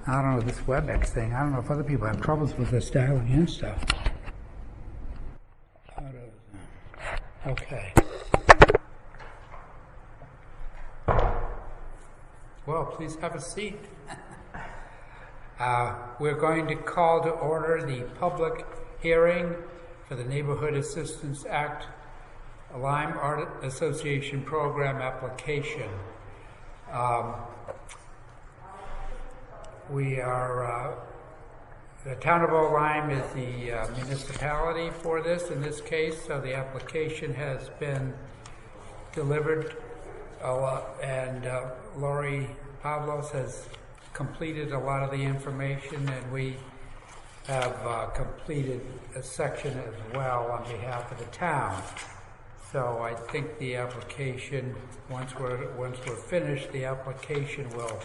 I don't know this WebEx thing. I don't know if other people have troubles with this dialing in stuff. Okay. Well, please have a seat. We're going to call to order the public hearing for the Neighborhood Assistance Act Lime Art Association Program application. The town of Lyme is the municipality for this in this case, so the application has been delivered and Lori Pavlos has completed a lot of the information, and we have completed a section as well on behalf of the town. So I think the application, once we're finished, the application will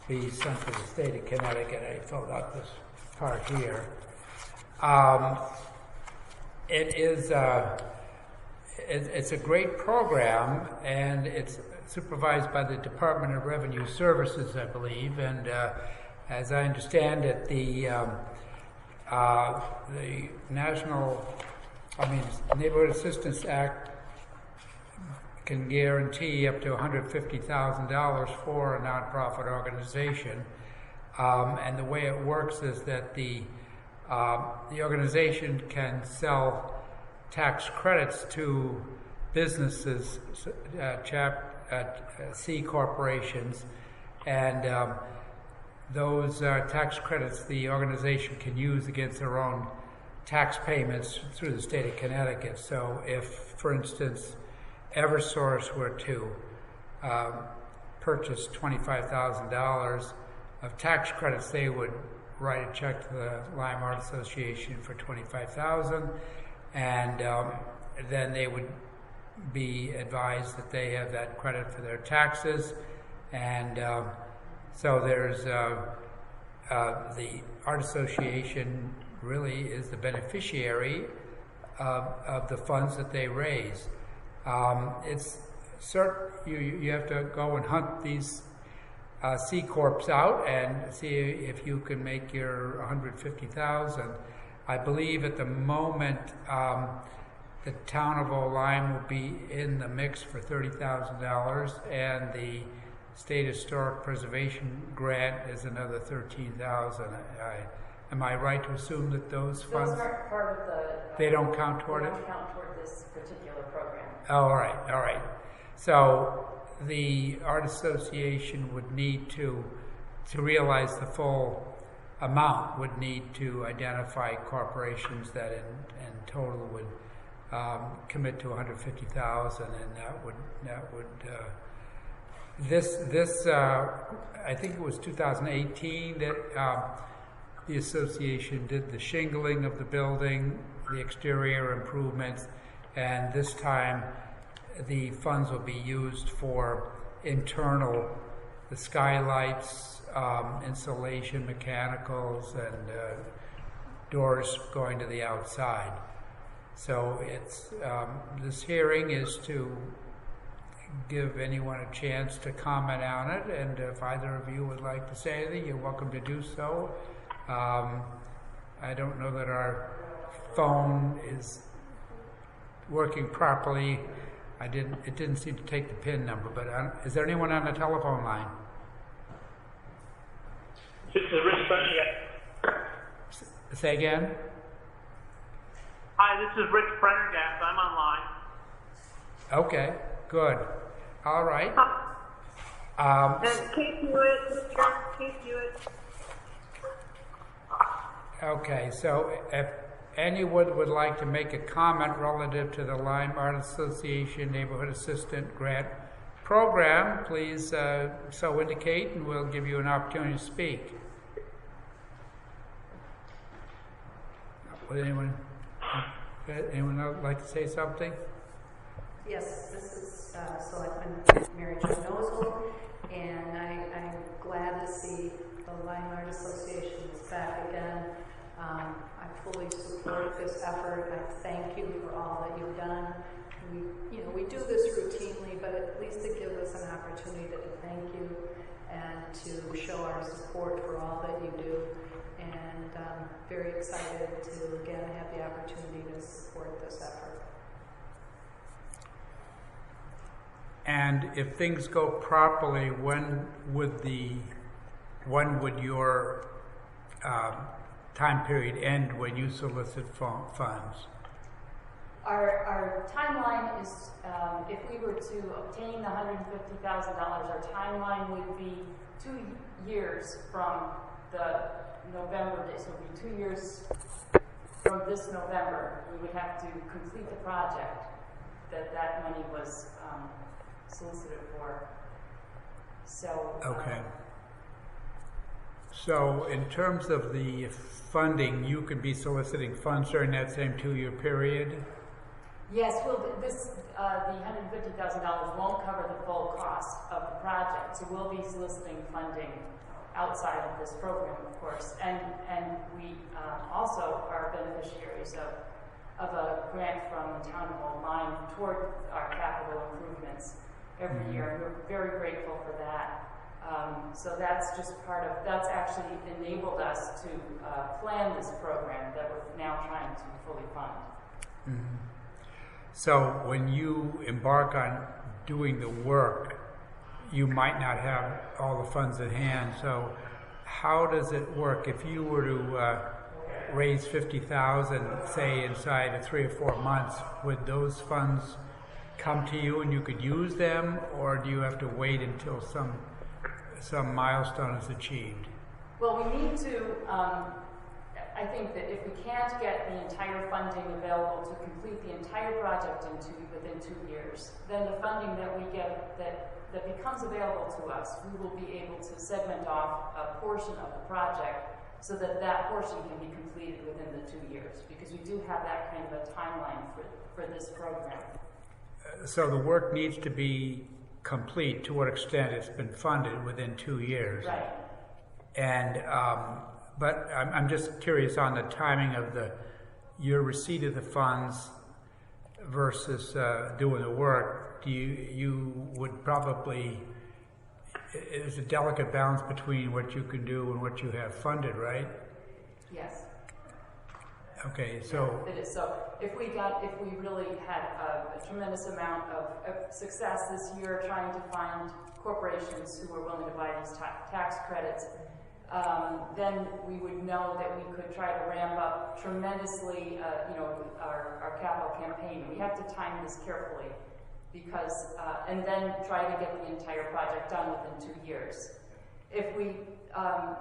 be sent to the state of Connecticut. I filled out this part here. It's a great program, and it's supervised by the Department of Revenue Services, I believe. And as I understand it, the Neighborhood Assistance Act can guarantee up to $150,000 for a nonprofit organization. And the way it works is that the organization can sell tax credits to businesses, C corporations, and those tax credits the organization can use against their own tax payments through the state of Connecticut. So if, for instance, Eversource were to purchase $25,000 of tax credits, they would write a check to the Lyme Art Association for $25,000, and then they would be advised that they have that credit for their taxes. And so there's the Art Association really is the beneficiary of the funds that they raise. It's certain you have to go and hunt these C corps out and see if you can make your $150,000. I believe at the moment the town of Lyme will be in the mix for $30,000, and the State Historic Preservation Grant is another $13,000. Am I right to assume that those funds? Those aren't part of the. They don't count toward it? They don't count toward this particular program. Oh, all right. So the Art Association would need to realize the full amount, would need to identify corporations that in total would commit to $150,000, and that would this I think it was 2018 that the association did the shingling of the building, the exterior improvements, and this time the funds will be used for internal, the skylights, insulation, mechanicals, and doors going to the outside. So it's this hearing is to give anyone a chance to comment on it, and if either of you would like to say anything, you're welcome to do so. I don't know that our phone is working properly. It didn't seem to take the PIN number, but is there anyone on the telephone line? This is Rich Prendergast. Say again? Hi, this is Rich Prendergast. I'm online. Okay, good. All right. Kate Hewitt. Okay, so if anyone would like to make a comment relative to the Lyme Art Association Neighborhood Assistant Grant Program, please so indicate, and we'll give you an opportunity to speak. Would anyone else like to say something? Yes, this is Selectmen Mary Jo Nozel, and I'm glad to see the Lyme Art Association is back again. I fully support this effort. I thank you for all that you've done. We do this routinely, but at least it gives us an opportunity to thank you. and to show our support for all that you do. And very excited to again have the opportunity to support this effort. And if things go properly, when would your time period end when you solicit funds? Our timeline is, if we were to obtain the $150,000, our timeline would be 2 years from the November date. So it would be 2 years from this November. We would have to complete the project that money was solicited for. So Okay. So in terms of the funding, you could be soliciting funds during that same 2-year period? yes, well, the $150,000 won't cover the full cost of the project, so we'll be soliciting funding outside of this program, of course, and we also are beneficiaries of a grant from the town of Old Lyme toward our capital improvements every year, and we're very grateful for that. So that's just that's actually enabled us to plan this program that we're now trying to fully fund. Mm-hmm. So when you embark on doing the work, you might not have all the funds at hand. So how does it work if you were to raise $50,000, say inside of 3 or 4 months? Would those funds come to you and you could use them, or do you have to wait until some milestone is achieved? Well, we need to. I think that if we can't get the entire funding available to complete the entire project within 2 years, then the funding that we get that becomes available to us, we will be able to segment off a portion of the project so that that portion can be completed within the 2 years, because we do have that kind of a timeline for this program. So the work needs to be complete to what extent it's been funded within 2 years. Right. And but I'm just curious on the timing of your receipt of the funds versus doing the work. You would probably, there's a delicate balance between what you can do and what you have funded, right? Yes. Okay, so It is. So if we really had a tremendous amount of success this year trying to find corporations who were willing to buy these tax credits, then we would know that we could try to ramp up tremendously, our capital campaign. We have to time this carefully, because, and then try to get the entire project done within 2 years. If we,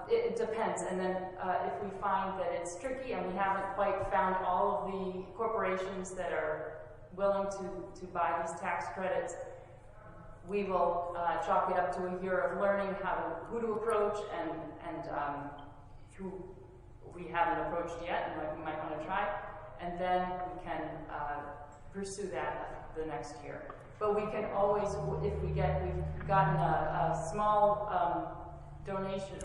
it depends, and then if we find that it's tricky and we haven't quite found all of the corporations that are willing to buy these tax credits, we will chalk it up to a year of learning who to approach and who we haven't approached yet and we might want to try, and then we can pursue that the next year. But we can always, if we've gotten a small donation,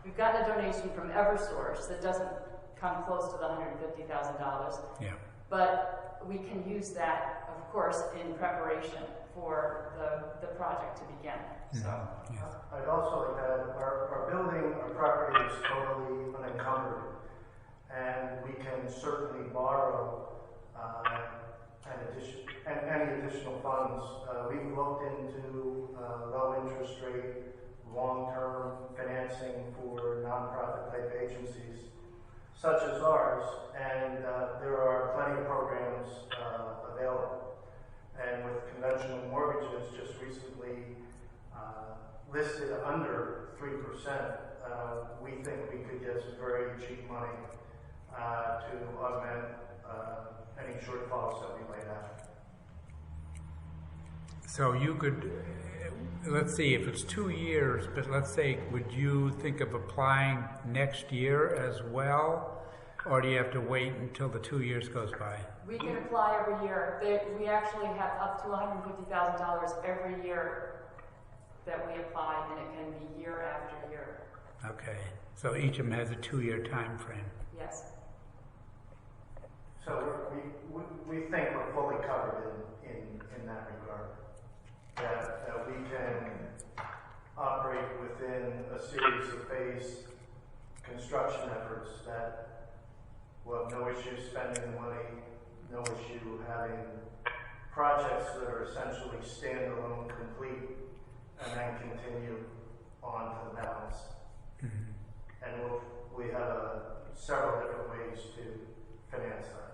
we've gotten a donation from Eversource that doesn't come close to the $150,000. Yeah. But we can use that, of course, in preparation for the project to begin. So. Yeah. I'd also like to add, our building, our property is totally unencumbered, and we can certainly borrow any additional funds. We've looked into low interest rate, long-term financing for nonprofit type agencies such as ours, and there are plenty of programs available. And with conventional mortgages just recently listed under 3%, we think we could get some very cheap money to augment any shortfalls that we might have. So you could, let's see, if it's 2 years, but let's say, would you think of applying next year as well? Or do you have to wait until the 2 years goes by? We can apply every year. We actually have up to $150,000 every year that we apply, and it can be year after year. Okay, so each of them has a 2-year time frame. Yes. So we think we're fully covered in that regard. That we can operate within a series of phased construction efforts that will have no issue spending the money, no issue having projects that are essentially standalone, complete, and then continue on to the balance. Mm-hmm. And we have several different ways to finance that.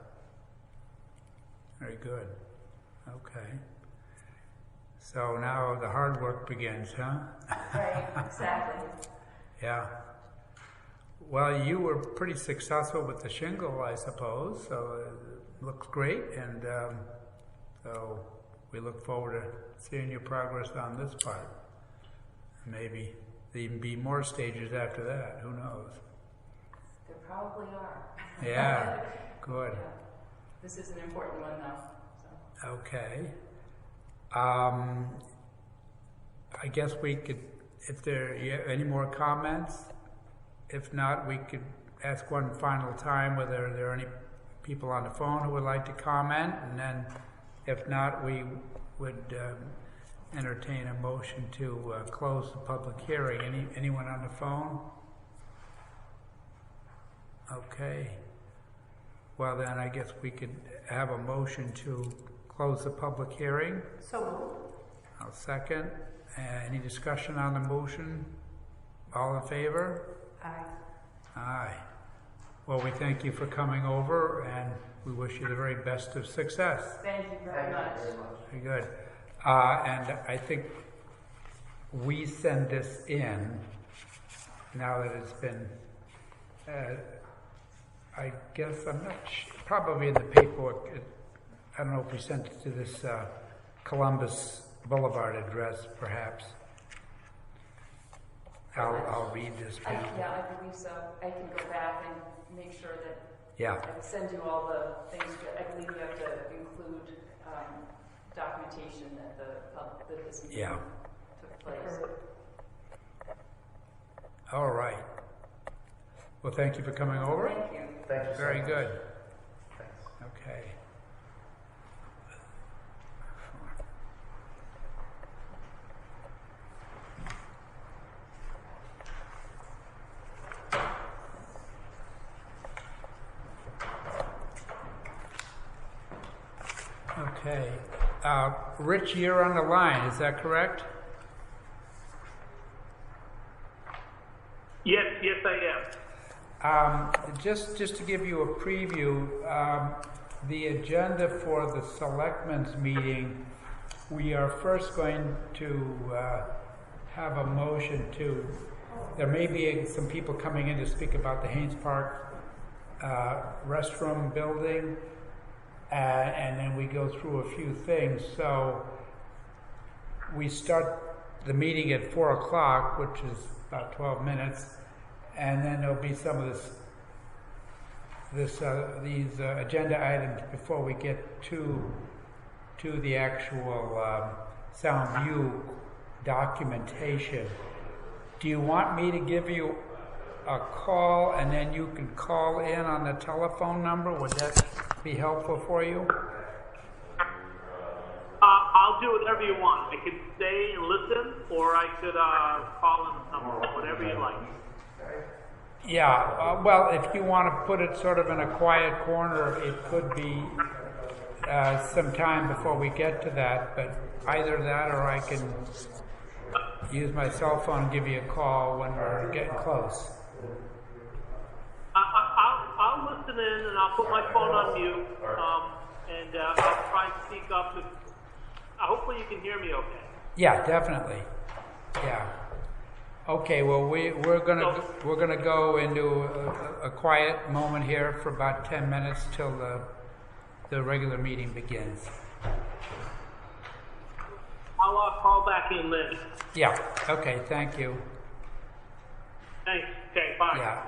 Very good. Okay. So now the hard work begins, huh? Right, exactly. Yeah. Well, you were pretty successful with the shingle, I suppose, so it looks great, and so we look forward to seeing your progress on this part. Maybe there even be more stages after that, who knows? There probably are. Yeah, good. Yeah. This is an important one, though. So. Okay. I guess we could, if there are any more comments, if not, we could ask one final time whether there are any people on the phone who would like to comment, and then if not, we would entertain a motion to close the public hearing. Anyone on the phone? Okay. Well, then I guess we could have a motion to close the public hearing. So moved. I'll second. Any discussion on the motion? All in favor? Aye. Aye. Well, we thank you for coming over, and we wish you the very best of success. Thank you very much. Very good. And I think we send this in, now that it's been, I guess, I'm not probably in the paperwork. I don't know if we sent it to this Columbus Boulevard address, perhaps. I'll read this. I believe so. I can go back and make sure that Yeah. I send you all the things. I believe you have to include documentation that this meeting took place. All right. Well, thank you for coming over. Thank you. Thank you so Very much. good. Thanks. Okay. Okay. Rich, you're on the line, is that correct? Yes, I am. Just to give you a preview, the agenda for the Selectmen's meeting, we are first going to have a motion to, there may be some people coming in to speak about the Haynes Park restroom building, and then we go through a few things. So we start the meeting at 4 o'clock, which is about 12 minutes, and then there'll be some of these agenda items before we get to the actual sound view documentation. Do you want me to give you a call and then you can call in on the telephone number? Would that be helpful for you? I'll do whatever you want. I could stay and listen, or I could call in the number, whatever you like. Yeah, well, if you want to put it sort of in a quiet corner, it could be some time before we get to that, but either that or I can use my cell phone and give you a call when we're getting close. I'll listen in and I'll put my phone on mute, and I'll try and speak up. Hopefully you can hear me okay. Yeah, definitely. Yeah. Okay. Well, we're gonna go into a quiet moment here for about 10 minutes till the regular meeting begins. I'll call back in then. Yeah. Okay. Thank you. Thanks. Okay. Bye. Yeah.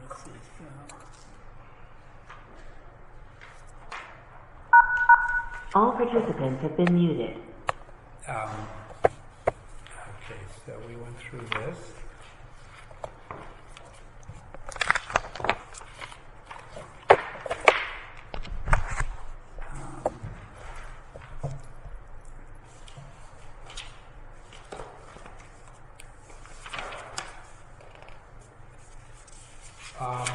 Let's see. All participants have been muted. Okay, so we went through this. Nicole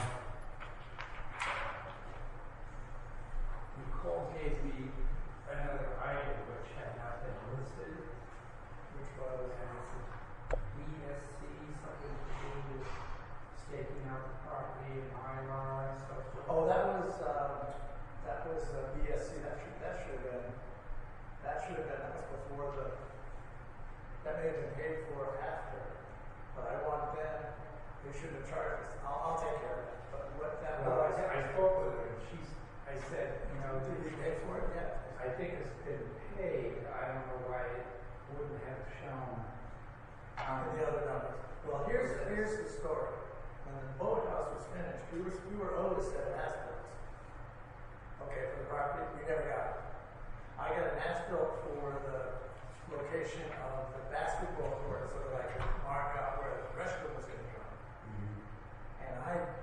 gave me another item which had not been listed, which was ESC, something to do with staking out the property and ILR and so forth. Oh, that was BSC. That should have been, that was before that may have been paid for after. But I want them, they shouldn't have charged us. I'll take care of it. But what that Well, was, I spoke with her and I said, did you pay for it yet? I think it's been paid. I don't know why it wouldn't have shown. The other numbers. Well, here's the story. When the boathouse was finished, we were owed a set of as-bills. Okay, for the property, we never got it. I got an as-bill for the location of the basketball court so that I could mark out where the restroom was going to go. And I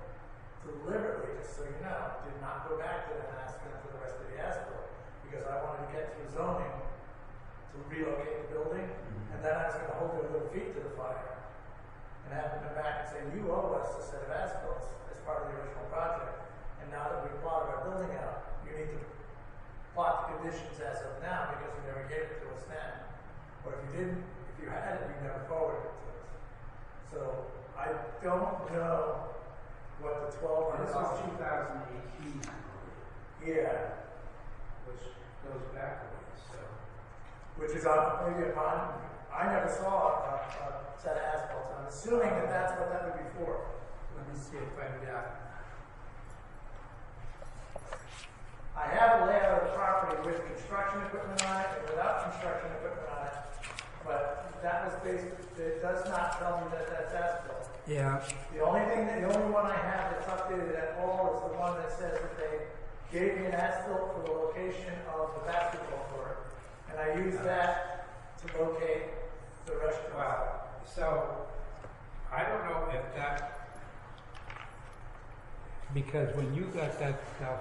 deliberately, just so you know, did not go back to them and ask them for the rest of the as-bill because I wanted to get through zoning to relocate the building, and then I was going to hold their little feet to the fire and have them come back and say, you owe us a set of as-bills as part of the original project, and now that we've plotted our building out, you need to plot the conditions as of now because you never gave it to us then. Or if you didn't, if you had it, you never forwarded it to us. So I don't know what the $1,200. This was 2018, I believe, Yeah. which goes back a ways, so. Which is on maybe upon. I never saw a set of asphalt. I'm assuming that that's what that would be for. Let me see if I've got. I have a layout of the property with construction equipment on it and without construction equipment on it, but that was based. It does not tell me that that's asphalt. Yeah. The only one I have that's updated at all is the one that says that they gave me an asphalt for the location of the basketball court, and I used that to locate the restaurant. Wow. So I don't know if that, because when you got that stuff,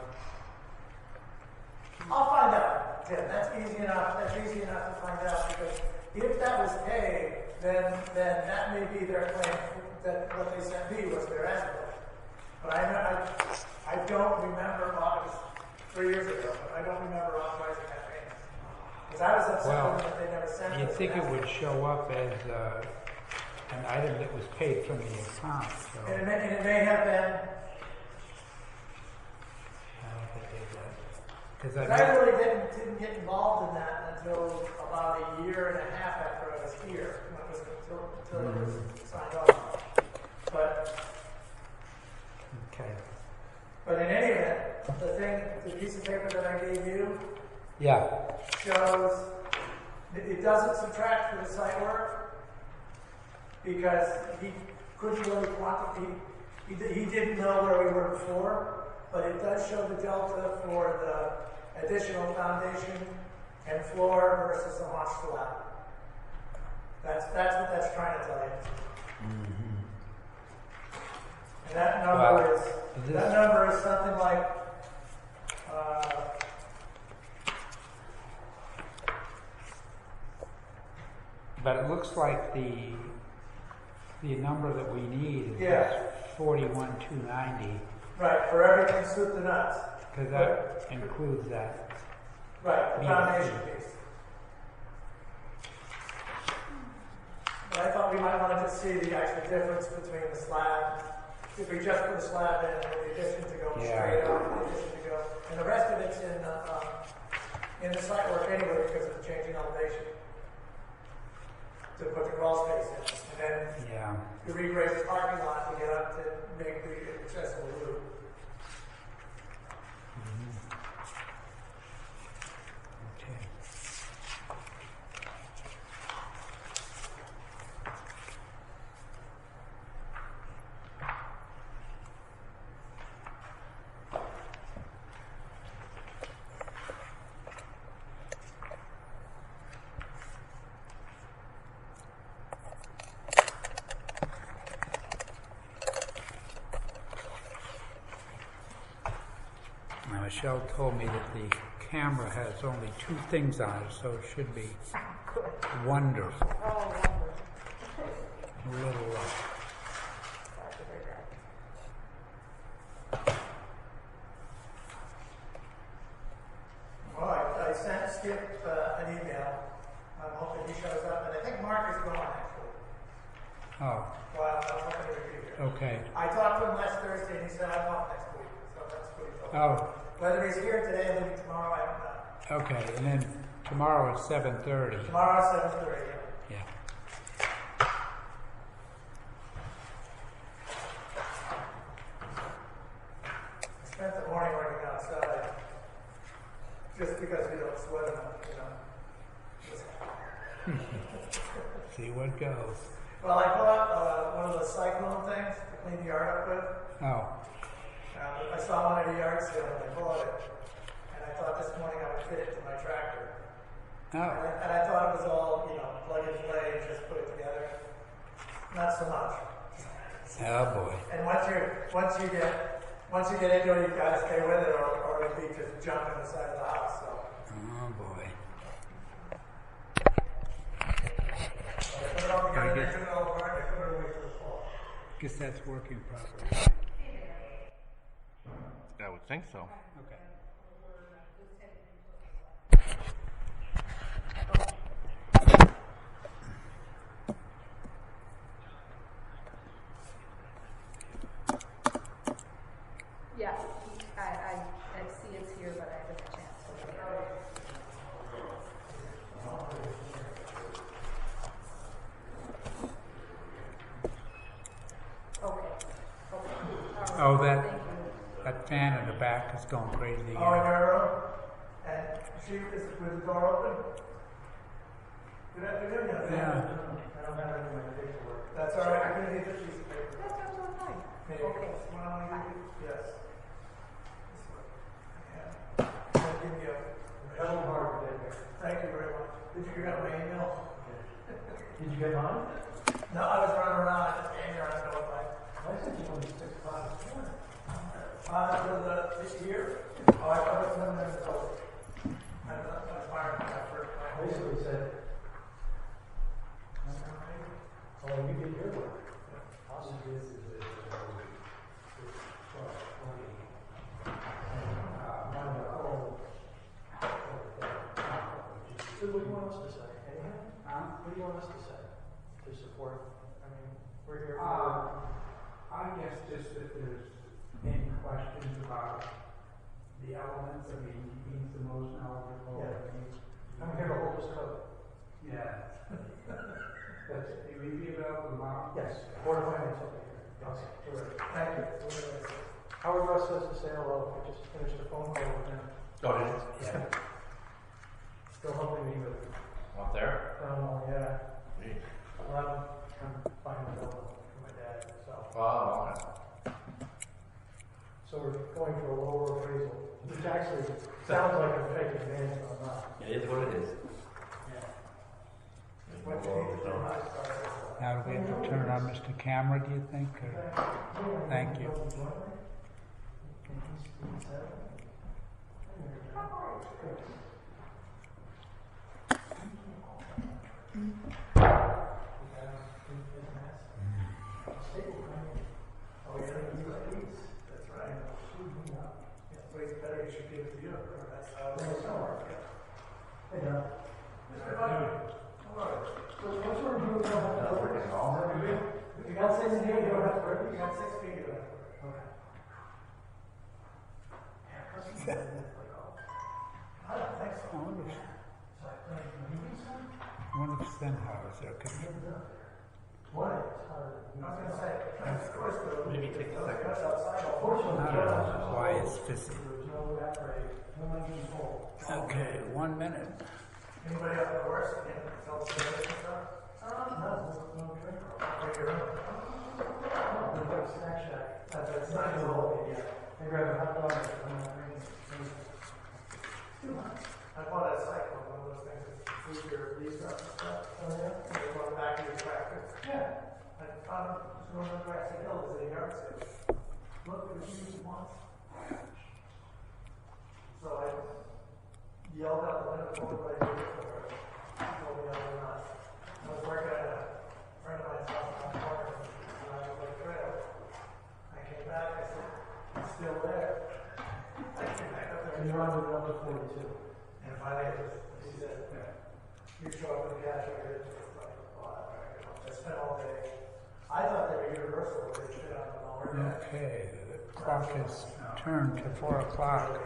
I'll find out, Tim. That's easy enough. That's easy enough to find out because if that was paid, then that may be their claim that what they sent me was their asphalt. But I don't remember. Well, it was 3 years ago, but I don't remember authorizing that payment because I was upset Well, that they never sent. you'd us think an it would show up as an item that was paid from the account. So And it may have been. I don't think they did. Because I really didn't get involved in that until about a year and a half after I was here, until it was signed off. But in any event, the piece of paper that I gave you yeah. shows it doesn't subtract for the site work because he couldn't really quantify. He didn't know where we were before, but it does show the delta for the additional foundation and floor versus the haunch slab. That's what that's trying to tell you. Mm-hmm. And that number is something like but it looks like the number that we need is Yeah. 41,290 right for everything soup to nuts. because that includes that. Right, the Yeah. foundation piece. But I thought we might want to just see the actual difference between the slab. If we just put the slab in, and the addition to go Yeah. straight up, and the addition to go, and the rest of it's in the site work anyway because of the changing elevation to put the crawl space in, and then Yeah. you regrade the parking lot to get up to make the accessible loop. Okay. Now, Michelle told me that the camera has only 2 things on it, so it should be wonderful. Oh, wonderful. A little, Oh, Well, that's not going to be here. okay. I talked to him last Thursday and he said I'm off next week, so that's what he told me. Oh, Whether he's here today or maybe tomorrow, I don't know. okay. And then tomorrow at 7:30. Tomorrow at 7:30. Yeah. I spent the morning working outside just because we don't sweat enough, you know. See what goes. Well, I bought one of those cyclone things to clean the yard up with. Oh, I saw one at a yard sale and I bought it. And I thought this morning I would fit it to my tractor. oh. And I thought it was all, you know, plug and play and just put it together. Not so much. Oh boy. And once you get into it, you gotta stay with it, or it'll be just junk on the side of the house. So Oh boy. I put it all together, Very good. I took it all apart, I put it away for the fall. Guess that's working properly. I would think so. Okay. Yeah, I see it's here, but I haven't had a chance to look at it. Okay. Oh, that Thank you. that fan in the back is going crazy again. Oh, in your room? And she is with the door open? Good afternoon, young man. Yeah. I don't have any of my paperwork. That's all right, I can get this piece of paper. That's absolutely fine. Maybe Okay. this one I want to give you? Yes. This one. Yeah. I'll give you a hell of a hard day. Thank you very much. Did you get my email? Did you get mine? No, I was running around, I just came here, I don't know if I sent you one 6 o'clock this morning. This year? Oh, I thought it was something that was, I'm fired when I first. Basically said, oh, you did your work. Also, this is So what do you want us to say? Anything? What do you want us to say to support? I mean, we're here for... I guess just if there's any questions about the elements, I mean, he's the most knowledgeable. Yeah. I'm here to hold this coat. Yeah. But will you be available tomorrow? Yes. Board of Finance will be here. Yes. Terrific. Thank you. Howard Russ says to say hello. I just finished a phone call with him. Oh, did it? Yeah. Still helping me with Up there? yeah. Neat. Well, I'm finding a bill for my dad, so. Oh, okay. So we're going for a lower appraisal, which actually sounds like a fake advance, but I'm not. It is what it is. Yeah. What you need to do, I started. Now do we have to turn on Mr. Camera, do you think? Or? Thank you. Oh, yeah, that's right. Yeah, so it's better you should give it to you, or that's how it's works. Hey, John. Mr. Butler. So what's your review of If you got 6 feet, you don't have to work. You got 6 feet, you don't have to work. Okay. Yeah, customers like, I don't think so. I wonder if, So I think, you think so? I wonder if Stenhauser could. What? I was gonna say, of course, Maybe take a second. outside. I Fortunately, don't know why it's busy. there was no evaporate, no control. Okay, 1 minute. Anybody up there worse? Tell us the stuff? No drink. Take your own. Oh, there's like a snack shack. That's not a little bit, yeah. They grab a hot dog and I'm not drinking. I bought a cycle, one of those things that food your leaves up and stuff. Oh, yeah? They go on the back of your tractor. Yeah. I found it was on the grassy hill, it was a yard sale. Look, it was used once. So I yelled out the window, told everybody to do it for her. She told me I was not. I was working at a friend of mine's house on the corner, and I was like, trail. I came back, I said, it's still there. I came back up there. And you're on the number 42. And finally, she said, you show up in the cash register, it's like, oh, I spent all day. Okay, the clock has turned to 4 o'clock.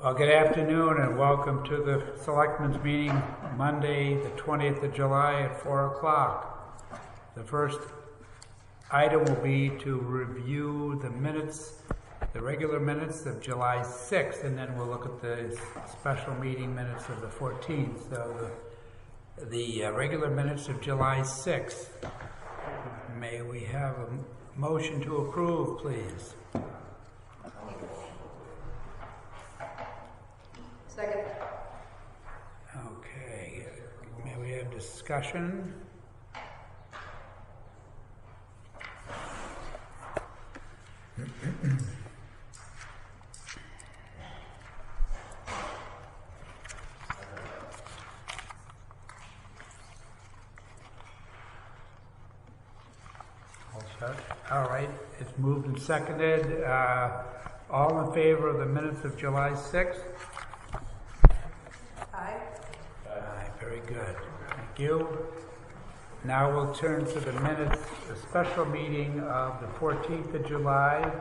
Well, good afternoon and welcome to the Selectmen's meeting Monday, the 20th of July at 4 o'clock. The first item will be to review the minutes, the regular minutes of July 6th, and then we'll look at the special meeting minutes of the 14th. So the regular minutes of July 6th. May we have a motion to approve, please? Second. Okay. May we have discussion? All right, it's moved and seconded. All in favor of the minutes of July 6th? Aye. Aye, very good. Thank you. Now we'll turn to the minutes, the special meeting of the 14th of July.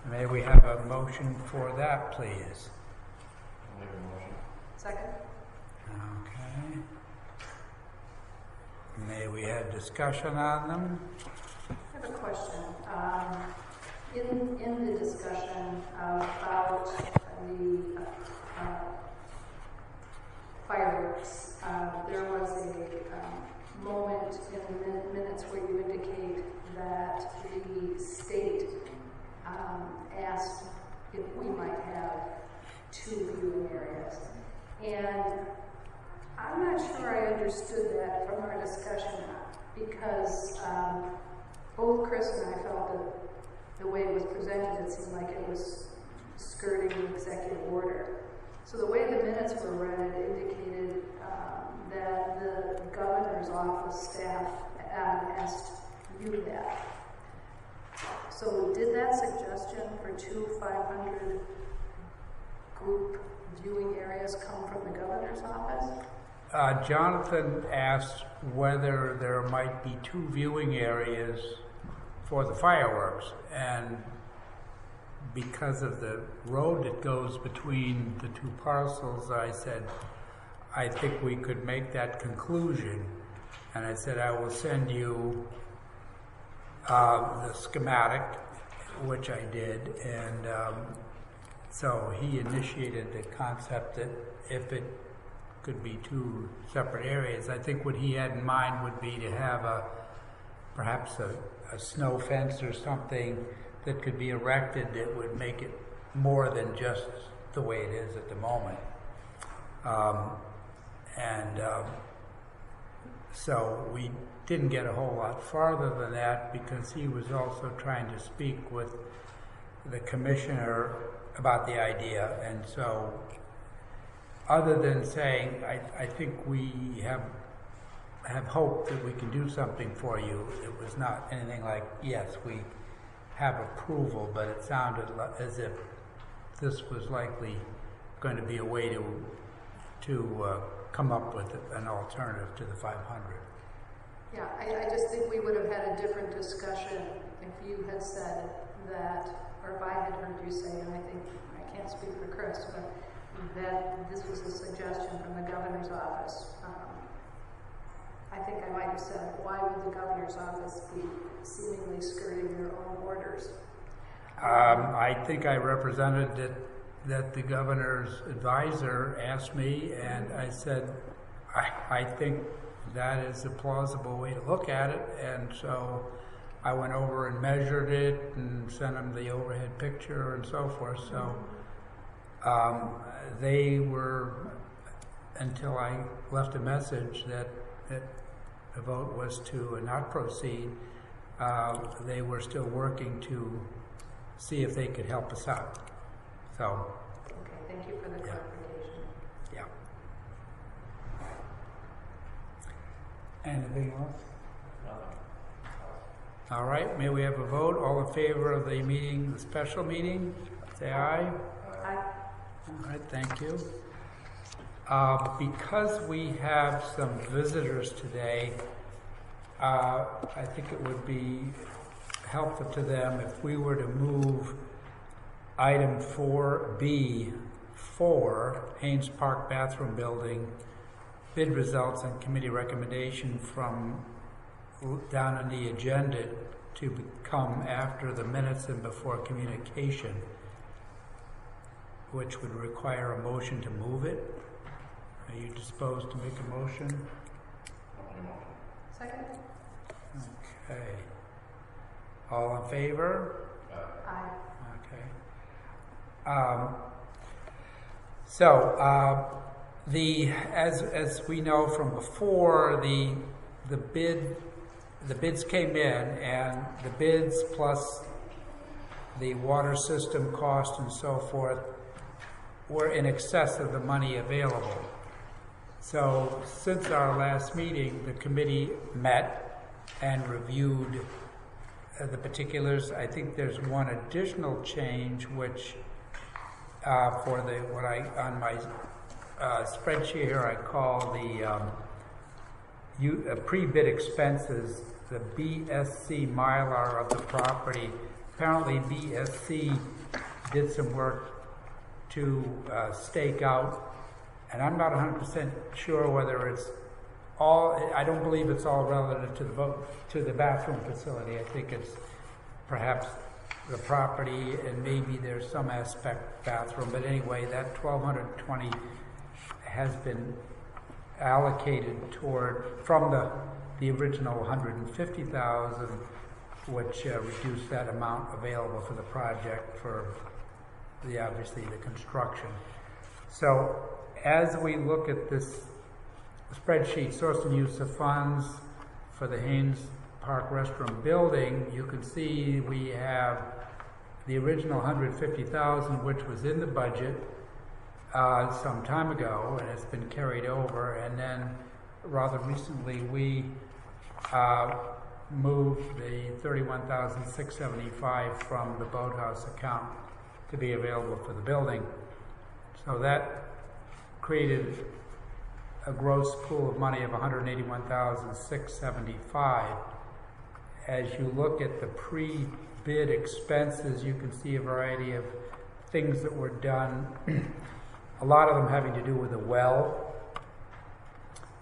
May we have a motion for that, please? Second. Okay. May we have discussion on them? I have a question. In the discussion about the fireworks, there was a moment in the minutes where you indicate that the state asked if we might have 2 viewing areas. And I'm not sure I understood that from our discussion because both Chris and I felt that the way it was presented, it seemed like it was skirting the executive order. So the way the minutes were read, it indicated that the governor's office staff asked you that. So did that suggestion for 2 500 group viewing areas come from the governor's office? Jonathan asked whether there might be 2 viewing areas for the fireworks, and because of the road that goes between the 2 parcels, I said, I think we could make that conclusion. And I said, I will send you the schematic, which I did, and so he initiated the concept that if it could be 2 separate areas, I think what he had in mind would be to have perhaps a snow fence or something that could be erected that would make it more than just the way it is at the moment. So we didn't get a whole lot farther than that because he was also trying to speak with the commissioner about the idea. And so other than saying, I think we have hope that we can do something for you, it was not anything like, yes, we have approval, but it sounded as if this was likely going to be a way to come up with an alternative to the 500. Yeah, I just think we would have had a different discussion if you had said that, or if I had heard you say, and I think, I can't speak for Chris, but that this was a suggestion from the governor's office. I think I might have said, why would the governor's office be seemingly skirting their own orders? I think I represented that the governor's advisor asked me, and I said, I think that is a plausible way to look at it. And so I went over and measured it and sent him the overhead picture and so forth. So they were, until I left a message that the vote was to not proceed, they were still working to see if they could help us out. So. Okay, thank you for the clarification. Yeah. Anything else? All right, may we have a vote? All in favor of the meeting, the special meeting? Say aye. Aye. All right, thank you. Because we have some visitors today, I think it would be helpful to them if we were to move item 4B4, Haynes Park Bathroom Building, bid results and committee recommendation from down on the agenda to come after the minutes and before communication, which would require a motion to move it. Are you disposed to make a motion? Second? Okay. All in favor? Aye. Okay. As we know from before, the bids came in, and the bids plus the water system cost and so forth were in excess of the money available. So since our last meeting, the committee met and reviewed the particulars. I think there's one additional change, which for what I on my spreadsheet here I call the pre-bid expenses, the BSC Mylar of the property. Apparently BSC did some work to stake out, and I'm not 100% sure whether it's all, I don't believe it's all relative to the bathroom facility. I think it's perhaps the property, and maybe there's some aspect bathroom, but anyway, that $1,220 has been allocated from the original $150,000, which reduced that amount available for the project for obviously the construction. So as we look at this spreadsheet, source and use of funds for the Haynes Park Restroom Building, you can see we have the original $150,000, which was in the budget some time ago, and it's been carried over. And then rather recently, we moved the $31,675 from the boathouse account to be available for the building. So that created a gross pool of money of $181,675. As you look at the pre-bid expenses, you can see a variety of things that were done, a lot of them having to do with the well.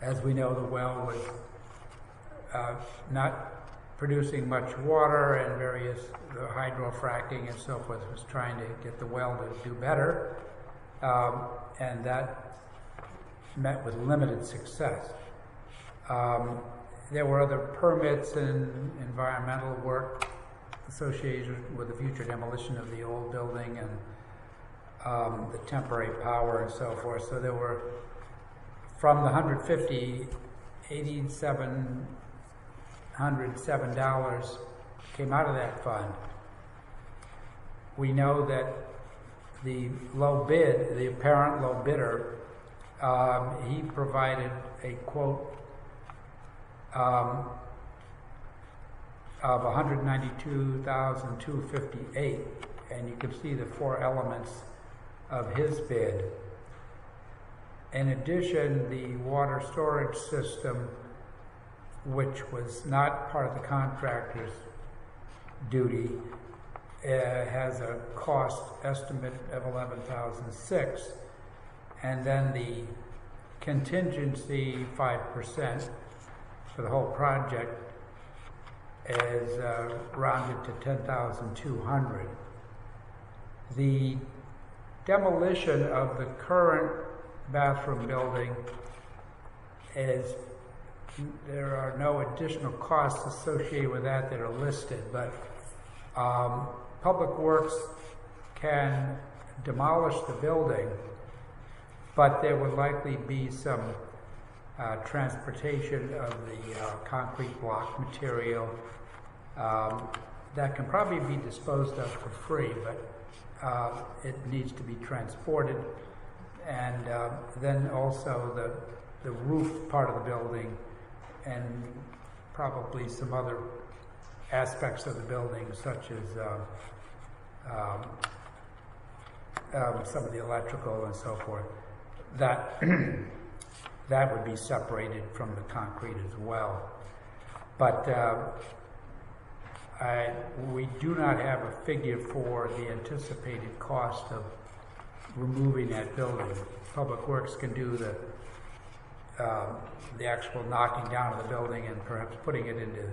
As we know, the well was not producing much water, and various hydrofracking and so forth was trying to get the well to do better, and that met with limited success. There were other permits and environmental work associated with the future demolition of the old building and the temporary power and so forth. So there were, from the $150, $8,707 came out of that fund. We know that the low bid, the apparent low bidder, he provided a quote of $192,258, and you can see the four elements of his bid. In addition, the water storage system, which was not part of the contractor's duty, has a cost estimate of $11,600, and then the contingency 5% for the whole project is rounded to $10,200. The demolition of the current bathroom building there are no additional costs associated with that are listed, but Public Works can demolish the building, but there would likely be some transportation of the concrete block material that can probably be disposed of for free, but it needs to be transported. And then also the roof part of the building, and probably some other aspects of the building, such as some of the electrical and so forth, that that would be separated from the concrete as well. But we do not have a figure for the anticipated cost of removing that building. Public Works can do the actual knocking down of the building and perhaps putting it into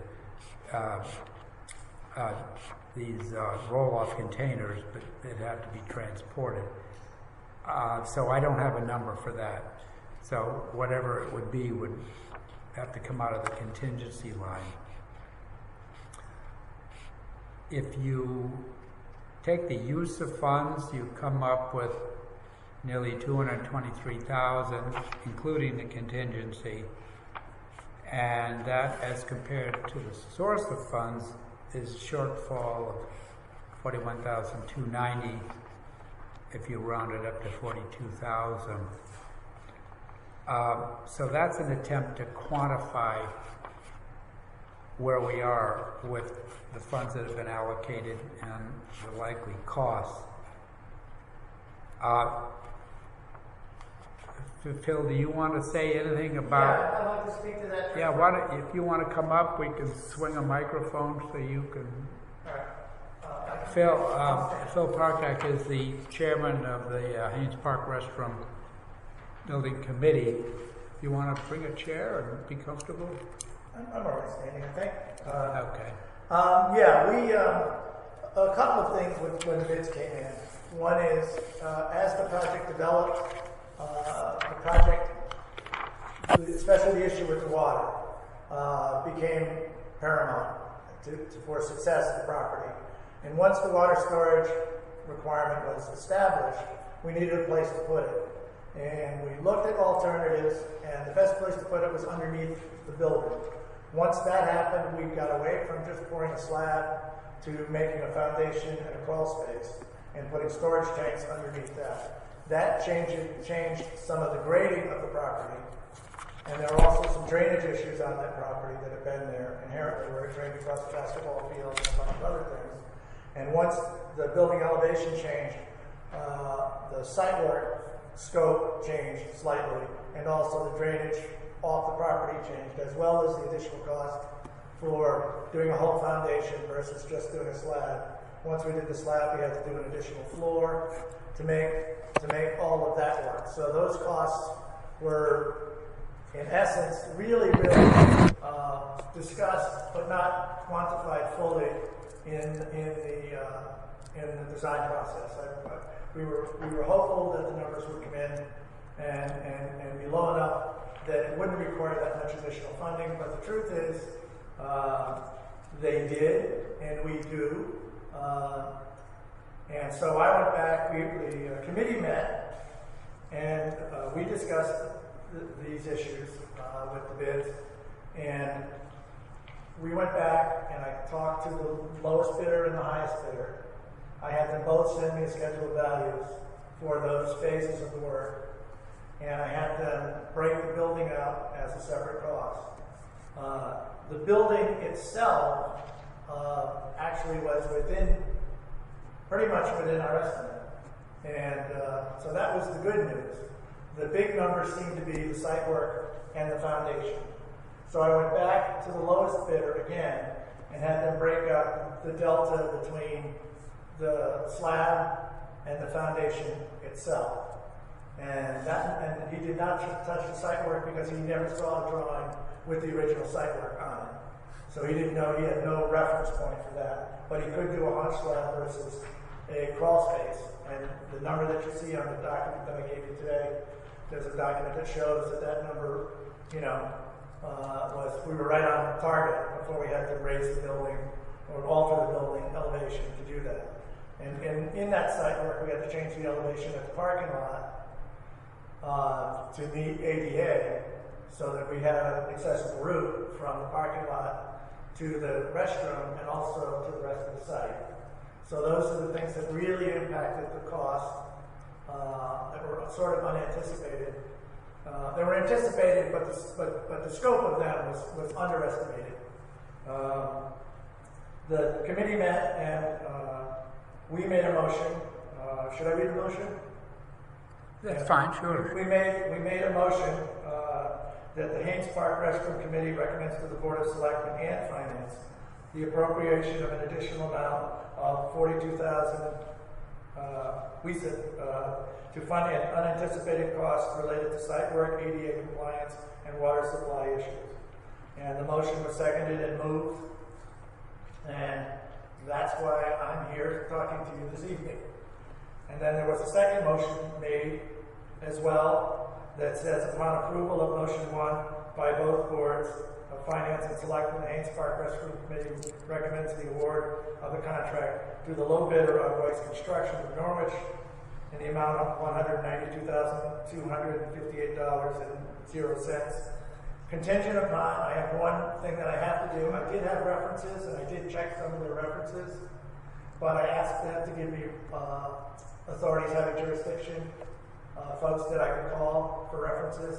these roll-off containers, but they'd have to be transported. So I don't have a number for that. So whatever it would be would have to come out of the contingency line. If you take the use of funds, you come up with nearly $223,000, including the contingency, and that, as compared to the source of funds, is a shortfall of $41,290 if you round it up to $42,000. So that's an attempt to quantify where we are with the funds that have been allocated and the likely costs. Phil, do you want to say anything about? Yeah, I'd like to speak to that. Yeah, if you want to come up, we can swing a microphone so you can. All right. Phil Parkak is the chairman of the Haynes Park Restaurant Building Committee. You want to bring a chair and be comfortable? I'm already standing, I think. Okay. A couple of things when the bids came in. One is, as the project developed, the project, especially the issue with the water, became paramount for success of the property. And once the water storage requirement was established, we needed a place to put it. And we looked at alternatives, and the best place to put it was underneath the building. Once that happened, we got away from just pouring a slab to making a foundation and a crawl space and putting storage tanks underneath that. That changed some of the grading of the property, and there are also some drainage issues on that property that have been there inherently, where it drained across the basketball field and a bunch of other things. And once the building elevation changed, the site work scope changed slightly, and also the drainage off the property changed, as well as the additional cost for doing a whole foundation versus just doing a slab. Once we did the slab, we had to do an additional floor to make all of that work. So those costs were, in essence, really discussed, but not quantified fully in the design process. We were hopeful that the numbers would come in and be low enough that it wouldn't require that much additional funding, but the truth is, they did, and we do. And so I went back, the committee met, and we discussed these issues with the bids, and we went back and I talked to the lowest bidder and the highest bidder. I had them both send me a schedule of values for those phases of the work, and I had them break the building out as a separate cost. The building itself actually was pretty much within our estimate. And so that was the good news. The big numbers seemed to be the site work and the foundation. So I went back to the lowest bidder again and had them break up the delta between the slab and the foundation itself. And he did not touch the site work because he never saw a drawing with the original site work on it. So he didn't know, he had no reference point for that. But he could do a hunch slab versus a crawl space. And the number that you see on the document that I gave you today, there's a document that shows that number, we were right on target before we had to raise the building or alter the building elevation to do that. And in that site work, we had to change the elevation at the parking lot to meet ADA, so that we had an accessible route from the parking lot to the restroom and also to the rest of the site. So those are the things that really impacted the cost that were sort of unanticipated. They were anticipated, but the scope of them was underestimated. The committee met and we made a motion. Should I read the motion? That's fine, sure. We made a motion that the Haynes Park Restroom Committee recommends to the Board of Selectmen and Finance the appropriation of an additional amount of $42,000, we said, to fund an unanticipated costs related to site work, ADA compliance, and water supply issues. And the motion was seconded and moved, and that's why I'm here talking to you this evening. And then there was a second motion made as well that says, upon approval of motion 1 by both boards of Finance and Selectmen, the Haynes Park Restroom Committee recommends the award of the contract to the low bidder on Royce Construction of Norwich in the amount of $192,258.00. Contingent upon, I have one thing that I have to do. I did have references, and I did check some of the references, but I asked them to give me authorities having jurisdiction, folks that I could call for references.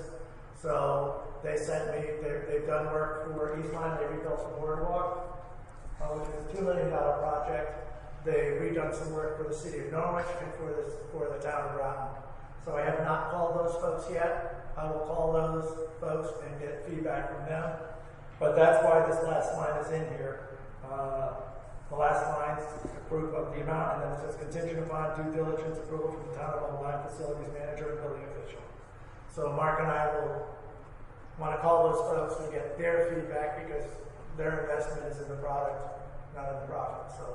So they sent me, they've done work for Eastline, they rebuilt the boardwalk, which is a $2 million project. They redone some work for the city of Norwich and for the town of Groton. So I have not called those folks yet. I will call those folks and get feedback from them. But that's why this last line is in here. The last line is proof of the amount, and then it says contingent upon due diligence approval from the town of Online facilities manager and building official. So Mark and I will want to call those folks and get their feedback because their investment is in the product, not in the profit. So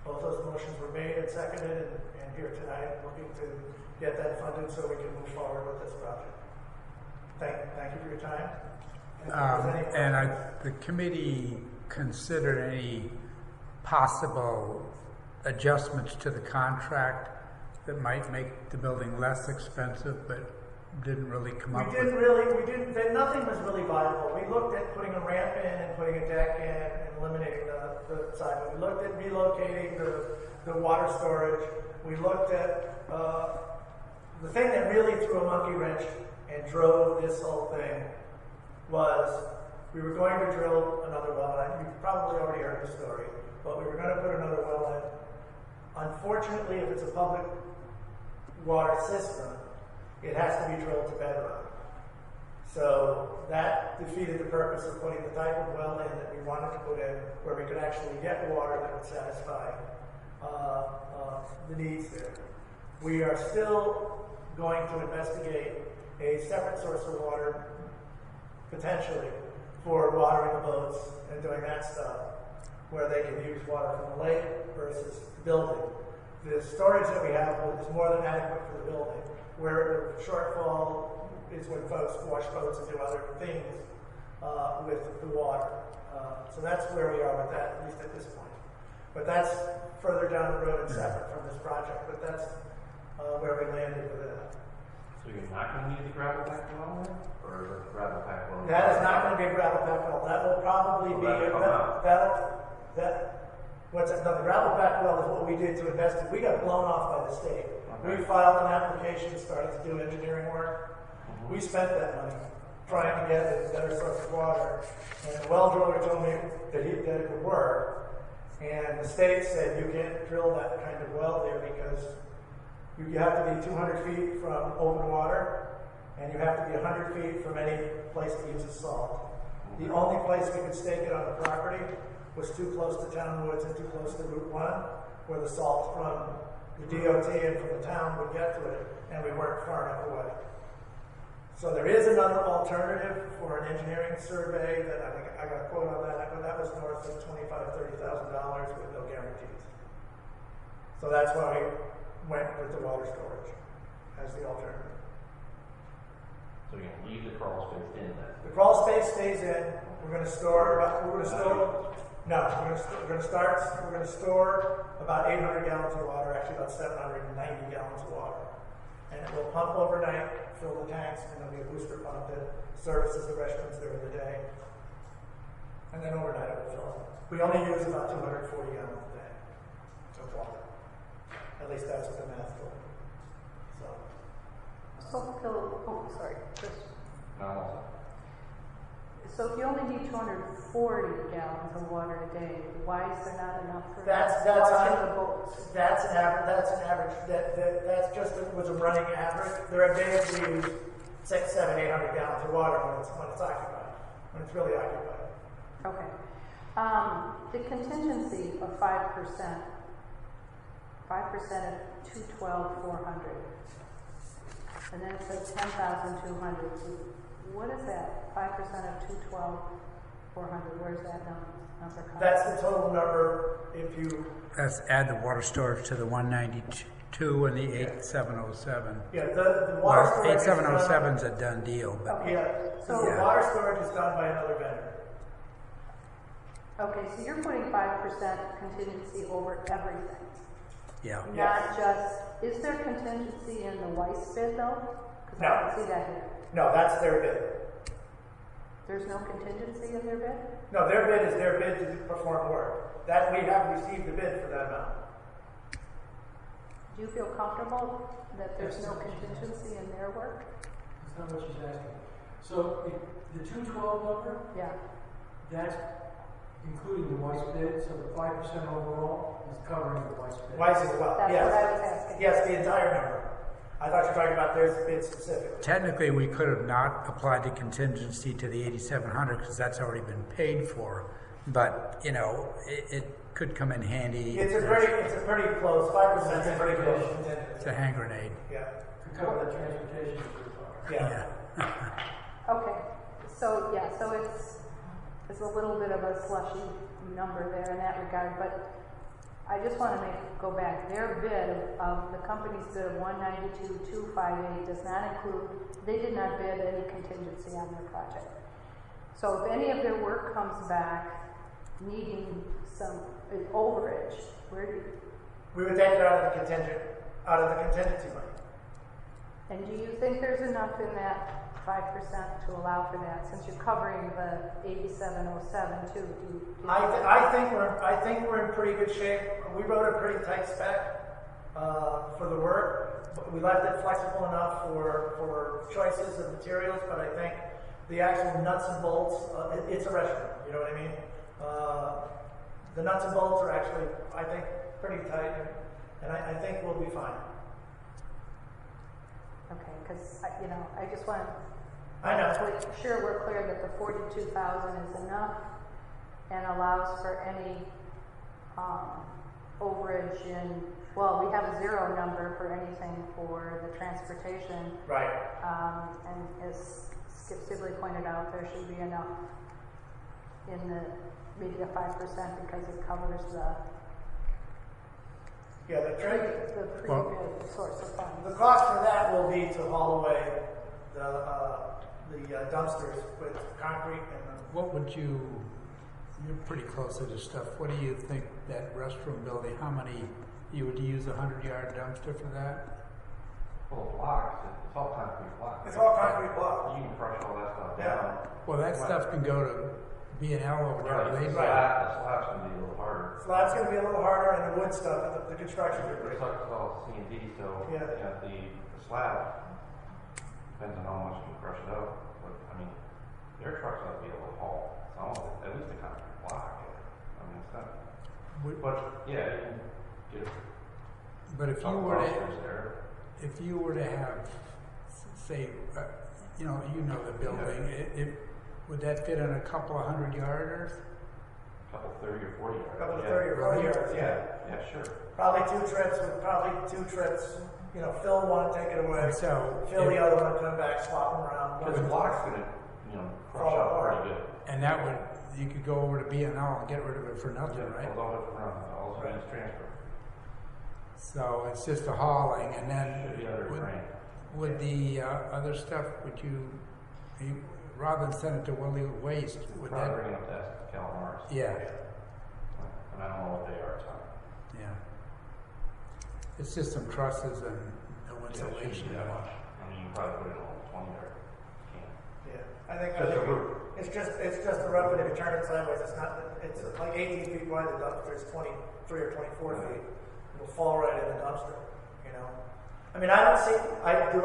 both those motions were made and seconded, and here tonight looking to get that funded so we can move forward with this project. Thank you for your time. The committee considered any possible adjustments to the contract that might make the building less expensive, but didn't really come up with. Nothing was really viable. We looked at putting a ramp in and putting a deck in and eliminating the sidewalk. We looked at relocating the water storage. We looked at the thing that really threw a monkey wrench and drove this whole thing was we were going to drill another well, and you've probably already heard the story, but we were going to put another well in. Unfortunately, if it's a public water system, it has to be drilled to bedrock. So that defeated the purpose of putting the type of well in that we wanted to put in, where we could actually get water that would satisfy the needs there. We are still going to investigate a separate source of water, potentially, for watering the boats and doing that stuff, where they can use water from the lake versus the building. The storage that we have is more than adequate for the building. Where the shortfall is when folks wash boats and do other things with the water. So that's where we are with that, at least at this point. But that's further down the road and separate from this project, but that's where we landed with that. So you're not going to need the gravel pack well then? Or is it gravel pack well? That is not going to be a gravel pack well. That will probably be, the gravel pack well is what we did to invest in. We got blown off by the state. Okay. We filed an application, started to do engineering work. We spent that money trying to get a better source of water. And the well driller told me that it would work. And the state said you can't drill that kind of well there because you have to be 200 feet from open water, and you have to be 100 feet from any place that uses salt. The only place we could stake it on the property was too close to town woods and too close to Route 1, where the salt from the DOT and from the town would get to it, and we weren't far enough away. So there is another alternative for an engineering survey that I got a quote on that, but that was north of $25,000–$30,000 with no guarantees. So that's why we went with the water storage as the alternative. So you're going to leave the crawl space in then? The crawl space stays in. We're going to store about 800 gallons of water, actually about 790 gallons of water. And it will pump overnight, fill the tanks, and there'll be a booster pump that services the restrooms during the day. And then overnight it will fill up. We only use about 240 gallons a day of water. At least that's what the math told me. Sorry, Chris. No. So if you only need 240 gallons of water a day, why is there not enough for That's washing an the boats? That's an average. That's just was a running average. There are days we use 600, 700, 800 gallons of water when it's occupied, when it's really occupied. Okay. The contingency of 5%, 5% of 212,400, and then it says 10,200. What is that? 5% of 212,400. Where's that number come? That's the total number. If you Let's add the water storage to the 192 and the 8707. yeah, the water storage. 8707 is a done deal, but Okay. Yeah. So So- the water storage is done by another vendor. Okay, so you're putting 5% contingency over everything. yeah. Not just, is there contingency in the Weiss bid though? Because No. I don't see that here. No, that's their bid. There's no contingency in their bid? No, their bid is their bid to perform work. That we have received the bid for that amount. Do you feel comfortable that there's no contingency in their work? That's not what she's asking. So the 212 number, Yeah. that's including the Weiss bid, so the 5% overall is covering the Weiss bid. Weiss as well. That's Yes. what I was asking. Yes, the entire number. I thought you were talking about their bid specifically. Technically, we could have not applied the contingency to the 8700 because that's already been paid for. But, you know, it could come in handy. It's a pretty close. 5% is pretty close. It's a hand grenade. Yeah. To cover the transportation of the car. Yeah. Okay, so yeah, so it's a little bit of a slushy number there in that regard, but I just want to go back. Their bid of the company's bid of 192,258 does not include, they did not bid any contingency on their project. So if any of their work comes back needing some overage, where do you, We would take it out of the contingency money. and do you think there's enough in that 5% to allow for that, since you're covering the 8707 too? I think we're in pretty good shape. We wrote a pretty tight spec for the work. But we left it flexible enough for choices of materials, but I think the actual nuts and bolts, it's a restaurant, you know what I mean? The nuts and bolts are actually, I think, pretty tight, and I think we'll be fine. Okay, because, you know, I just want I know. to make sure we're clear that the 42,000 is enough and allows for any overage in, well, we have a zero number for anything for the transportation. Right. And as Skip Sibley pointed out, there should be enough in maybe the 5% because it covers the Yeah, the pre-bid source of funds. The cost for that will be to haul away the dumpsters with concrete and What would you're pretty close to this stuff. What do you think that restroom building, how many, you would use a 100-yard dumpster for that? Well, blocks, it's all concrete blocks. It's all concrete blocks. You can crush all that stuff Yeah. down. Well, that stuff can go to B&L over there. Right, They- the slab's gonna be a little harder. Slab's going to be a little harder, and the wood stuff, the construction debris. It's like it's all C&D, so Yeah. the slab, depends on how much you can crush it out. But, I mean, their trucks ought to be able to haul some of it, at least a concrete block. I mean, it's not, Would- but, yeah, you can get a But if you couple were to, dumpsters there. if you were to have, say, you know the building, would that fit in a couple of 100-yarders? A couple 30 or 40 yards. A couple of yeah. 30 or 40 yards, yeah. Yeah, sure. Probably two trips, you know, fill one, take it away. So, Fill the other one, come back, swap them around. Because the block's gonna, crush Fall out apart. pretty good. and that would, you could go over to B&L and get rid of it for nothing, right? All of it from, all of it's transfer. So it's just a hauling, and Should be then under drain. would the other stuff, would you, rather than send it to Willie Waste, would Probably that? bring it up to Calamars. Yeah, And I don't know what they are, so. yeah. It's just some trusses and no Yeah, it shouldn't insulation. be that much. I mean, you can probably put it on 20 yard can. Yeah, I think Just a roof. it's just a roof, and if you turn it sideways, it's like 18 feet wide. The dumpster is 23 or 24 feet. It'll fall right in the dumpster. You know, I mean, do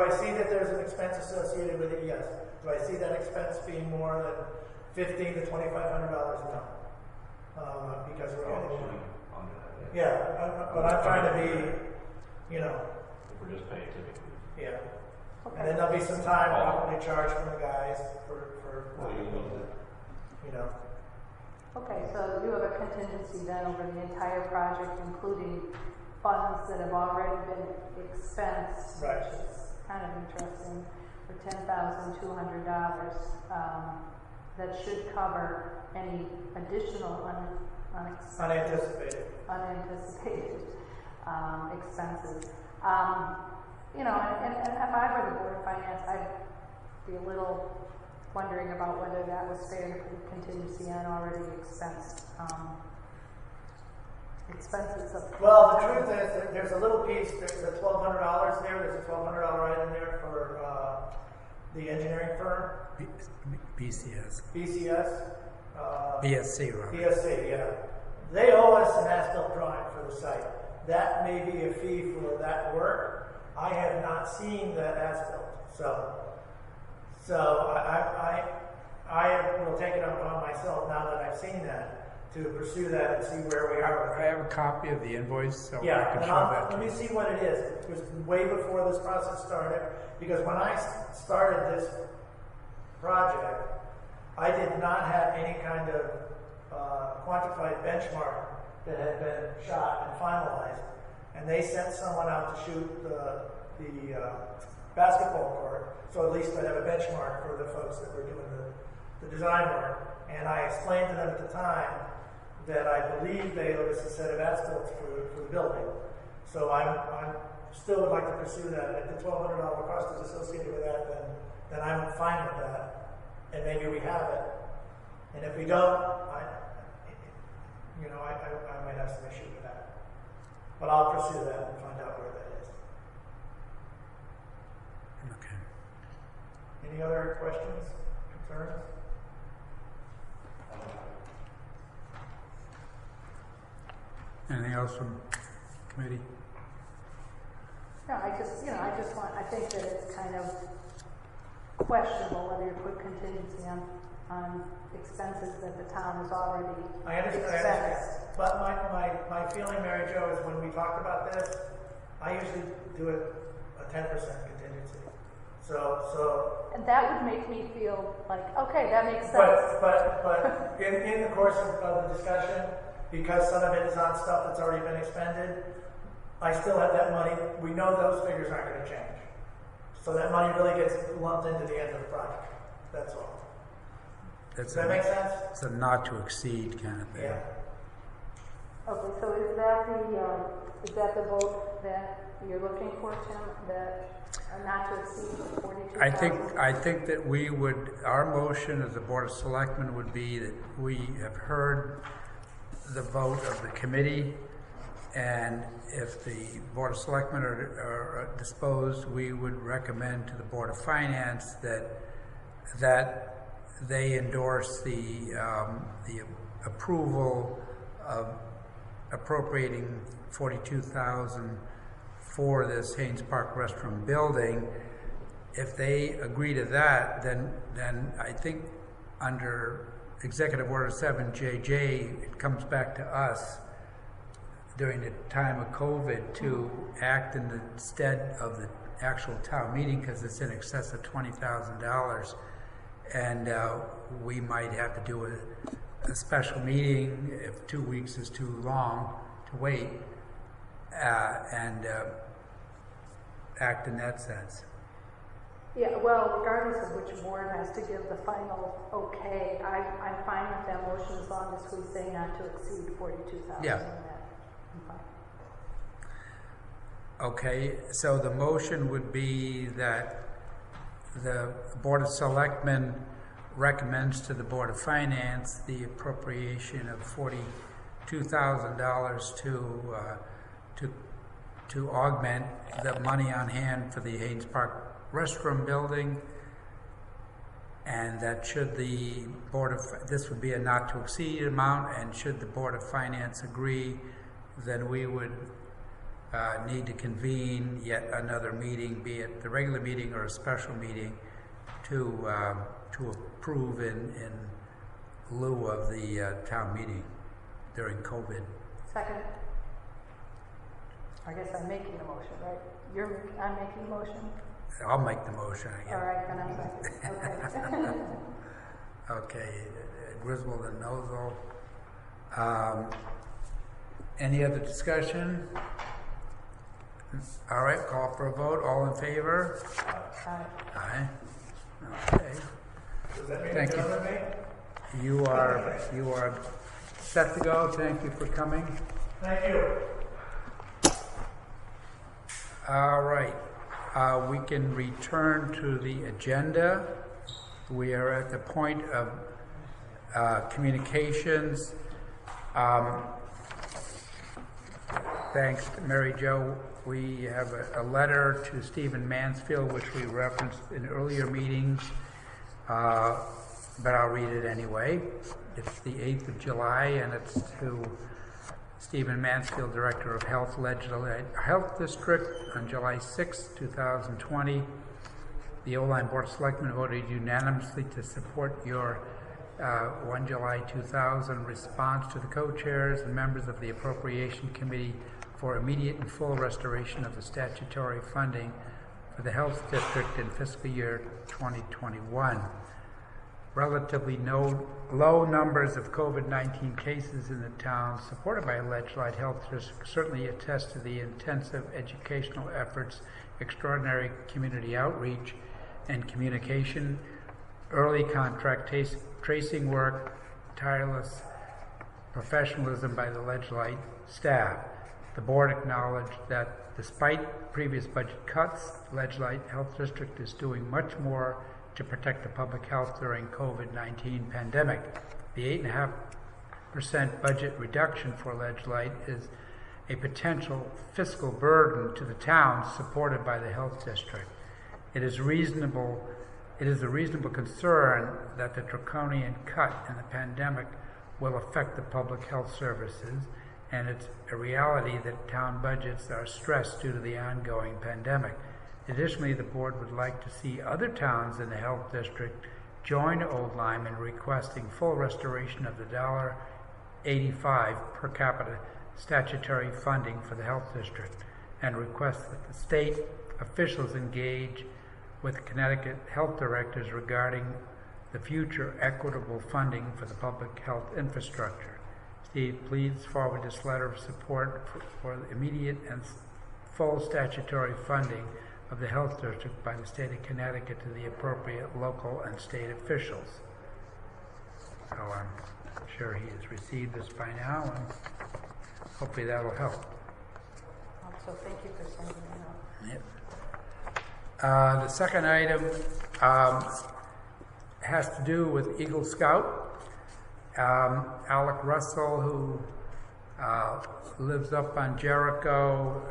I see that there's an expense associated with it? Yes. Do I see that expense being more than $1,500 to $2,500? No. Because we're Oh, it getting should be under that. yeah, but I'm trying to be, you know, If we're just paying typically. yeah. And then there'll be some time probably charged from the guys for you know. Okay, so you have a contingency then over the entire project, including funds that have already been expensed, Right. which is kind of interesting, for $10,200. That should cover any additional Unanticipated. unanticipated expenses. You know, and if I were the Board of Finance, I'd be a little wondering about whether that was fair to put contingency on already expensed expenses of. Well, the truth is, that there's a little piece, there's a $1,200 there, there's a $1,200 item there for the engineering firm, BCS. BCS. BSC, Robert. BSC, yeah. They owe us an as-built drawing for the site. That may be a fee for that work. I have not seen that as-built, so I will take it upon myself now that I've seen that to pursue that and see where we are with I it. have a copy of the invoice, so Yeah, I can and show that to let me you. see what it is. It was way before this process started, because when I started this project, I did not have any kind of quantified benchmark that had been shot and finalized, and they sent someone out to shoot the basketball court, so at least I'd have a benchmark for the folks that were doing the design work. And I explained to them at the time that I believe they owe us a set of as-bills for the building. So I still would like to pursue that. If the $1,200 cost is associated with that, then I'm fine with that. And maybe we have it. And if we don't, I might have some issue with that. But I'll pursue that and find out where that is. Okay. Any other questions, concerns? Anything else from committee? No, I think that it's kind of questionable whether you put contingency on expenses that the town has already I understand. But my feeling, Mary Jo, is when we talked about this, I usually do it a 10% contingency. So. And that would make me feel like, okay, that makes sense. But in the course of the discussion, because some of it is on stuff that's already been expended, I still have that money. We know those figures aren't going to change. So that money really gets lumped into the end of the project. That's all. Does that make sense? It's a not to exceed kind of thing. Yeah. Okay, so is that the vote that you're looking for, Tim? That not to exceed 42,000? I think that we would, our motion as the Board of Selectmen would be that we have heard the vote of the committee, and if the Board of Selectmen are disposed, we would recommend to the Board of Finance that they endorse the approval of appropriating $42,000 for this Haynes Park restroom building. If they agree to that, then I think under Executive Order 7JJ, it comes back to us during the time of COVID to act in the stead of the actual town meeting, because it's in excess of $20,000. And we might have to do a special meeting if 2 weeks is too long to wait, and act in that sense. Yeah, well, regardless of which board has to give the final okay, I'm fine with that motion as long as we say not to exceed 42,000. Yeah. I'm fine. Okay, so the motion would be that the Board of Selectmen recommends to the Board of Finance the appropriation of $42,000 to augment the money on hand for the Haynes Park restroom building, and that should the this would be a not to exceed amount, and should the Board of Finance agree, then we would need to convene yet another meeting, be it the regular meeting or a special meeting, to approve in lieu of the town meeting during COVID. Second. I guess I'm making a motion, right? I'm making a motion? I'll make the motion All again. right, then I second. Okay. Okay, Griswold and Nozel. Any other discussion? All right, call for a vote. All in favor? Aye. Okay. Does that mean Thank it's you. done with me? You are set to go. Thank you for coming. Thank you. All right, we can return to the agenda. We are at the point of communications. Thanks to Mary Jo. We have a letter to Stephen Mansfield, which we referenced in earlier meetings, but I'll read it anyway. It's the 8th of July, and it's to Stephen Mansfield, Director of Health District, on July 6, 2020. The Oline Board of Selectmen voted unanimously to support your 1 July 2000 response to the co-chairs and members of the Appropriation Committee for immediate and full restoration of the statutory funding for the Health District in fiscal year 2021. Relatively low numbers of COVID-19 cases in the town, supported by Ledgelight Health District, certainly attest to the intensive educational efforts, extraordinary community outreach and communication, early contact tracing work, tireless professionalism by the Ledgelight staff. The board acknowledged that despite previous budget cuts, Ledgelight Health District is doing much more to protect the public health during COVID-19 pandemic. The 8.5% budget reduction for Ledgelight is a potential fiscal burden to the town supported by the health district. It is a reasonable concern that the draconian cut in the pandemic will affect the public health services, and it's a reality that town budgets are stressed due to the ongoing pandemic. Additionally, the board would like to see other towns in the health district join Old Lyme in requesting full restoration of the $1.85 per capita statutory funding for the health district, and request that the state officials engage with Connecticut health directors regarding the future equitable funding for the public health infrastructure. Steve, please forward this letter of support for the immediate and full statutory funding of the health district by the state of Connecticut to the appropriate local and state officials. So I'm sure he has received this by now, and hopefully that'll help. So thank you for sending it out. Yep. The second item has to do with Eagle Scout. Alec Russell, who lives up on Jericho,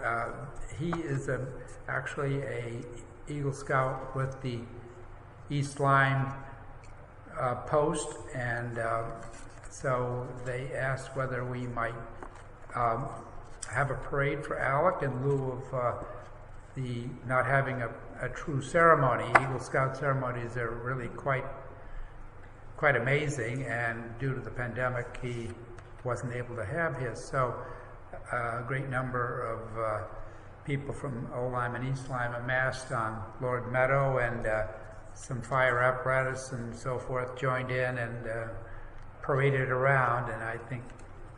he is actually a Eagle Scout with the East Lyme post, and so they asked whether we might have a parade for Alec in lieu of the not having a true ceremony. Eagle Scout ceremonies are really quite amazing, and due to the pandemic, he wasn't able to have his. So a great number of people from Old Lyme and East Lyme amassed on Lord Meadow, and some fire apparatus and so forth joined in and paraded around, and I think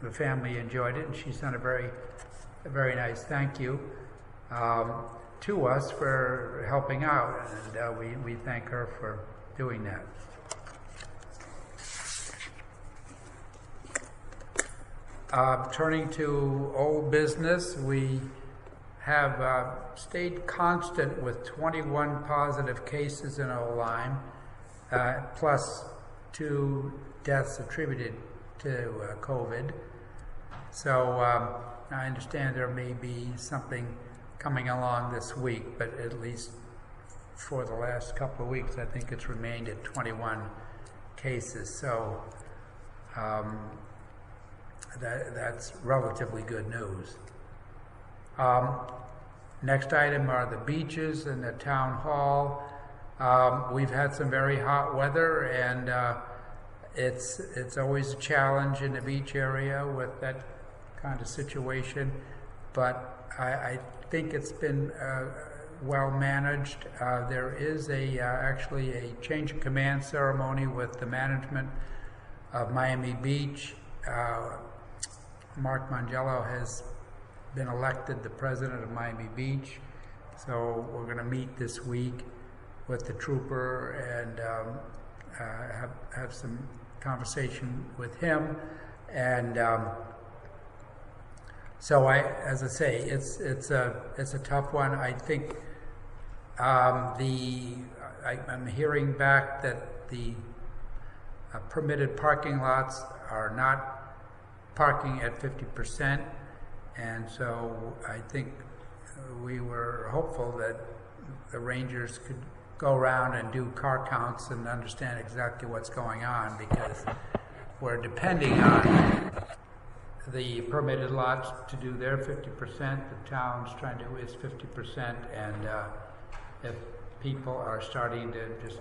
the family enjoyed it, and she sent a very nice thank you to us for helping out, and we thank her for doing that. Turning to old business, we have stayed constant with 21 positive cases in Old Lyme, plus 2 deaths attributed to COVID. So I understand there may be something coming along this week, but at least for the last couple of weeks, I think it's remained at 21 cases. So that's relatively good news. Next item are the beaches and the town hall. We've had some very hot weather, and it's always a challenge in the beach area with that kind of situation, but I think it's been well managed. There is actually a change of command ceremony with the management of Miami Beach. Mark Mangello has been elected the president of Miami Beach, so we're going to meet this week with the trooper and have some conversation with him. And so as I say, it's a tough one. I think I'm hearing back that the permitted parking lots are not parking at 50%, and so I think we were hopeful that the rangers could go around and do car counts and understand exactly what's going on, because we're depending on the permitted lots to do their 50%. The town's trying to do its 50%, and if people are starting to just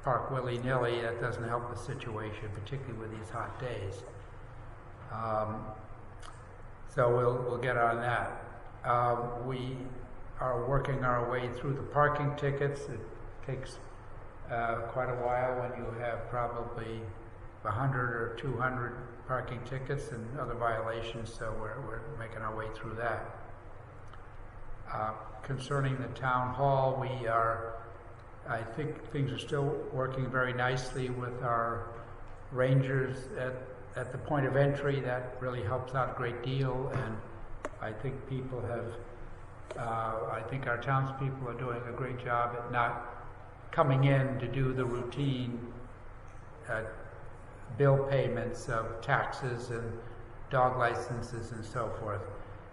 park willy-nilly, that doesn't help the situation, particularly with these hot days. So we'll get on that. We are working our way through the parking tickets. It takes quite a while when you have probably 100 or 200 parking tickets and other violations, so we're making our way through that. Concerning the town hall, I think things are still working very nicely with our rangers at the point of entry. That really helps out a great deal, and I think people I think our townspeople are doing a great job at not coming in to do the routine bill payments of taxes and dog licenses and so forth.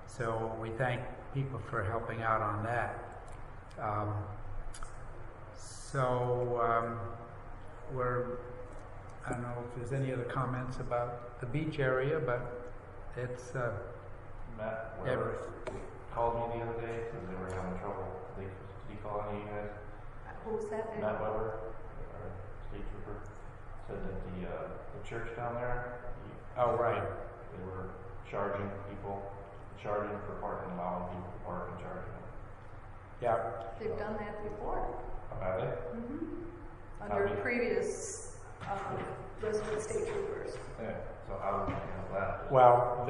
So we thank people for helping out on that. I don't know if there's any other comments about the beach area, but it's Matt Weber called me the other day because they were having trouble. Did he call any of you guys? Who was that? Matt Weber, our state trooper, said that the church down there. Oh, right. They were charging for parking, allowing people to park and charging them. Yeah. They've done that before. About it? Mm-hmm. Under previous resident state troopers. Yeah. So how would you handle that? Well,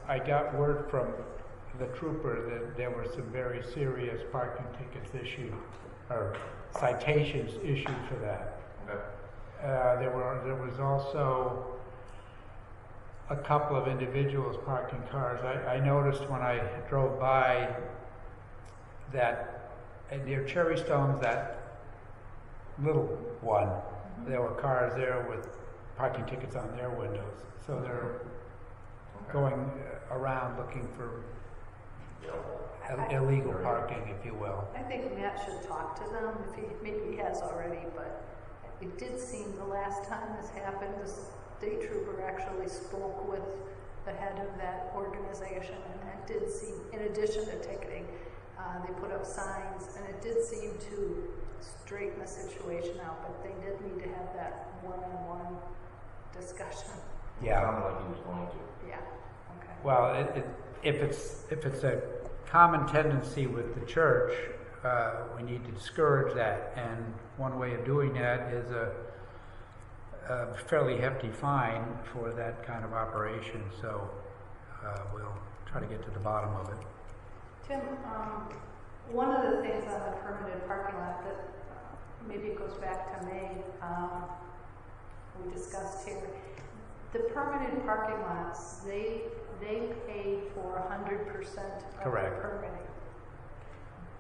I got word from the trooper that there were some very serious parking tickets issued, or citations issued for that. Okay. There was also a couple of individuals parking cars. I noticed when I drove by that near Cherry Stones, that little one, there were cars there with parking tickets on their windows. So they're going around looking for illegal parking, if you will. I think Matt should talk to them, maybe he has already, but it did seem the last time this happened, the state trooper actually spoke with the head of that organization, and it did seem, in addition to ticketing, they put up signs, and it did seem to straighten the situation out, but they did need to have that one-on-one discussion. Yeah. It sounded like he was going to. Yeah. Okay. Well, if it's a common tendency with the church, we need to discourage that, and one way of doing that is a fairly hefty fine for that kind of operation. So we'll try to get to the bottom of it. Tim, one of the things on the permitted parking lot that maybe it goes back to May, we discussed here, the permitted parking lots, they pay for 100% of Correct. the permitting.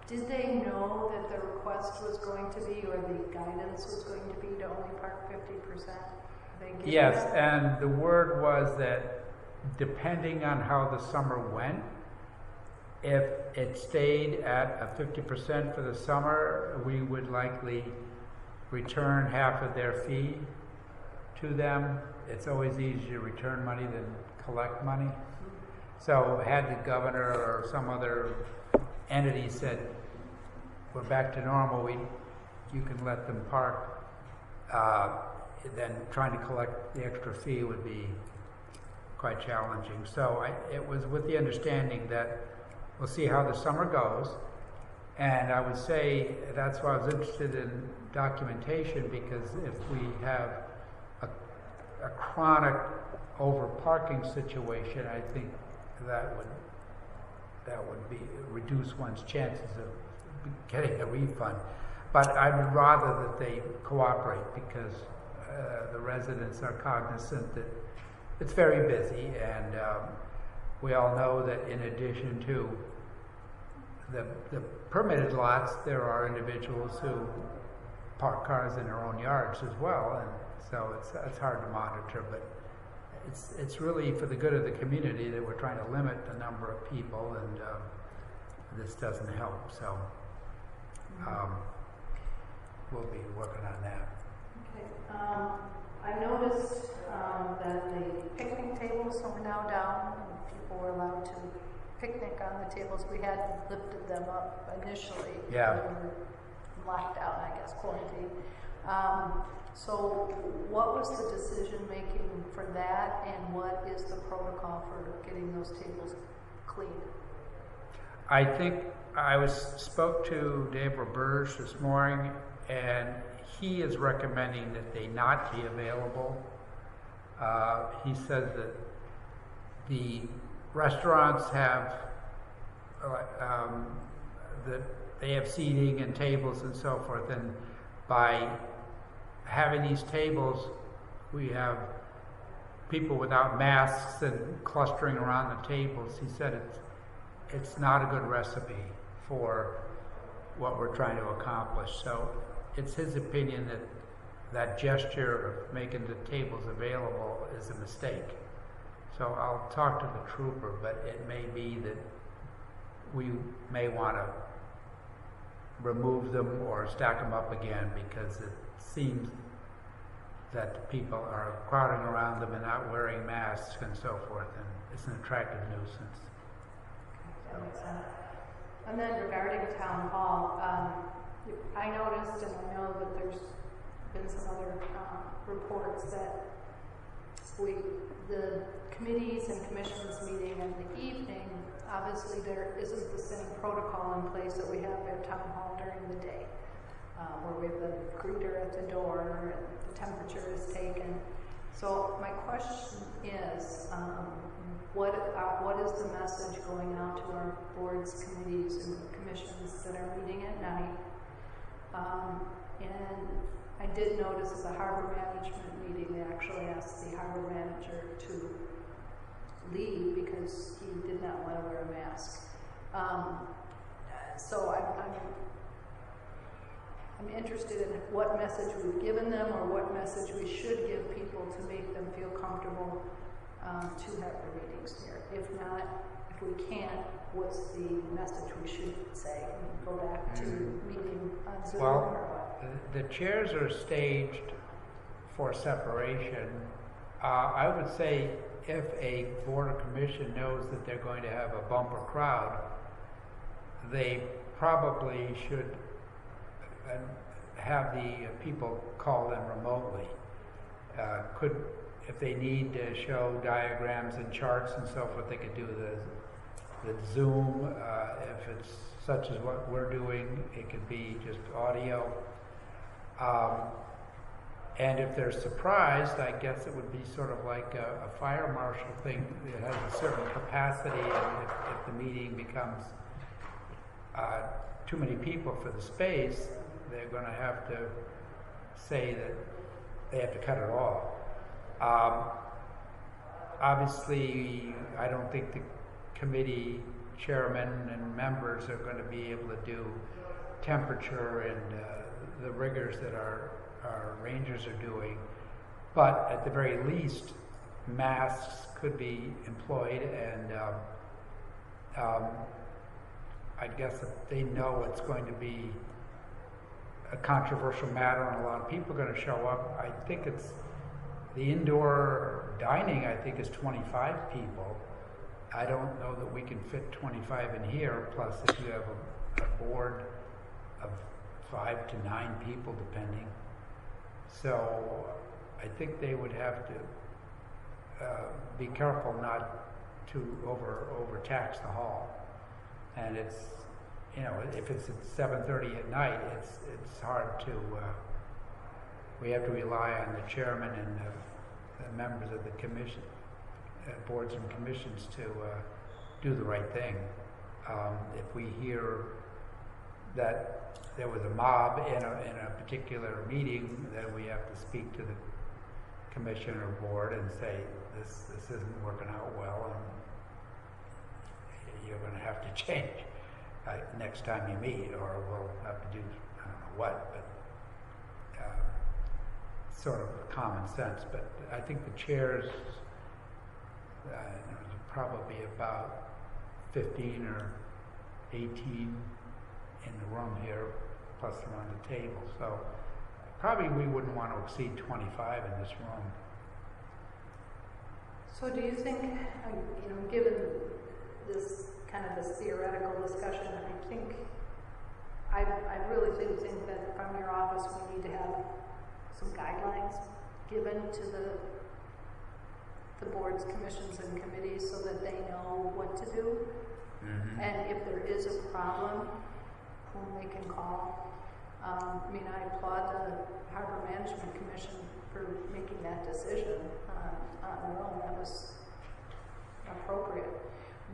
Did they know that the request was going to be, or the guidance was going to be, to only park 50%? Yes, and the word was that depending on how the summer went, if it stayed at a 50% for the summer, we would likely return half of their fee to them. It's always easier to return money than collect money. So had the governor or some other entity said, we're back to normal, you can let them park, then trying to collect the extra fee would be quite challenging. So it was with the understanding that we'll see how the summer goes, And I would say that's why I was interested in documentation, because if we have a chronic over parking situation, I think that would be reduce one's chances of getting a refund. But I'd rather that they cooperate, because the residents are cognizant that it's very busy, and we all know that in addition to the permitted lots, there are individuals who park cars in their own yards as well, and so it's hard to monitor, but it's really for the good of the community that we're trying to limit the number of people, and this doesn't help, so we'll be working on that. Okay. I noticed that the picnic tables are now down, and people were allowed to picnic on the tables. We had lifted them up initially. Yeah. When we were locked down, I guess, quarantine. So what was the decision making for that, and what is the protocol for getting those tables clean? I think I spoke to Dave Roberge this morning, and he is recommending that they not be available. He says that the restaurants have that they have seating and tables and so forth, and by having these tables, we have people without masks and clustering around the tables. He said it's not a good recipe for what we're trying to accomplish. So it's his opinion that that gesture of making the tables available is a mistake. So I'll talk to the trooper, but it may be that we may want to remove them or stack them up again, because it seems that the people are crowding around them and not wearing masks and so forth, and it's an attractive nuisance. That makes sense. And then regarding town hall, I noticed, and I know that there's been some other reports that the committees and commissions meeting in the evening, obviously there isn't the same protocol in place that we have at town hall during the day, where we have the greeter at the door and the temperature is taken. So my question is, what is the message going out to our boards, committees, and commissions that are meeting at night? And I did notice at the harbor management meeting, they actually asked the harbor manager to leave because he did not want to wear a mask. So I'm interested in what message we've given them, or what message we should give people to make them feel comfortable to have their meetings here. If not, if we can't, what's the message we should say? Go back to meeting on Zoom or what? The chairs are staged for separation. I would say if a board or commission knows that they're going to have a bumper crowd, they probably should have the people call them remotely. If they need to show diagrams and charts and so forth, they could do the Zoom. If it's such as what we're doing, it could be just audio. And if they're surprised, I guess it would be sort of like a fire marshal thing. It has a certain capacity, and if the meeting becomes too many people for the space, they're going to have to say that they have to cut it off. Obviously, I don't think the committee chairmen and members are going to be able to do temperature and the rigors that our rangers are doing, but at the very least, masks could be employed, and I guess if they know it's going to be a controversial matter and a lot of people are going to show up, I think it's the indoor dining, I think, is 25 people. I don't know that we can fit 25 in here, plus if you have a board of 5 to 9 people, depending. So I think they would have to be careful not to overtax the hall. And you know, if it's at 7:30 at night, it's hard to, we have to rely on the chairman and the members of the commission, boards and commissions to do the right thing. If we hear that there was a mob in a particular meeting, then we have to speak to the commission or board and say, this isn't working out well, and you're going to have to change next time you meet, or we'll have to do, I don't know what, but sort of common sense. But I think the chairs, there's probably about 15 or 18 in the room here, plus around the table. So probably we wouldn't want to exceed 25 in this room. So do you think, you know, given this kind of this theoretical discussion, I really think that from your office we need to have some guidelines given to the boards, commissions, and committees so that they know what to do. Mm-hmm. And if there is a problem, whom they can call. I mean, I applaud the Harbor Management Commission for making that decision on their own. That was appropriate.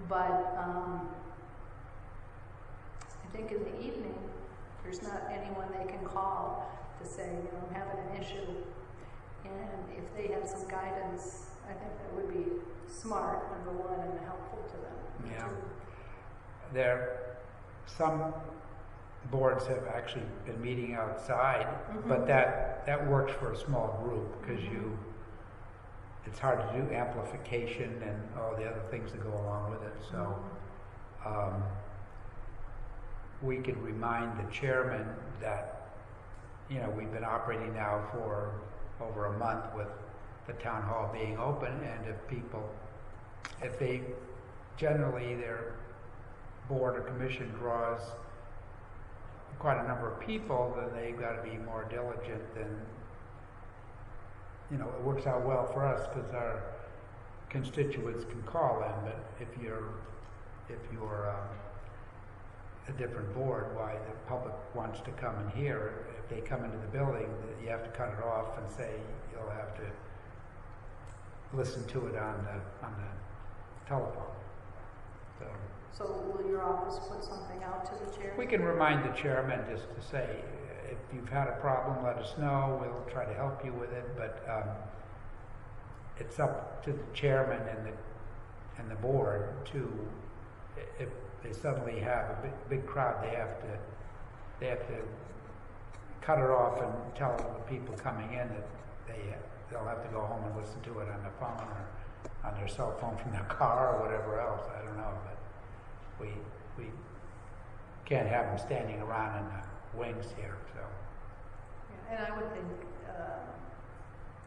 But I think in the evening, there's not anyone they can call to say, you know, I'm having an issue. And if they have some guidance, I think that would be smart, number one, and helpful to them. Yeah. Some boards have actually been meeting outside, mm-hmm. but that works for a small group because mm-hmm. it's hard to do amplification and all the other things that go along with it. So we could remind the chairman that, you know, we've been operating now for over a month with the town hall being open, and if they generally their board or commission draws quite a number of people, then they've got to be more diligent than, you know, it works out well for us because our constituents can call in, but if you're a different board, why the public wants to come in here, if they come into the building, you have to cut it off and say you'll have to listen to it on the telephone. So will your office put something out to the chair? We can remind the chairman just to say, if you've had a problem, let us know. We'll try to help you with it. But it's up to the chairman and the board to, if they suddenly have a big crowd, they have to cut it off and tell the people coming in that they'll have to go home and listen to it on their phone or on their cell phone from their car or whatever else. I don't know, but we can't have them standing around in the wings here. So. Yeah, and I would think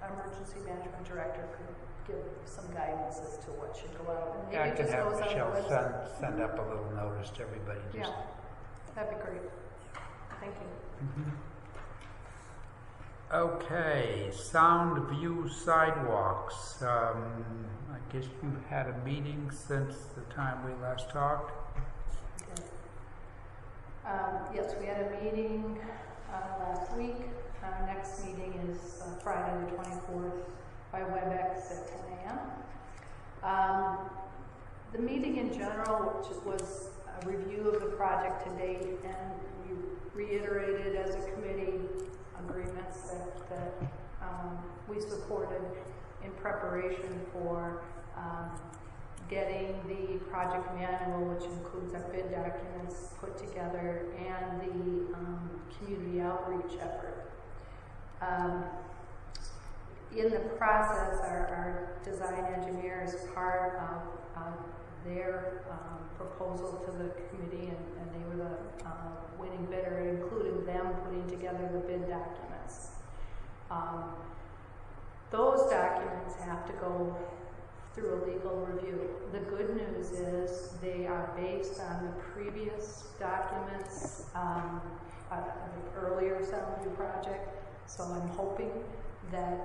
our emergency management director could give some guidance as to what should go out. And maybe I can have Michelle send up a little notice to everybody. Yeah, that'd be great. Thank you. Mm-hmm. Okay, Sound View Sidewalks. I guess you've had a meeting since the time we last talked. Okay. Yes, we had a meeting last week. Our next meeting is Friday the 24th by WebEx at 10 a.m. The meeting in general, which was a review of the project to date, and we reiterated as a committee agreements that we supported in preparation for getting the project manual, which includes our bid documents, put together, and the community outreach effort. In the process, our design engineer is part of their proposal to the committee, and they were the winning bidder, including them putting together the bid documents. Those documents have to go through a legal review. The good news is they are based on the previous documents of the earlier Soundview project, so I'm hoping that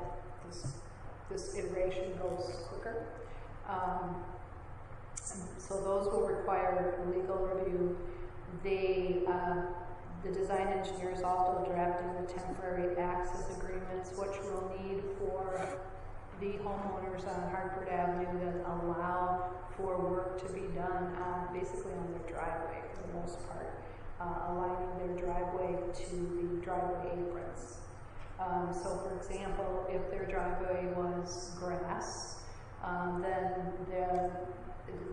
this iteration goes quicker. So those will require a legal review. The design engineer is also drafting the temporary access agreements, which we'll need for the homeowners on Hartford Avenue that allow for work to be done basically on their driveway for the most part, aligning their driveway to the driveway aprons. So for example, if their driveway was grass, then the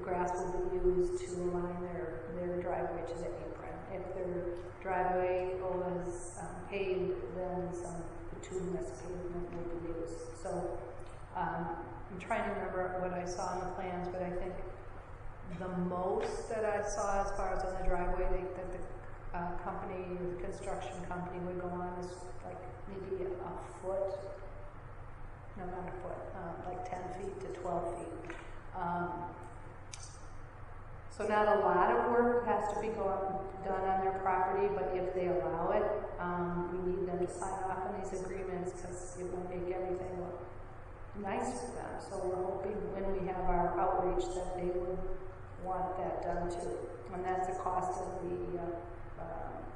grass will be used to align their driveway to the apron. If their driveway was paved, then some bituminous pavement will be used. So I'm trying to remember what I saw in the plans, but I think the most that I saw as far as on the driveway that the company, the construction company would go on is like maybe a foot, no, not a foot, like 10 feet to 12 feet. So not a lot of work has to be done on their property, but if they allow it, we need them to sign off on these agreements because it will make everything look nice for them. So we're hoping when we have our outreach that they would want that done too. And that's the cost of that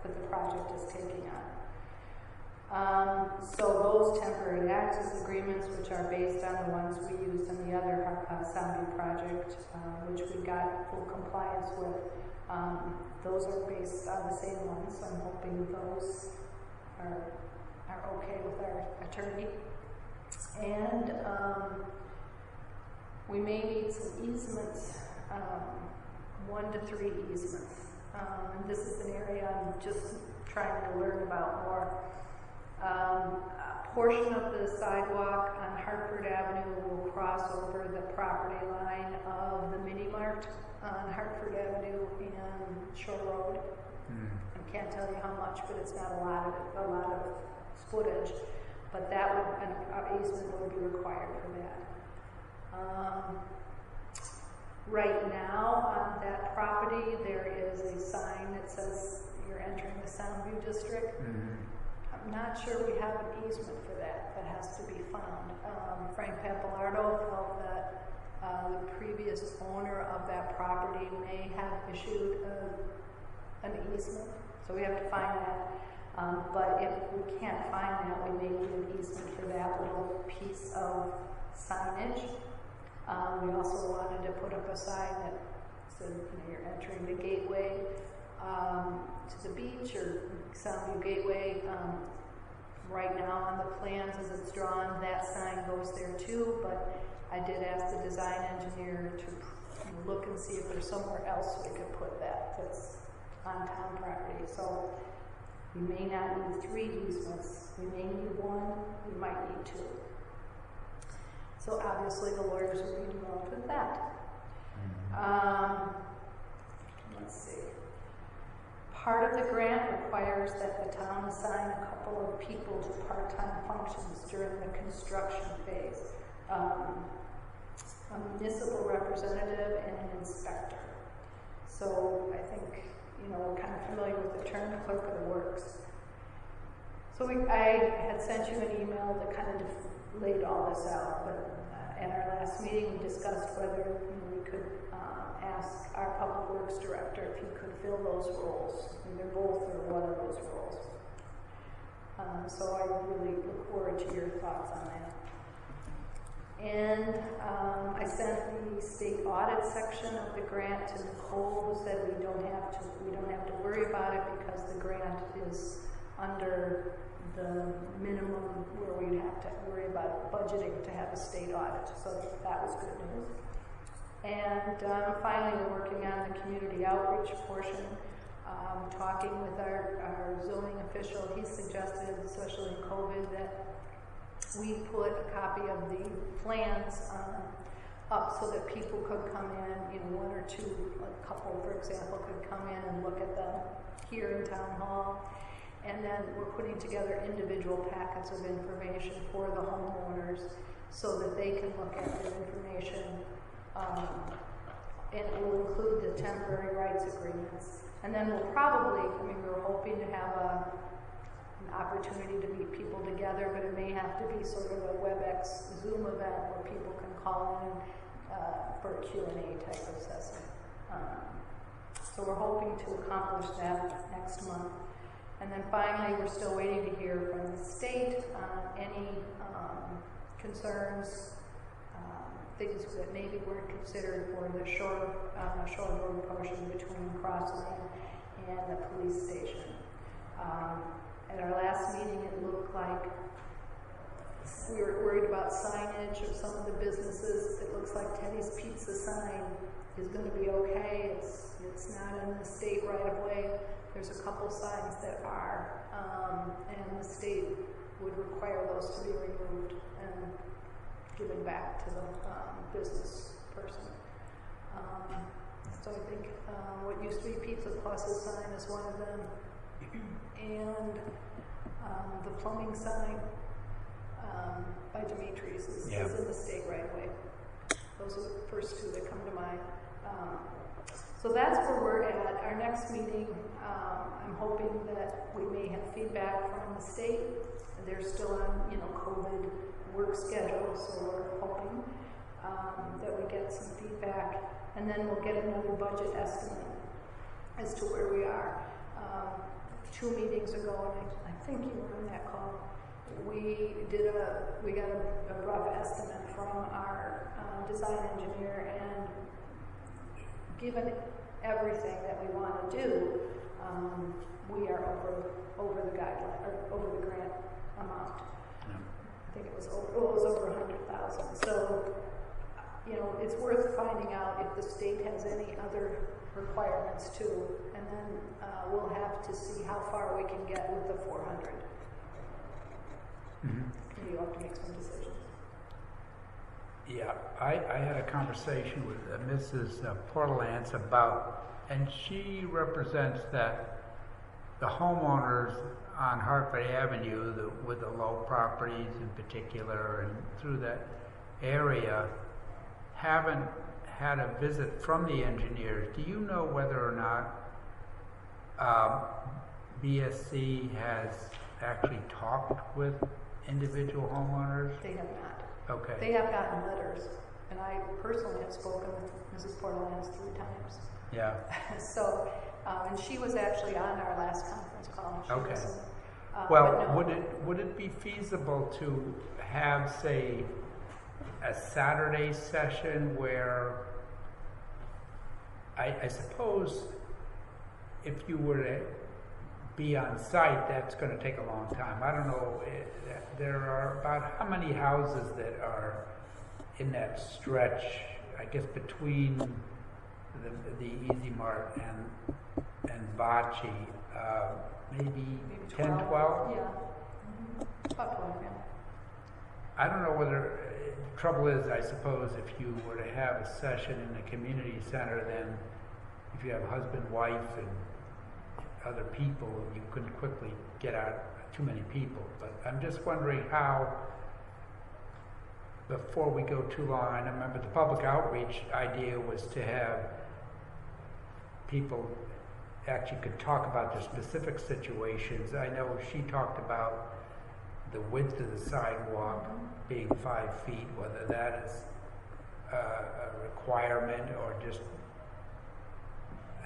the project is taking on. So those temporary access agreements, which are based on the ones we used in the other Soundview project, which we got full compliance with, those are based on the same ones. So I'm hoping those are okay with our attorney. And we may need some easements, 1 to 3 easements. And this is an area I'm just trying to learn about more. A portion of the sidewalk on Hartford Avenue will cross over the property line of the mini mart on Hartford Avenue and Shore Road. I can't tell you how much, but it's not a lot of footage. But that would, an easement would be required for that. Right now on that property, there is a sign that says you're entering the Soundview District. I'm not sure we have an easement for that. That has to be found. Frank Pappalardo felt that the previous owner of that property may have issued an easement, so we have to find that. But if we can't find that, we may need an easement for that little piece of signage. We also wanted to put up a sign that said, you're entering the gateway to the beach or Soundview Gateway. Right now on the plans as it's drawn, that sign goes there too, but I did ask the design engineer to look and see if there's somewhere else we could put that's on town property. So we may not need 3 easements. We may need 1. We might need 2. So obviously the lawyers will be involved with that. Let's see. Part of the grant requires that the town assign a couple of people to part-time functions during the construction phase. A municipal representative and an inspector. So I think, we're kind of familiar with the term clerk of the works. So I had sent you an email that kind of laid all this out, but at our last meeting we discussed whether we could ask our public works director if he could fill those roles, either both or one of those roles. So I really look forward to your thoughts on that. And I sent the state audit section of the grant to Nicole, who said we don't have to worry about it because the grant is under the minimum where we'd have to worry about budgeting to have a state audit. So that was good news. And finally, we're working on the community outreach portion, talking with our zoning official. He suggested, especially in COVID, that we put a copy of the plans up so that people could come in, 1 or 2, a couple, for example, could come in and look at them here in Town Hall. And then we're putting together individual packets of information for the homeowners so that they can look at their information. And it will include the temporary rights agreements. And then we'll probably, we're hoping to have an opportunity to meet people together, but it may have to be sort of a WebEx Zoom event where people can call in for a Q&A type of session. So we're hoping to accomplish that next month. And then finally, we're still waiting to hear from the state on any concerns, things that maybe weren't considered for the shore road portion between Crossland and the police station. At our last meeting, it looked like we were worried about signage of some of the businesses. It looks like Teddy's Pizza sign is going to be okay. It's not in the state right of way. There's a couple signs that are, and the state would require those to be removed and given back to the business person. So I think what used to be Pizza Plus's sign is one of them, and the plumbing sign by Dimitri's is in the state right away. Those are the first two that come to mind. So that's where we're at. Our next meeting, I'm hoping that we may have feedback from the state. They're still on, COVID work schedule, so we're hoping that we get some feedback, and then we'll get another budget estimate as to where we are. 2 meetings ago, and I think you were on that call, we got a rough estimate from our design engineer, and given everything that we want to do, we are over the guideline, or over the grant amount. I think it was over 100,000. So, it's worth finding out if the state has any other requirements too, and then we'll have to see how far we can get with the 400. You'll have to make some decisions. Yeah, I had a conversation with Mrs. Portalance about, and she represents that the homeowners on Hartford Avenue, with the low properties in particular, and through that area, haven't had a visit from the engineers. Do you know whether or not BSC has actually talked with individual homeowners? They have not. Okay. They have gotten letters, and I personally have spoken with Mrs. Portalance 3 times. Yeah. So, and she was actually on our last conference call. She Okay. wasn't, Well, but no. would it be feasible to have, say, a Saturday session where I suppose if you were to be on site, that's going to take a long time. I don't know. There are about how many houses that are in that stretch, I guess, between the Easy Mart and Bocce, maybe 10, 12? Yeah. About 12, yeah. I don't know whether, trouble is, I suppose, if you were to have a session in the community center, then if you have a husband, wife, and other people, you couldn't quickly get out too many people. But I'm just wondering how, before we go too long, I remember the public outreach idea was to have people actually could talk about their specific situations. I know she talked about the width of the sidewalk being 5 feet, whether that is a requirement or just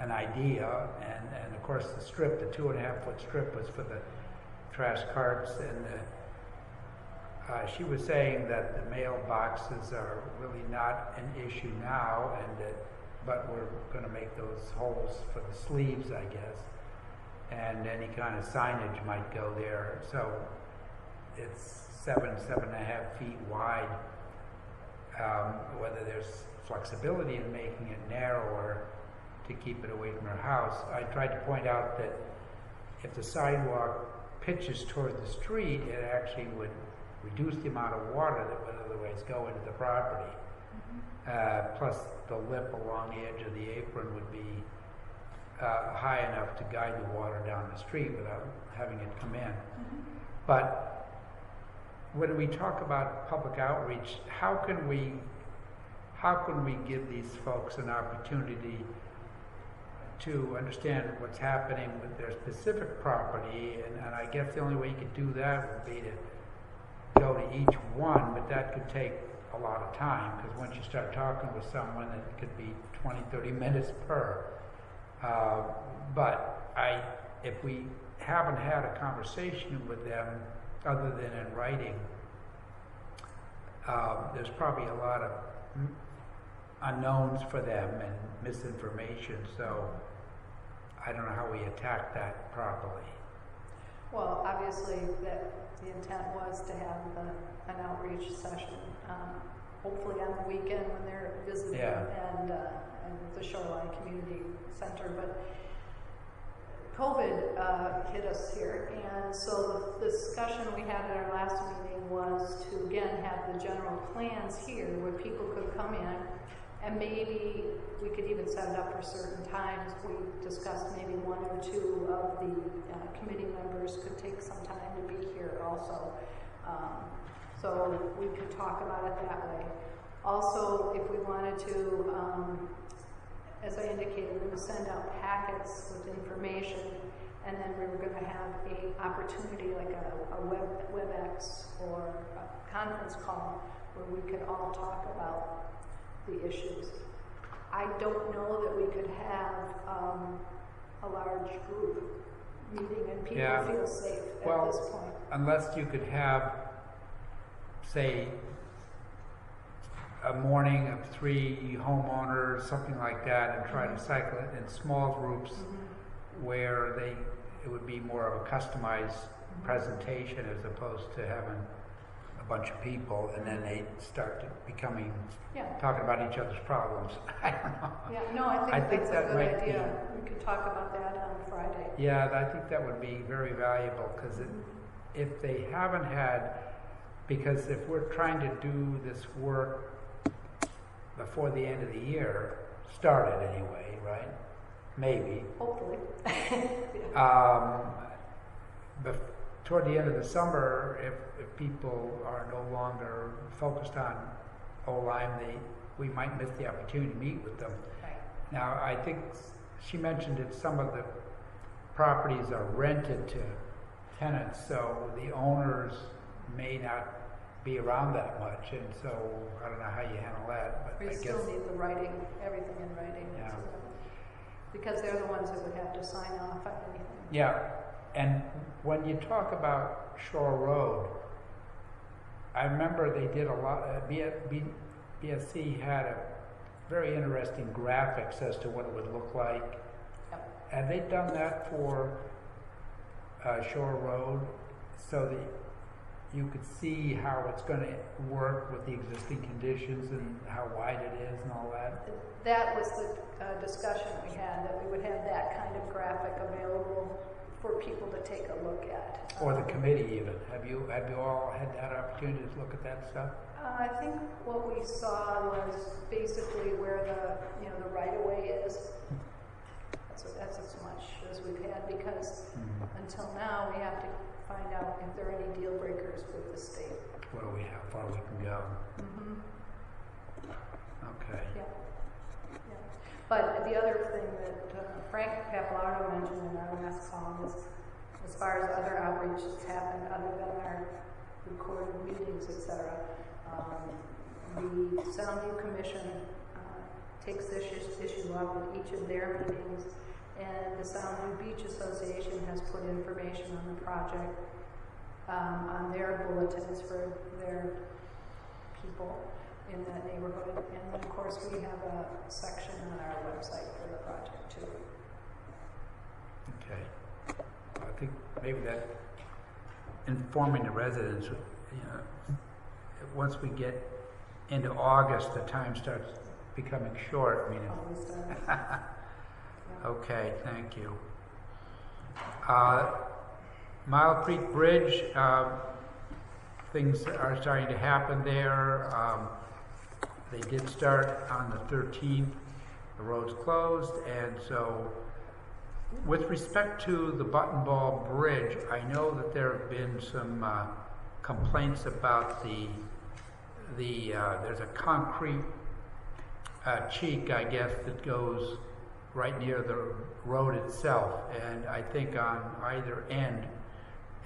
an idea, and of course the strip, the 2.5-foot strip, was for the trash carts, and she was saying that the mailboxes are really not an issue now, but we're going to make those holes for the sleeves, I guess, and any kind of signage might go there. So it's 7.5 feet wide. Whether there's flexibility in making it narrower to keep it away from her house. I tried to point out that if the sidewalk pitches toward the street, it actually would reduce the amount of water that would otherwise go into the property. Plus the lip along the edge of the apron would be high enough to guide the water down the street without having it come in. But when we talk about public outreach, how can we give these folks an opportunity to understand what's happening with their specific property? And I guess the only way you could do that would be to go to each one, but that could take a lot of time, because once you start talking with someone, it could be 20, 30 minutes per. But if we haven't had a conversation with them other than in writing, there's probably a lot of unknowns for them and misinformation, so I don't know how we attack that properly. Well, obviously, that the intent was to have an outreach session, hopefully on the weekend when they're visiting, Yeah. and the Shoreline Community Center. But COVID hit us here, and so the discussion we had at our last meeting was to again have the general plans here where people could come in, and maybe we could even set it up for certain times. We discussed maybe one or two of the committee members could take some time to be here also. So we could talk about it that way. Also, if we wanted to, as I indicated, we would send out packets with information, and then we were going to have an opportunity like a WebEx or a conference call where we could all talk about the issues. I don't know that we could have a large group meeting and people feel safe at this point. Unless you could have, say, a morning of 3 homeowners, something like that, and try to cycle it in small groups where it would be more of a customized presentation as opposed to having a bunch of people and then they start becoming talking about each other's problems. I don't know. Yeah, no, I think that's a good might idea. We could talk about that on Friday. Yeah, I think that would be very valuable because if they haven't had, because if we're trying to do this work before the end of the year, started anyway, right? Maybe. Hopefully. Toward the end of the summer, if people are no longer focused on Lyme, we might miss the opportunity to meet with them. Right. Now, I think she mentioned that some of the properties are rented to tenants, so the owners may not be around that much, and so I don't know how you handle that. But We still need the writing, everything in writing. Yeah. Because they're the ones that would have to sign off on anything. Yeah, and when you talk about Shore Road, I remember they did a lot, BSC had a very interesting graphics as to what it would look like. Yep. Have they done that for Shore Road so that you could see how it's going to work with the existing conditions and how wide it is and all that? That was the discussion we had, that we would have that kind of graphic available for people to take a look at. Or the committee even. Have you all had that opportunity to look at that stuff? I think what we saw was basically where the right of way is. That's as much as we've had because until now we have to find out if there are any deal breakers with the state. What do we have? How far we can go? Okay. Yeah. But the other thing that Frank Pappalardo mentioned in our last column is, as far as other outreach that's happened other than our recorded meetings, etc. The Soundview Commission takes this issue up at each of their meetings, and the Soundview Beach Association has put information on the project on their bulletins for their people in that neighborhood. And then, of course, we have a section on our website for the project, too. Okay. I think maybe that informing the residents, once we get into August, the time starts becoming short. I mean, Always does. okay, thank you. Mile Creek Bridge, things are starting to happen there. They did start on the 13th. The road's closed, and so with respect to the Button Ball Bridge, I know that there have been some complaints about there's a concrete cheek, I guess, that goes right near the road itself, and I think on either end,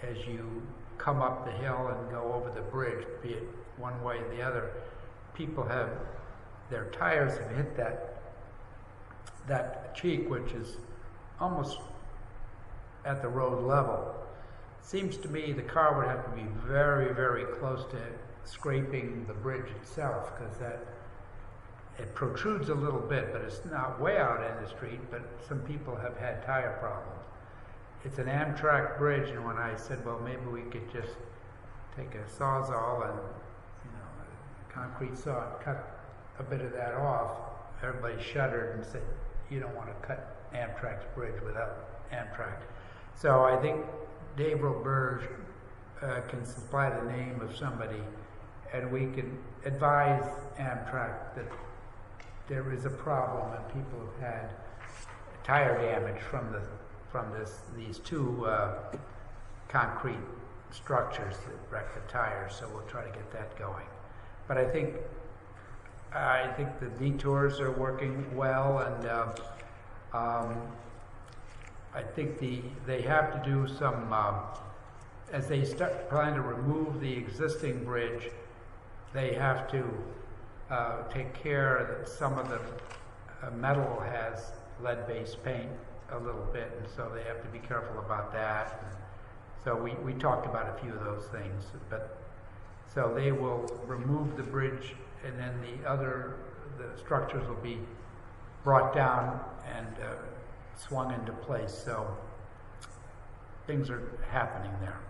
as you come up the hill and go over the bridge, be it one way or the other, people their tires have hit that that cheek, which is almost at the road level. Seems to me the car would have to be very, very close to scraping the bridge itself, because it protrudes a little bit, but it's not way out in the street, but some people have had tire problems. It's an Amtrak bridge, and when I said, well, maybe we could just take a Sawzall and, a concrete saw and cut a bit of that off, everybody shuddered and said, you don't want to cut Amtrak's bridge without Amtrak. So I think Dave Roberge can supply the name of somebody, and we can advise Amtrak that there is a problem and people have had tire damage from these two concrete structures that wreck the tires. So we'll try to get that going. But I think the detours are working well, and I think they have to do some, as they start trying to remove the existing bridge, they have to take care that some of the metal has lead-based paint a little bit, and so they have to be careful about that. And so we talked about a few of those things, but so they will remove the bridge, and then the structures will be brought down and swung into place. So things are happening there.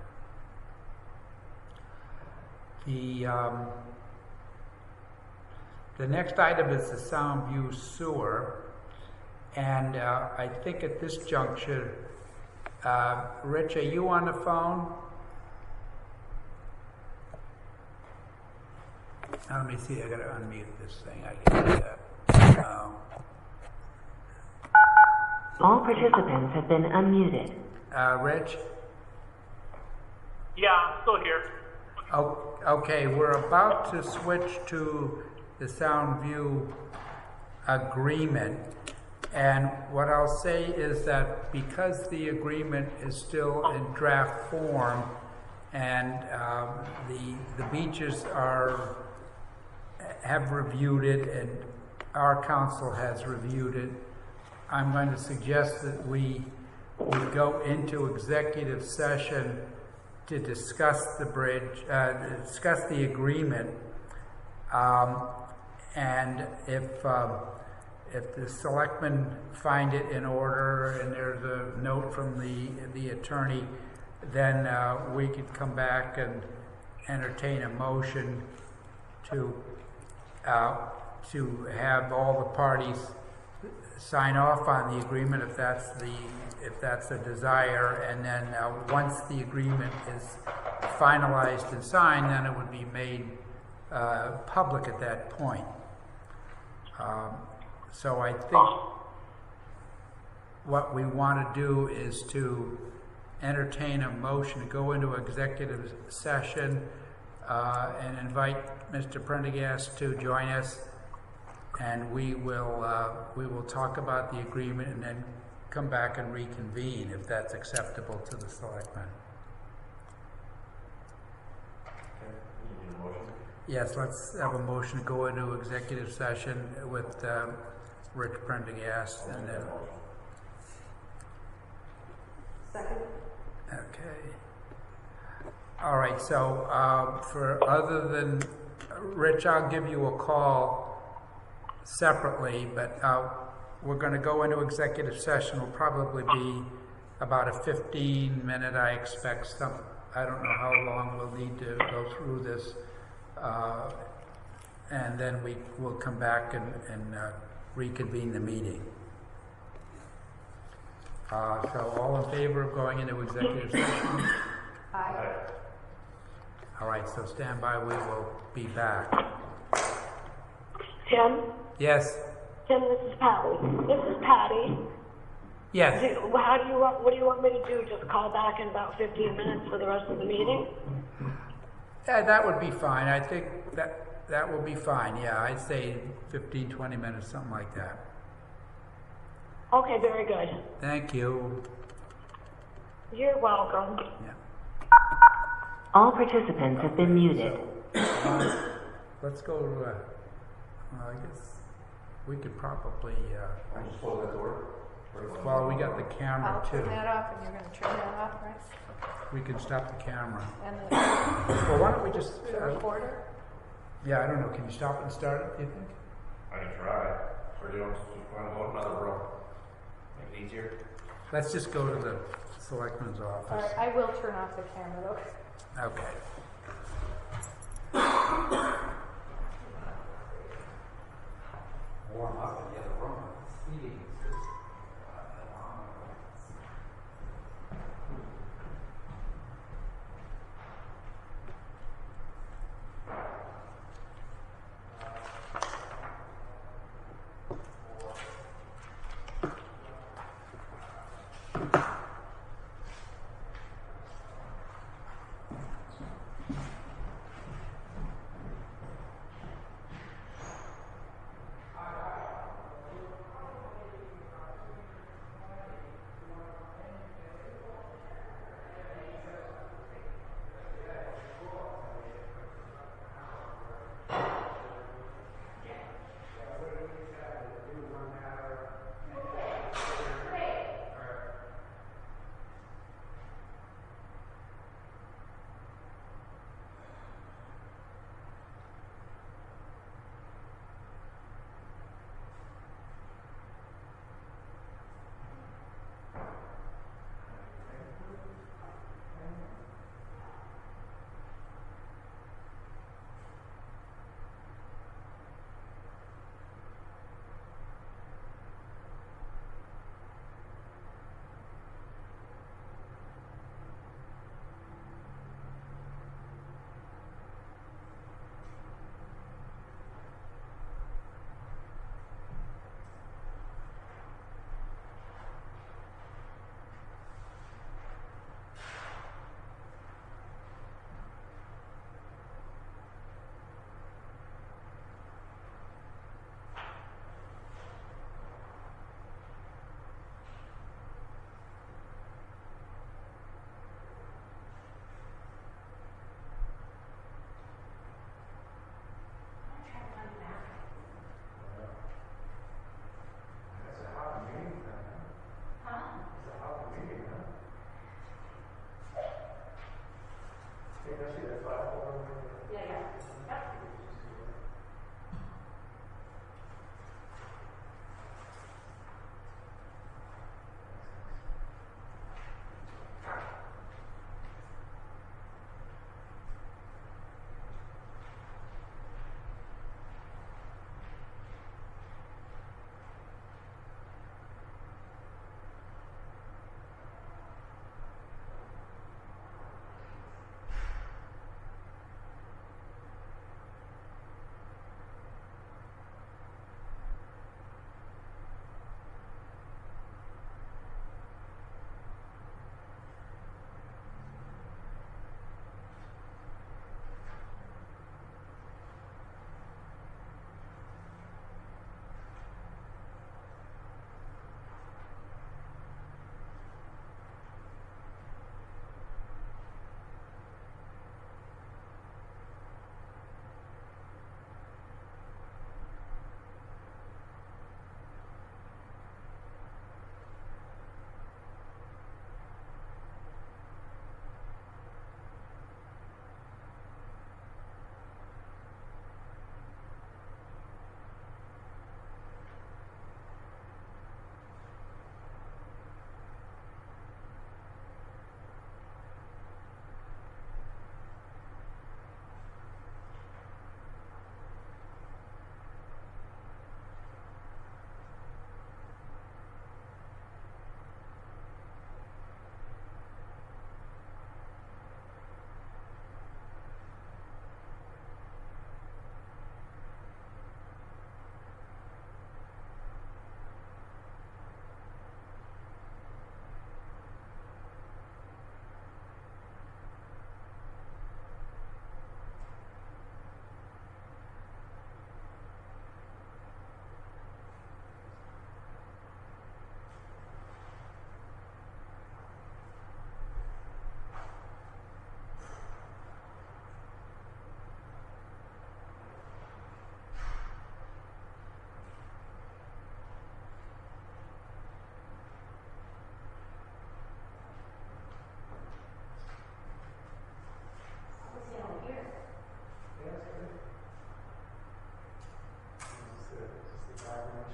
The next item is the Soundview Sewer, and I think at this juncture, Rich, are you on the phone? Let me see, I gotta unmute this thing. I can do that. All participants have been unmuted. Rich? Yeah, I'm still here. Oh, okay, we're about to switch to the Soundview agreement. And what I'll say is that because the agreement is still in draft form, and the beaches have reviewed it, and our council has reviewed it, I'm going to suggest that we go into executive session to discuss the bridge, discuss the agreement, and if the selectmen find it in order and there's a note from the attorney, then we could come back and entertain a motion to have all the parties sign off on the agreement if that's a desire, and then once the agreement is finalized and signed, then it would be made public at that point. So I think what we want to do is to entertain a motion to go into executive session and invite Mr. Prendergast to join us, and we will talk about the agreement and then come back and reconvene if that's acceptable to the selectmen. Okay, you need a motion? Yes, let's have a motion to go into executive session with Rich Prendergast, and then. Second. Okay. All right, so for other than Rich, I'll give you a call separately, but we're going to go into executive session. Will probably be about a 15-minute, I expect. I don't know how long we'll need to go through this, and then we will come back and reconvene the meeting. So all in favor of going into executive session? Aye. All right, so stand by, we will be back. Tim? Yes? Tim, this is Patty. Yes. What do you want me to do? Just call back in about 15 minutes for the rest of the meeting? Yeah, that would be fine. I think that will be fine. Yeah, I'd say 15, 20 minutes, something like that. Okay, very good. Thank you. You're welcome. Yeah. All participants have been muted. Let's go to, well, I guess We could probably, I just close that door. well, we got the camera I'll too. turn that off, and you're gonna turn that off, right? We can stop the camera. And Well, why don't we just, the recorder? yeah, I don't know, can you stop it and start it, do you think? I can try. Or do you want to go to another room? Make it easier? Let's just go to the selectman's All office. right, I will turn off the camera, though. Okay. Warm up in the other room. Seating is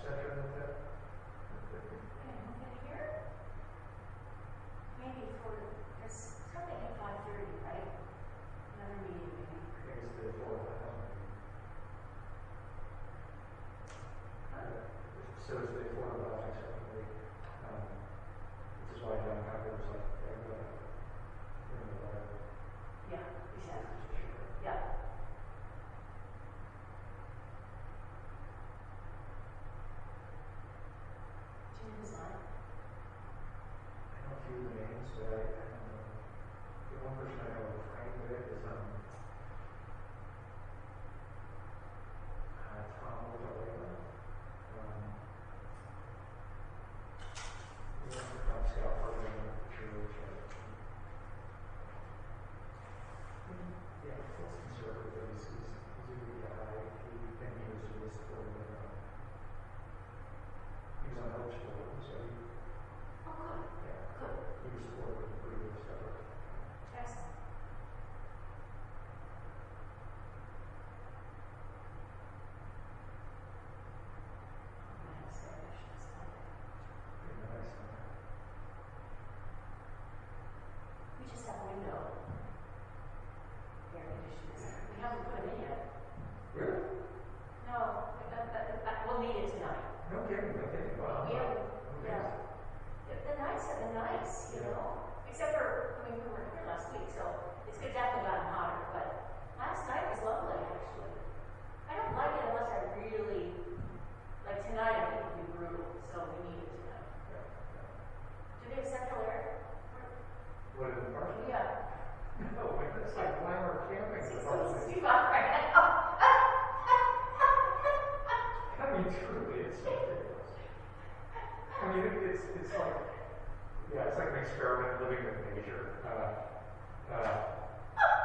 cetera, that. Maybe for, there's something at 5:30, right? Another meeting maybe. It's the affordable housing. So it's the affordable housing subcommittee, which is why John Cocker was like, Yeah, exactly. Yeah. Do you design? I know a few names, but I don't know. The one person I know Frank with is Tom Lorella. He went to Cub Scout program at the church. Yeah, he feels conservative. He's a good guy. He was just for he was on Coach Board, so he, Oh, good. yeah, Good. he was supportive of pretty good stuff. Excellent. I'm gonna have Spanish this Monday. Pretty nice, huh? We just have a window. Air conditioners. We haven't put them in yet. Really? No, we'll need it tonight. No kidding, no kidding. Wow. We haven't, Okay. yeah. The nights have been nice, you know? Except for, I mean, we weren't here last week, so it's definitely gotten hotter, but last night was lovely, actually. I don't like it unless I really, like tonight, I think it'll be brutal, so we need it tonight. Do they have central air? What in the park? Yeah. No, wait, that's like Glamour camping. Steve on right now. I mean, truly, it's ridiculous. I mean, it's like, yeah, it's like an experiment living with nature. I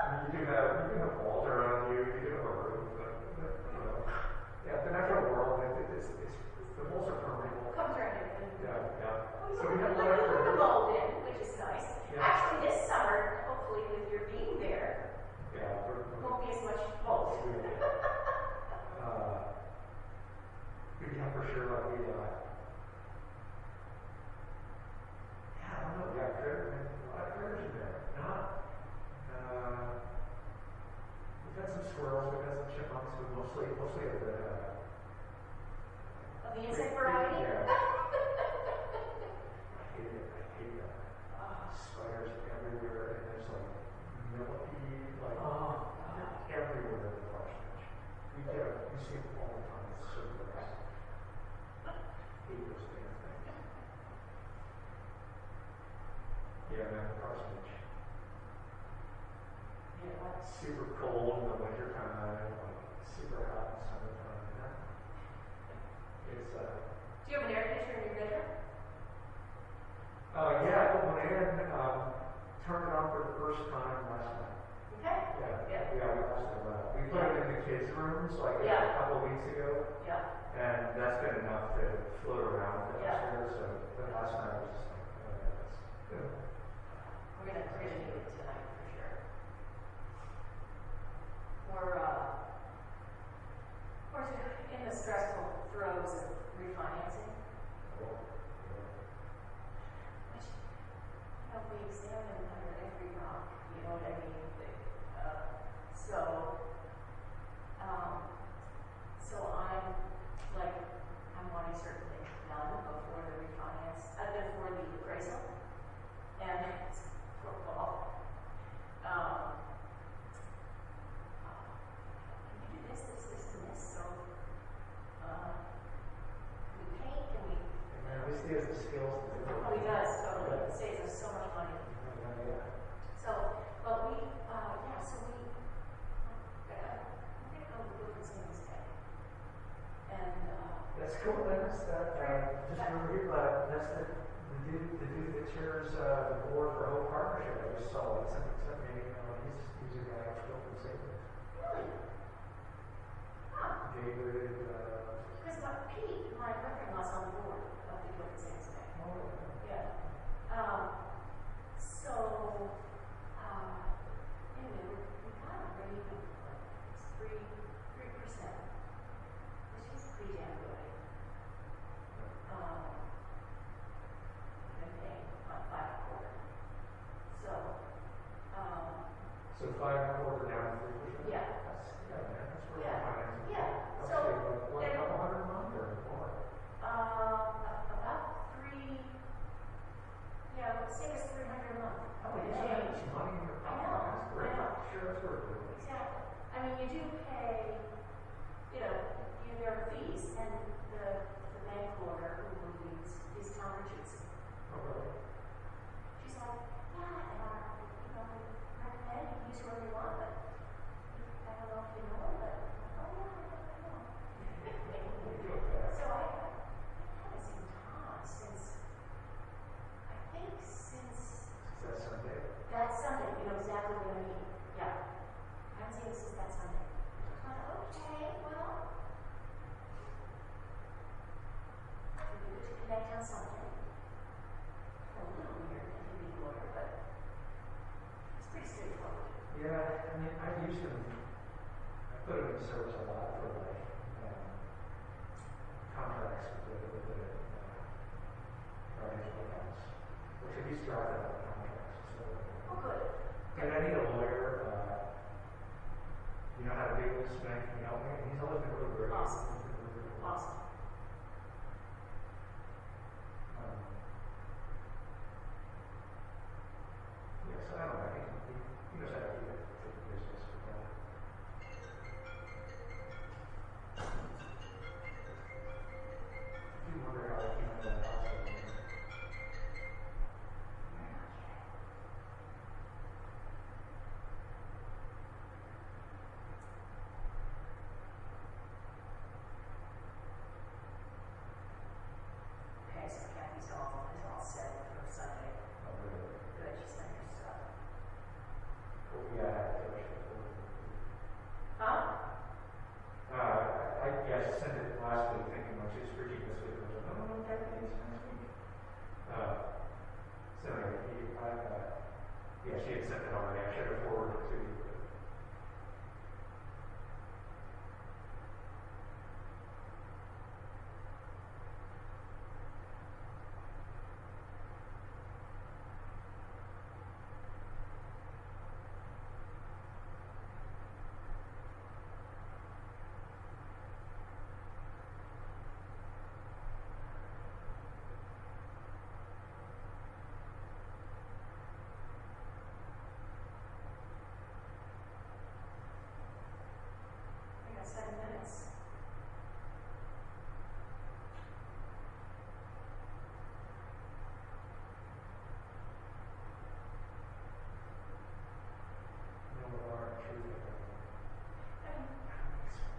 mean, you can have walls around you, you can have a roof, but you know, yeah, the natural world, it's the walls are permeable. Comes right in. Yeah. So So we have a lot we put the of. mold in, which is nice. Yeah. Actually, this summer, hopefully with your being there, Yeah, won't be as much mold. Yeah, for sure, like we, yeah, I don't know, yeah, a lot of critters in there. We've had some squirrels, we've had some chipmunks, but mostly of the, Of the insect variety? Yeah. I hate it. Spiders everywhere, and there's like millipede, like everywhere in the parsonage. We see them all the time. It's so gross. Hate those damn things. Yeah, man, the parsonage. Yeah, what? Super cold in the winter time, like super hot in the summertime. It's Do you have an air conditioner in your bedroom? yeah, I put one in, turned it on for the first time last night. Okay. Yeah, we lost it. We put it in the kids' rooms like a couple of weeks ago, Yeah. and that's been enough to float around Yeah. upstairs. So, but last night I was just like, oh yeah, that's good. We're gonna need it tonight for sure. We're of course, in the stressful throes of refinancing, which, you know, we examine under every rock, you know what I mean? So I'm like, I'm wanting certain things done before the refinance, before the appraisal, and it's for fall. Can we do this, and this, so, can we paint, can we? And at least he has the skills to do it. Oh, he does, totally, it saves us so much money. Yeah. So, but we, yeah, so we, we're gonna go to the different things today. And, That's cool. That's that. Just remember here, that's the dude that chairs the board for Hope Partnership. I just saw it. Sent me. He's a guy who's built in St. really? Huh, David. because Pete, my brother-in-law's on the board of the different things today. Yeah. So, anyway, we got a rate of like 3%, which is pretty damn good. 5.25 down to 3%? Yeah. That's where Yeah. the financing. Yeah. I'll So, say, like, what, a and- couple hundred a month or more? About 3, yeah, let's say it's 300 a month. Oh, And yeah, change. some money in your I pocket. know, That's great. I know. Sure, that's worth it. Exactly. I mean, you do pay, there are fees, and the bank lawyer who will use is Tom Richardson. Oh, really? She's like, yeah, and recommend you use whoever you want, but I don't know if you know him, but oh yeah, I know. So I haven't seen Tom since, I think since That's Sunday. that Sunday, you know exactly what I mean. Yeah. I haven't seen him since that Sunday. I thought, okay, well, it'd be good to connect on something. A little weird that he'd be a lawyer, but it's pretty straightforward. Yeah, I mean, I use them. I put them in service a lot for like contracts with the financial accounts, which I used to write about contracts. So, Oh, good. and I need a lawyer. You know how to do this, man? Can you help me? And he's always been really great. Awesome. He's been really great. Awesome. Yeah, so I don't know. He knows how to do it for the business. I do wonder how they came into that house. Okay, so Kathy's all set for Sunday. Oh, really? Good, she sent her stuff. Well, yeah, I have to finish it. Huh? I sent it last week thinking, like, it's Richie this week. I was like, no, everything's next week. So anyway, yeah, she had sent it already. I should have forwarded it to you. I got 7 minutes. No more truth.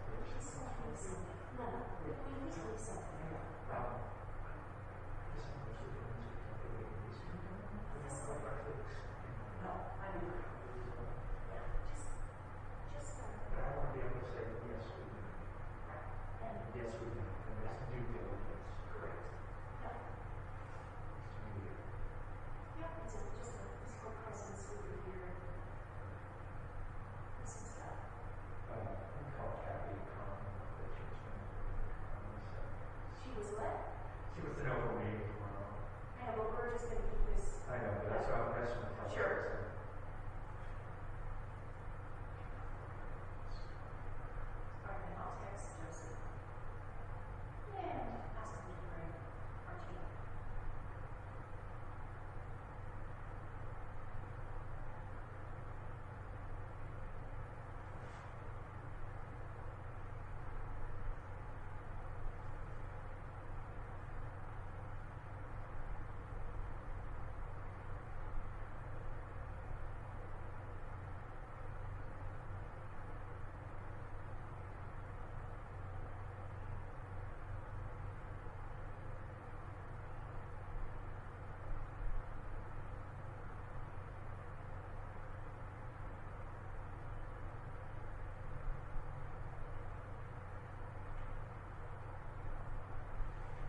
Please tell me something. No, please tell me something. No, I mean, yeah, just, But I want to be able to say, yes, we can. and, Yes, we can. And it's due diligence. correct. Yeah, It's to me. yeah, it's just a physical presence over here. Some stuff. I call Kathy She was what? She was an over me tomorrow. I know, but we're just gonna keep this. I know, but that's what I'm telling Sure. All right, then I'll text Joseph. And ask him to bring Martina.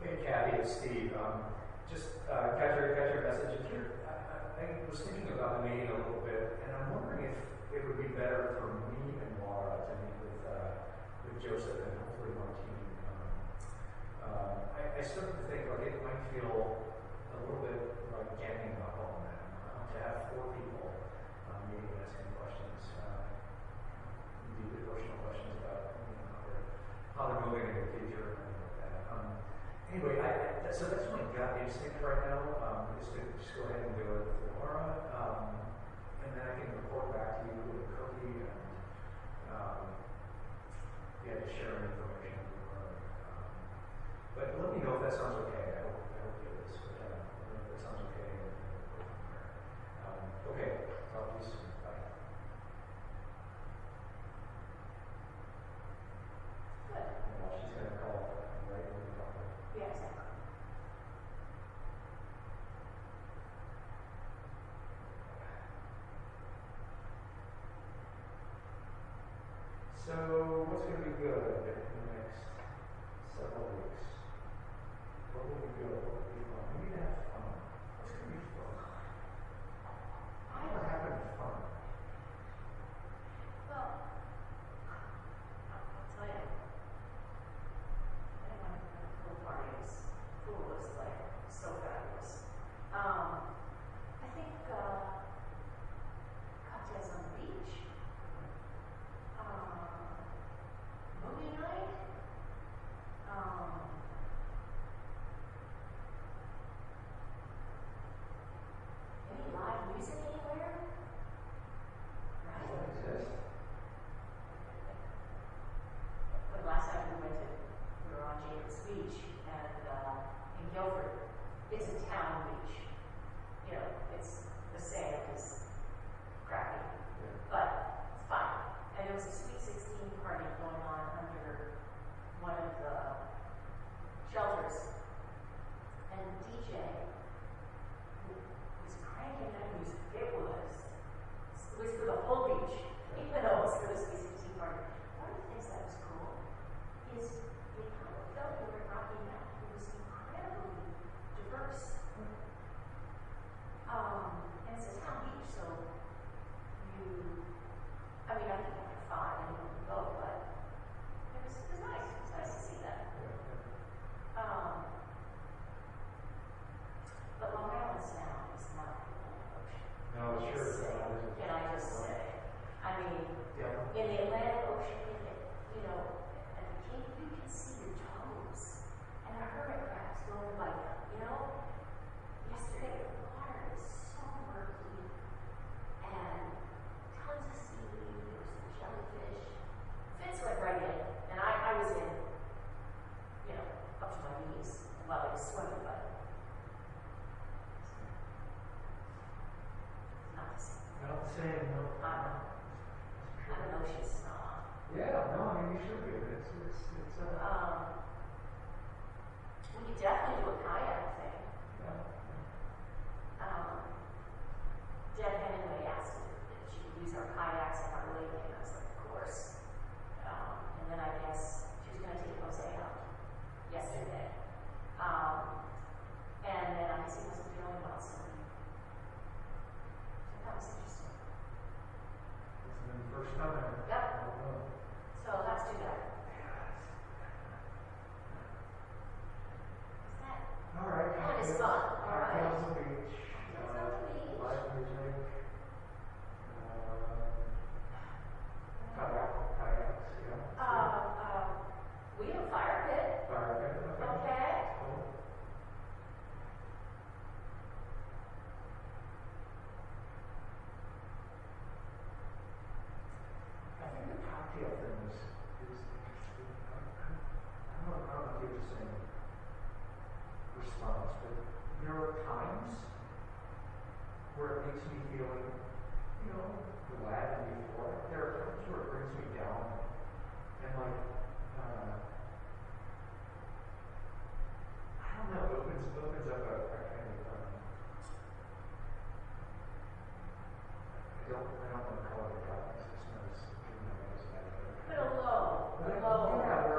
Hey, Kathy, it's Steve. Just got your message here. I was thinking about the meeting a little bit, and I'm wondering if it would be better for me and Laura to meet with Joseph and hopefully Martine. I started to think like it might feel a little bit like ganging up on them to have 4 people meeting and asking questions. easier or anything like that. Anyway, so that's my gut instinct right now, is to just go ahead and do it with Laura, and then I can report back to you with a cookie and, yeah, just sharing information. But let me know if that sounds okay. I hope it is. But if that sounds okay, we'll go from there. Okay, talk to you soon. Bye. Good. Well, she's going to call right when we talk. Yeah, exactly. So, what's going to be good in the next several weeks? What will be good? What will be fun? We need to have fun. What's going to be fun? What happened to fun? Well, I'll tell you, I think my pool party was like so fabulous. I think cocktails on the beach, movie night, any live music anywhere, right? Does that exist? But last time we were on Jacob's Beach and in Guilford, it's a town beach. You know, it's the sand is crappy, but it's fine. And there was a Sweet 16 party going on under one of the shelters, and the DJ was cranking that music. It was for the whole beach, even though it was for the Sweet 16 party. One of the things that was cool is they kind of felt they were Rocky Mountain. It was incredibly diverse. And it's a town beach, so I think after 5 anyone can go, but it was nice. It was nice to see that. But Long Island Sound is not the Atlantic Ocean. No, sure. Can I just say? I mean, Yeah. in the Atlantic Ocean, you know, and you can see your toes, and the hermit crabs going by them, you know? Yesterday, the water is so murky, and tons of seaweed, there was some jellyfish. Fitz went right in, and I was in, you know, up to my knees while I was swimming, but it's not the same. Not the same, no. I'm an ocean snob. Yeah, no, I mean, you should be. It's We could definitely do a kayak thing. yeah. Deb Hemingway asked if she could use our kayaks in our lake, and I was like, of course. And then I guess she was going to take Jose out yesterday. And then I guess he wasn't feeling well, so that was interesting. It's been the first time. Yep. I don't know. So let's do that. Is that? All right. That is fun. All right. Cocktails on the beach. Cocktails on the beach. Live music. Kayaks, yeah. We have a fire pit. Fire pit, okay. Okay. Cool. I think the cocktail thing is I don't know if you have the same response, but there are times where it makes me feel, you know, glad and euphoric. There are times where it brings me down and like, I don't know, it opens up a kind of, I don't want to call it a darkness, it's not as, But a low.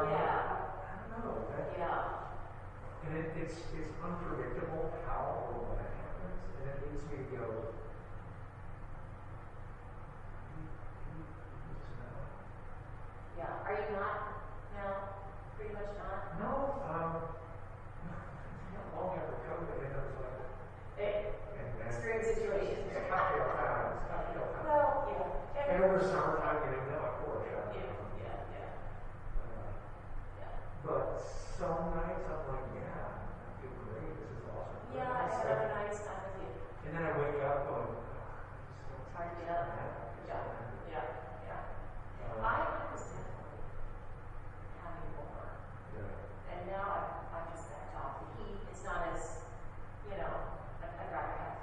Yeah. I don't know, Yeah. and it's unpredictable how or when it happens, and it makes me go, Yeah. Are you not now? Pretty much not? no, not long after COVID, and I was like, Extreme situations. it's cocktail time, it's cocktail time. Well, yeah. And over summertime, you know, now I pour a shot. Yeah. But some nights I'm like, yeah, I feel great, this is awesome. Yeah, I have other nights, I'm with you. And then I wake up going, oh, It's hard to get up. Yeah. I was definitely having more. And now I've just backed off. The heat, it's not as, you know, I'd rather have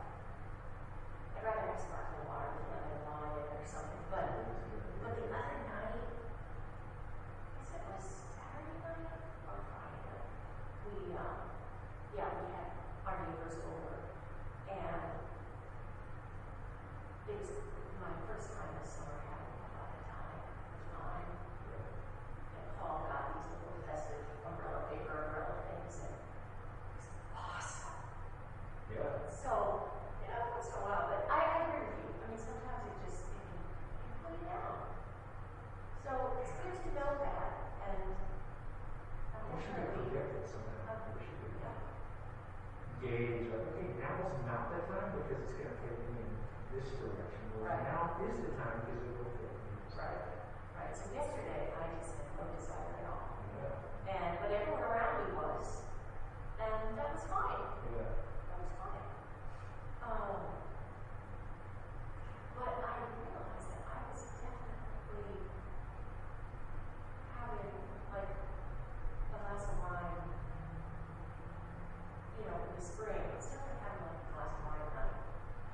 sparkling water with lemon on it or something. But the other night, I guess it was Saturday night or Friday night, we had our neighbors over, and it was my first time this summer having a lot of time. And Paul got these little festive umbrella things, and it was awesome. Yeah. So, once in a while, but I agree with you. I mean, sometimes it can put you down. So it's good to know that, and I'm We should be definitely, projected somehow. We should be gauge, like, okay, now is not the time because it's going to take me in this direction. Or Right. now is the time because it will take me. right. So yesterday, I just had no desire at all. Yeah. But everyone around me was, and that was fine. Yeah. That was fine. But I realized that I was definitely having, like, a glass of wine, in the spring. It's definitely having, like, a glass of wine at night.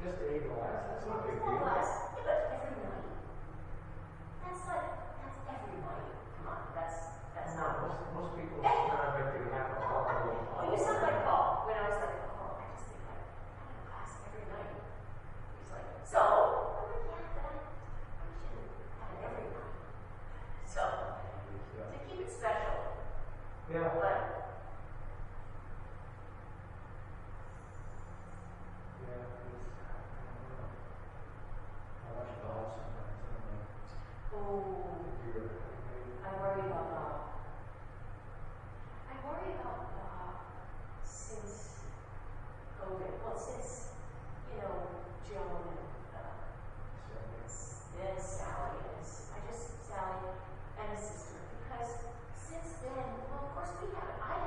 Just a glass, that's not a big It's not a deal. glass, yeah, but every night. That's every night. Come on, that's No, not. most people not make it happen. Oh, you sound like Paul when I was like, I just think like having a glass every night. He's like, so? I'm like, yeah, but I shouldn't have it every night. So, to keep it special. Yeah. But, Yeah, I don't know. I watch golf sometimes. I don't know oh, if you're I worry about since COVID, well, since, Joan and, then Sally and his sister, because since then, well, of course I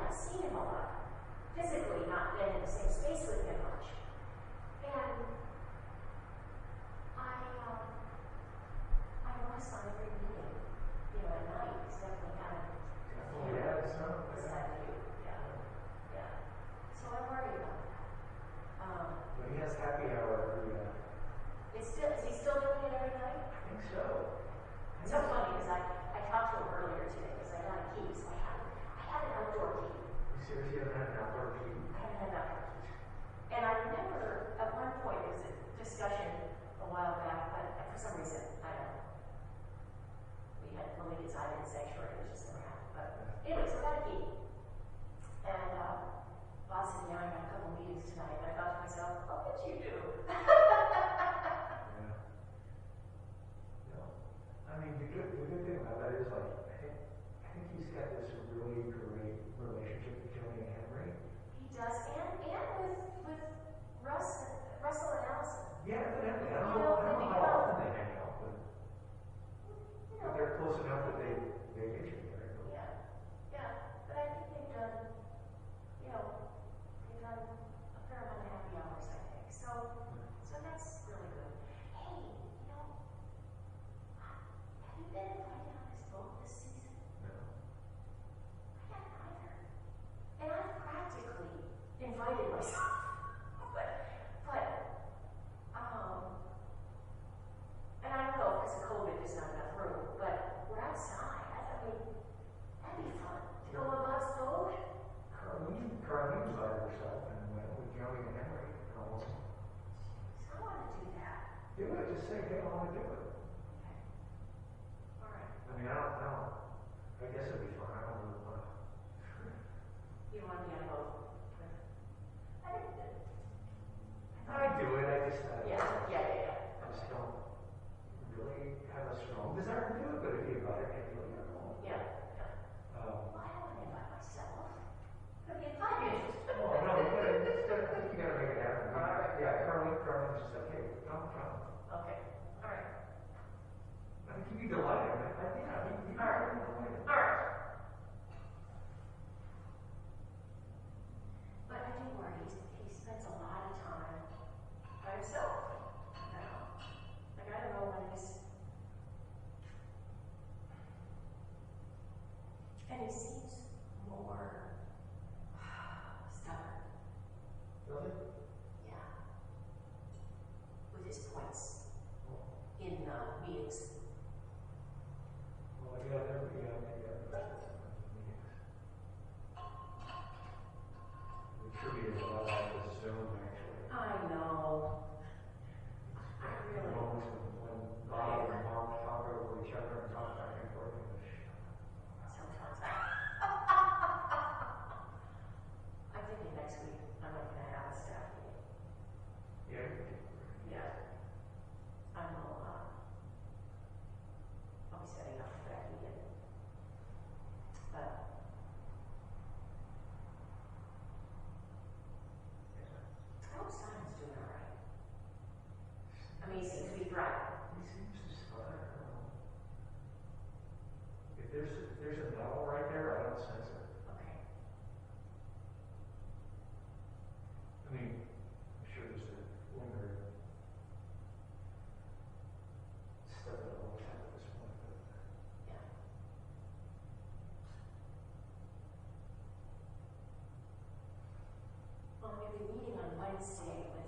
Wednesday with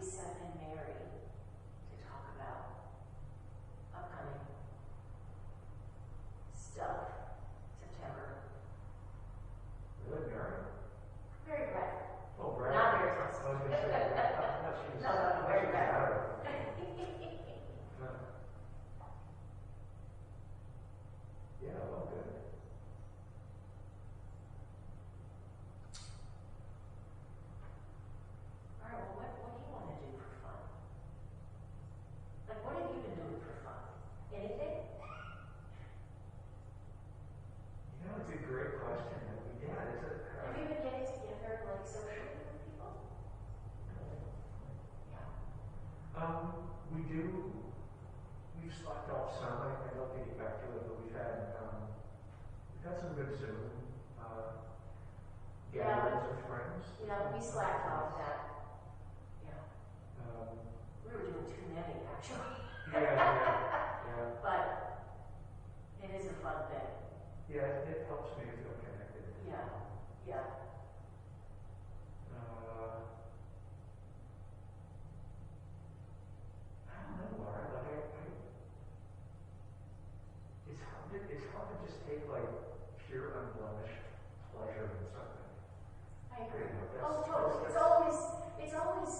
Lisa and Mary to talk about upcoming stuff. September. Really, Mary? Very bright. Oh, Brad. Not very close. I was going to say, I thought she was. No, very bright. Yeah, well, good. All right, well, what do you want to do for fun? Like, what have you been doing for fun? Anything? You know, it's a great question. Yeah, it's a. Have you been getting together, like, socially with people? Yeah. We do. We've slacked off some. I'd love to get back to it, but we've had some good Zoom gatherings with friends. Yeah, we slacked off that. Yeah. We were doing too many, actually. Yeah. But it is a fun thing. Yeah, it helps me to feel connected. Yeah. I don't know, Laura. Like, it's hard to just take like pure unblemished pleasure in something. I agree. You know, Oh, that's- totally. that's- It's always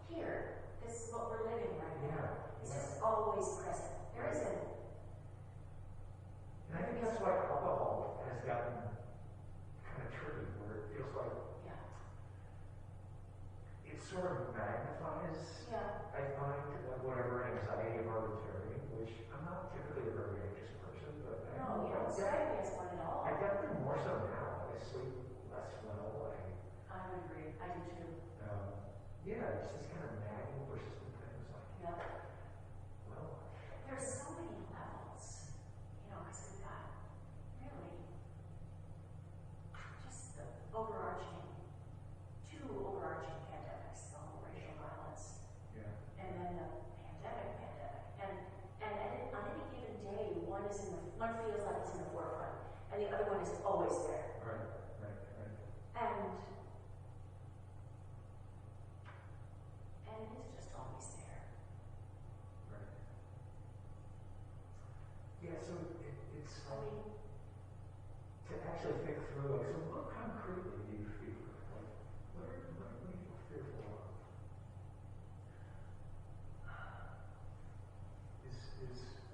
here. This is what we're living right now. Yeah. It's just always present. There isn't. And I think that's why alcohol has gotten kind of tricky, where it feels like Yeah. it sort of magnifies, Yeah. I find, like whatever anxiety of arbitrary, which I'm not typically a very anxious person, but No, you don't strike me as one at all. I definitely more so now. I sleep less well. I would agree. I do too. Yeah, it's just kind of nagging, persistent things like, Yeah. well, There's so many levels, because we've got really just the two overarching pandemics, the whole racial violence, yeah. and then the pandemic. And on any given day, one feels like it's in the forefront, and the other one is always there. Right. And it is just always there. Right. Yeah, so it's I mean, to actually think through, like, so what concretely do you feel? Like, what do you feel fearful of?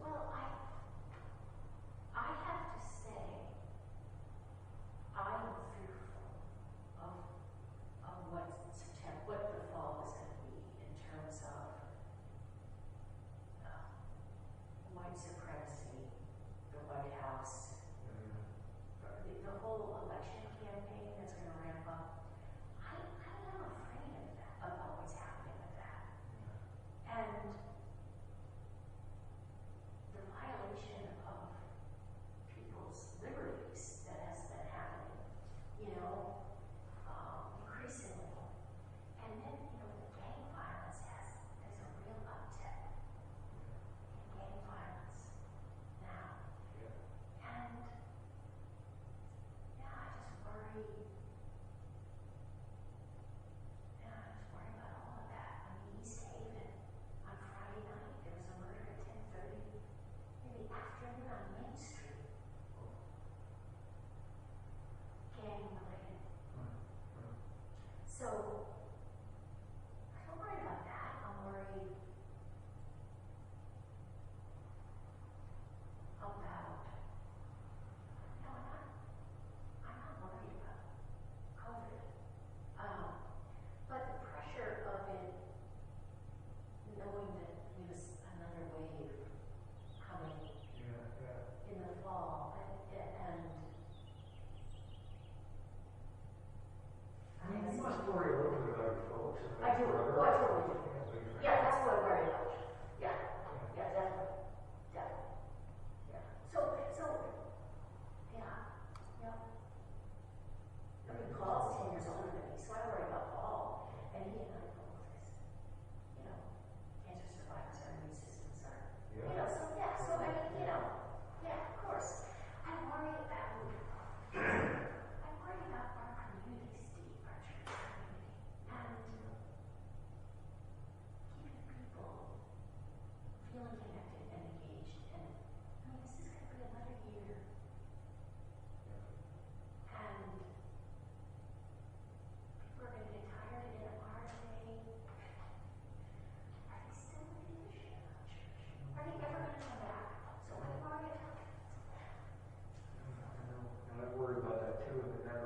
well, I have to say, I am fearful of what the fall is going to be in terms of white supremacy, the White House, the whole election campaign that's going to ramp up. I am afraid of that.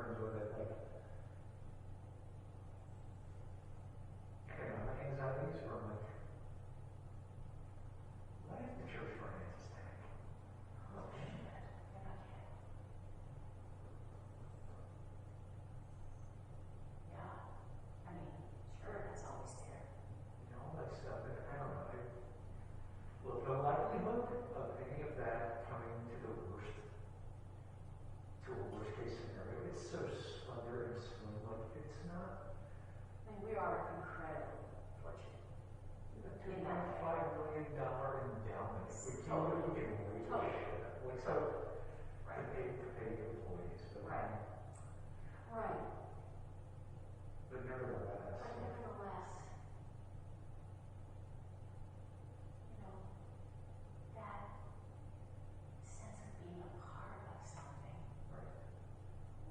concerns with it, like economic anxieties from like, what if the church finances tank? Oh shit. You're not kidding. Yeah. I mean, sure, that's always there. You know, all that stuff, and I don't know, look, the likelihood of any of that coming to a worst case scenario, it's so slender and slim, like, it's not. I mean, we are incredibly fortunate. $2.5 million endowment. We can't Totally. get away with Totally. shit. Like, so, to pay employees, but, Right. Right. but nevertheless. But nevertheless, you know, that sense of being a part of something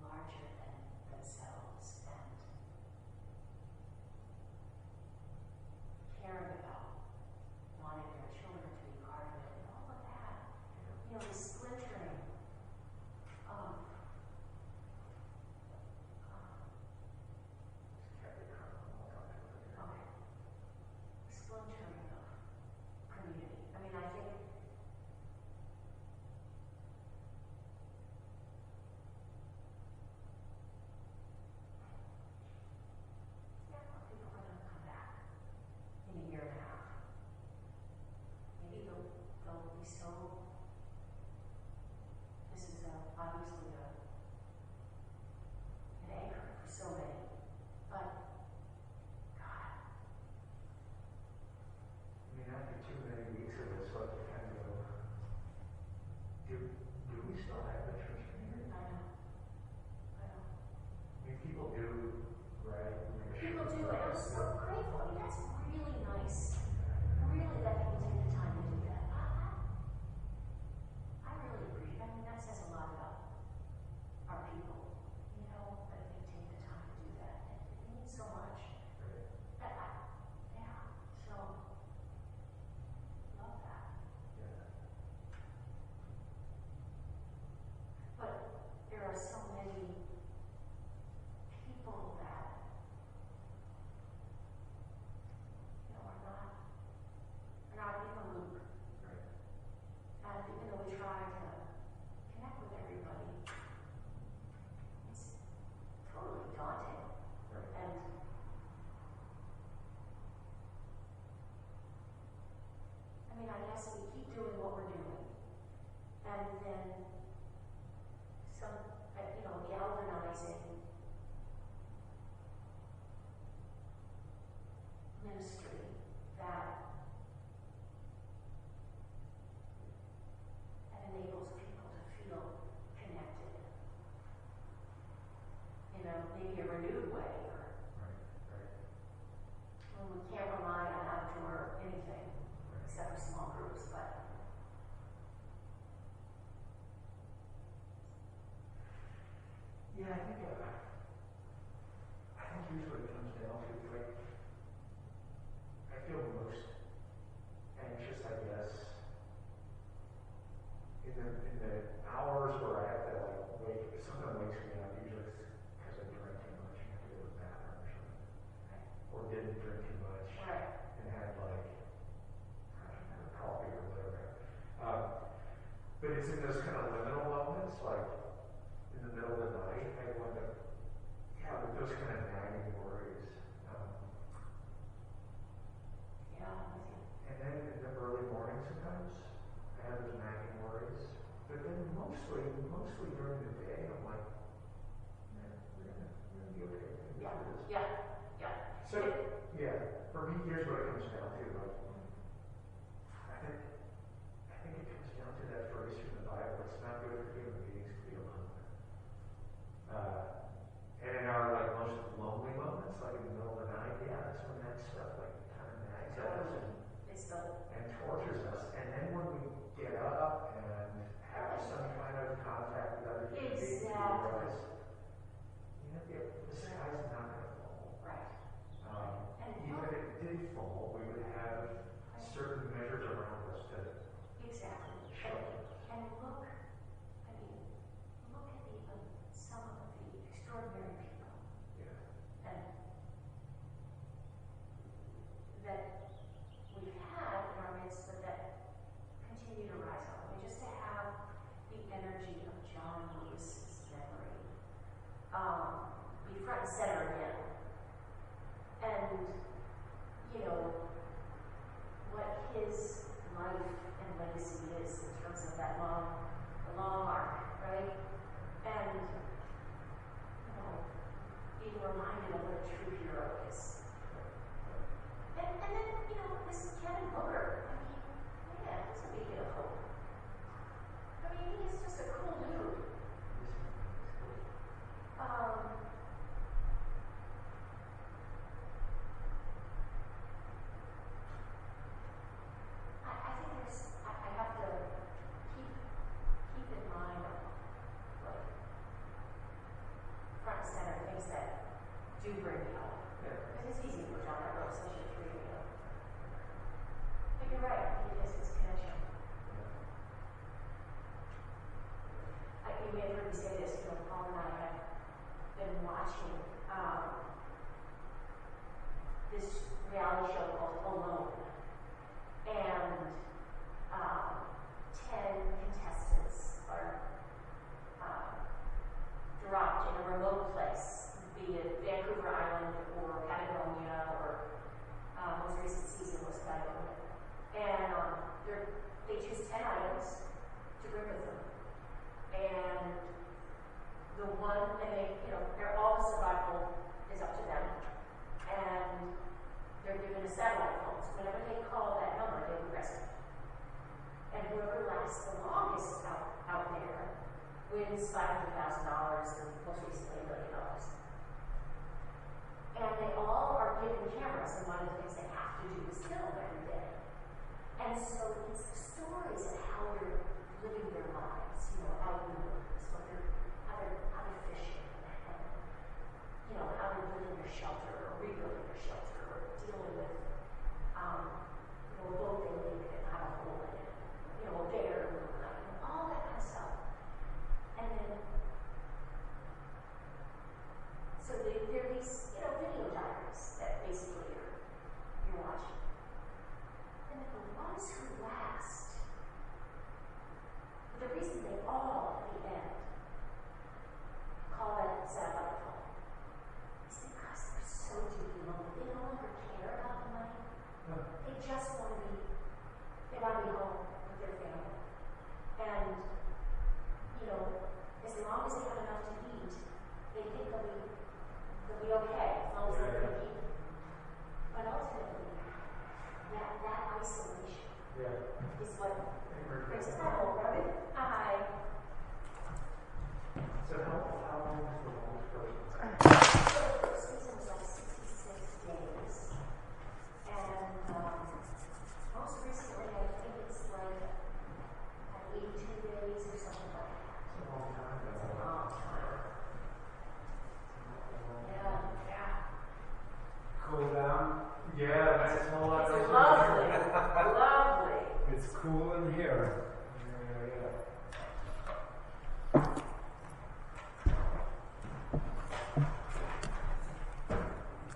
larger than themselves and caring about wanting their children to be part of it and all of that. You know, the splintering of okay. Splintering of community. I mean, I think people are going to come back in a year and a half. Maybe they'll be so. This is obviously an anchor for so many, but God. I mean, after too many weeks of this, like, you kind of go, do we still have the church community? I know. I mean, people do, right? People do, and I'm so grateful. I mean, that's really nice. Really, that people take the time to do that. I really agree. I mean, that says a lot about our people. You know, that they take the time to do that. It means so much. Yeah. So, love that. But there are so many people that, you know, are not in the loop. And even though we try to connect with everybody, it's totally daunting. And I mean, I guess we keep doing what we're doing. And then some, you know, galvanizing ministry that enables people to feel connected in a maybe a renewed way, or when we can't rely on outdoor anything except for small groups, but Yeah, I think here's what it comes down to. Like, I feel most anxious, I guess, in the hours where I have to like wake. If someone wakes me up, usually it's because I drank too much and have to go to the bathroom or something, or didn't drink too much and had like I don't know, coffee or whatever. But it's in those kind of liminal moments, like in the middle of the night, I wonder, with those kind of nagging worries. And then in the early morning sometimes, I have those nagging worries. But then mostly during the day, I'm like, man, we're gonna be okay. So, for me, here's what it comes down to. Like, I think it comes down to that phrase from the Bible, it's not good for human beings to be alone. And in our like most lonely moments, like in the middle of the night, that's when that stuff like kind of nags at us and tortures us. And then when we get up and have some kind of contact with other human beings, front and center again. And, you know, what his life and legacy is in terms of that long arc, right? And, you know, being reminded of what a true hero is. And then, you know, this Kevin Booker, I mean, yeah, he's a big deal of hope. I mean, he is just a cool dude. I think I have to keep in mind, like, front and center things that do bring me hope. Because it's easy to push on that road, especially if you're reading it. But you're right, it is its connection. You may have heard me say this, you know, Paul and I have been watching this reality show called Alone. And 10 contestants are dropped in a remote place, be it Vancouver Island or Patagonia or most recent season was Patagonia. And they choose 10 items to bring with them. And all the survival is up to them. And they're given a satellite phone. So whenever they call that number, they will rescue. And whoever lasts the longest out there wins $500,000 and most recently $1 million. And they all are given cameras, and one of the things they have to do is film every day. And so it's the stories of how they're living their lives, you know, out in the woods, how they're fishing, and, you know, how they're building their shelter or rebuilding their shelter or dealing with, you know, a boat they leak and have a hole in it, you know, a bear, all that kind of stuff. And then, so there are these, you know, video diaries that basically you're watching. And then the ones who last, the reason they all, at the end, call that satellite phone is because they're so deeply lonely. They no longer care about the money. They just want to be home with their family. And, you know, as long as they have enough to eat, they think they'll be okay, as long as they're going to eat. But ultimately, that isolation is what brings us home, right? Hi. So how long is the longest person? So the first season was like 66 days. And most recently, I think it's like 82 days or something like that. It's a long time. It's a long time. Yeah. Cool down. Yeah, that's a whole lot. It's lovely. Lovely. It's cool in here.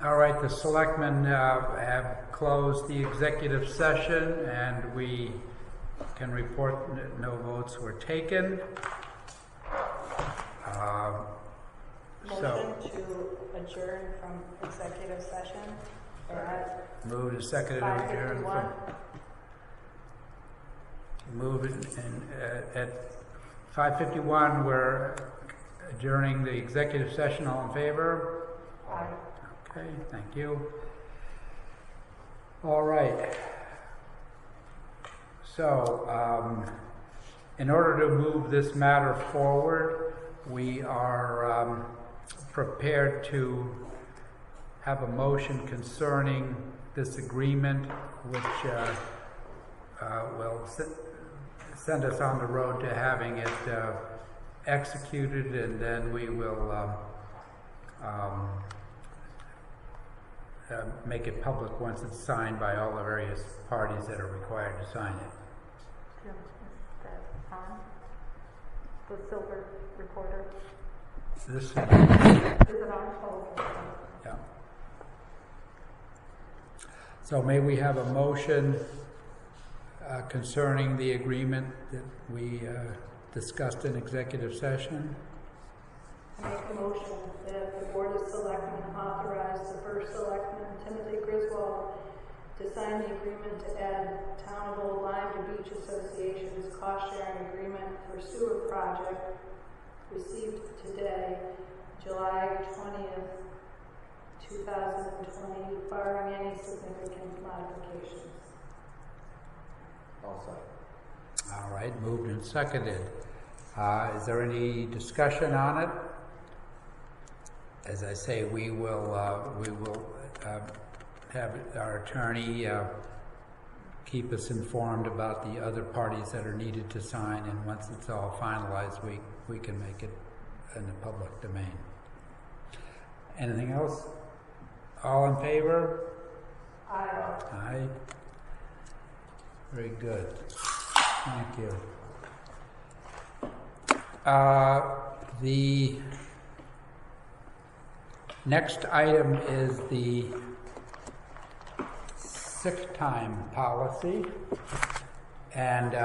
All right, the selectmen have closed the executive session, and we can report that no votes were taken. Motion to adjourn from executive session at Moved and seconded to adjourn. 5:51. Moved at 5:51. We're adjourning the executive session. All in favor? Aye. Okay, thank you. All right. So, in order to move this matter forward, we are prepared to have a motion concerning this agreement, which will send us on the road to having it executed, and then we will make it public once it's signed by all the various parties that are required to sign it. Jim, is that on? The silver recorder? This is, Is it on? Oh, okay. yeah. So may we have a motion concerning the agreement that we discussed in executive session? I make a motion that the Board of Selectmen authorize the first Selectman, Timothy Griswold, to sign the agreement to add Town of Old Lyme to Beach Association's cost-sharing agreement for sewer project received today, July 20th, 2020, barring any significant modifications. Also. All right, moved and seconded. Is there any discussion on it? As I say, we will have our attorney keep us informed about the other parties that are needed to sign, and once it's all finalized, we can make it in the public domain. Anything else? All in favor? Aye. Aye. Very good. Thank you. The next item is the sick time policy, and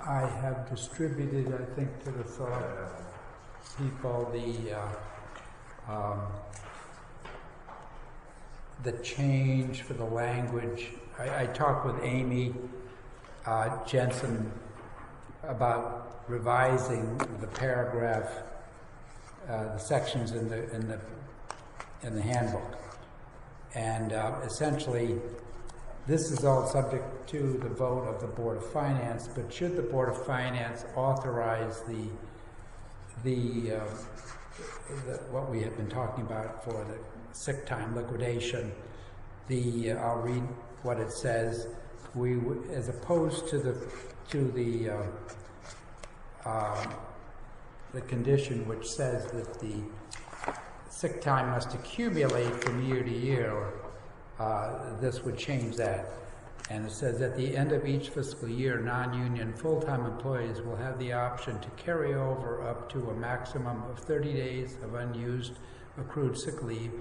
I have distributed, I think, to the select people the change for the language. I talked with Amy Jensen about revising the paragraph, the sections in the handbook, and essentially, this is all subject to the vote of the Board of Finance. But should the Board of Finance authorize what we have been talking about for the sick time liquidation, I'll read what it says. We, as opposed to the condition which says that the sick time must accumulate from year to year, this would change that. And it says at the end of each fiscal year, non-union full-time employees will have the option to carry over up to a maximum of 30 days of unused accrued sick leave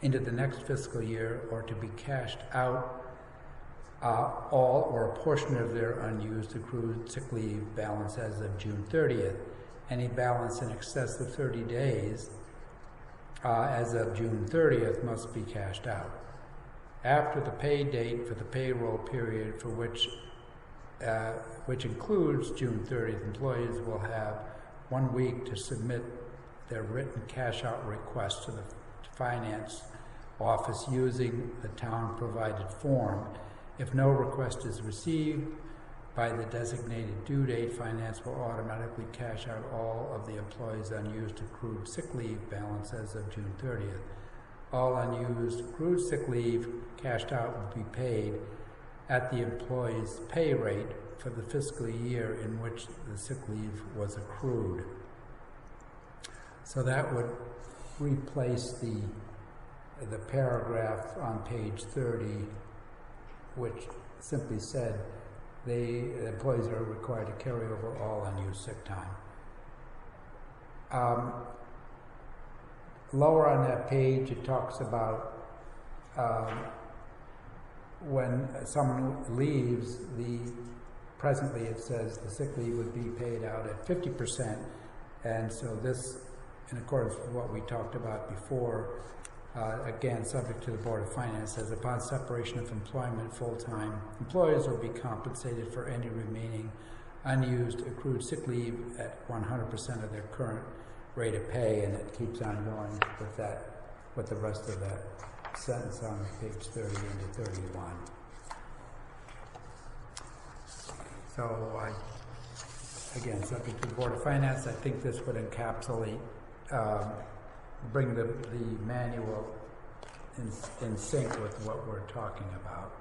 into the next fiscal year, or to be cashed out all or a portion of their unused accrued sick leave balance as of June 30th. Any balance in excess of 30 days as of June 30th must be cashed out. After the pay date for the payroll period for which includes June 30th, employees will have 1 week to submit their written cash out request to the finance office using the town provided form. If no request is received by the designated due date, finance will automatically cash out all of the employee's unused accrued sick leave balance as of June 30th. All unused accrued sick leave cashed out will be paid at the employee's pay rate for the fiscal year in which the sick leave was accrued. So that would replace the paragraph on page 30, which simply said the employees are required to carry over all unused sick time. Lower on that page, it talks about when someone leaves, presently it says the sick leave would be paid out at 50%, and so this, in accordance with what we talked about before, again, subject to the Board of Finance, says upon separation of employment, full-time employees will be compensated for any remaining unused accrued sick leave at 100% of their current rate of pay, and it keeps on going with that, with the rest of that sentence on page 30 into 31. So again, subject to the Board of Finance, I think this would encapsulate, bring the manual in sync with what we're talking about.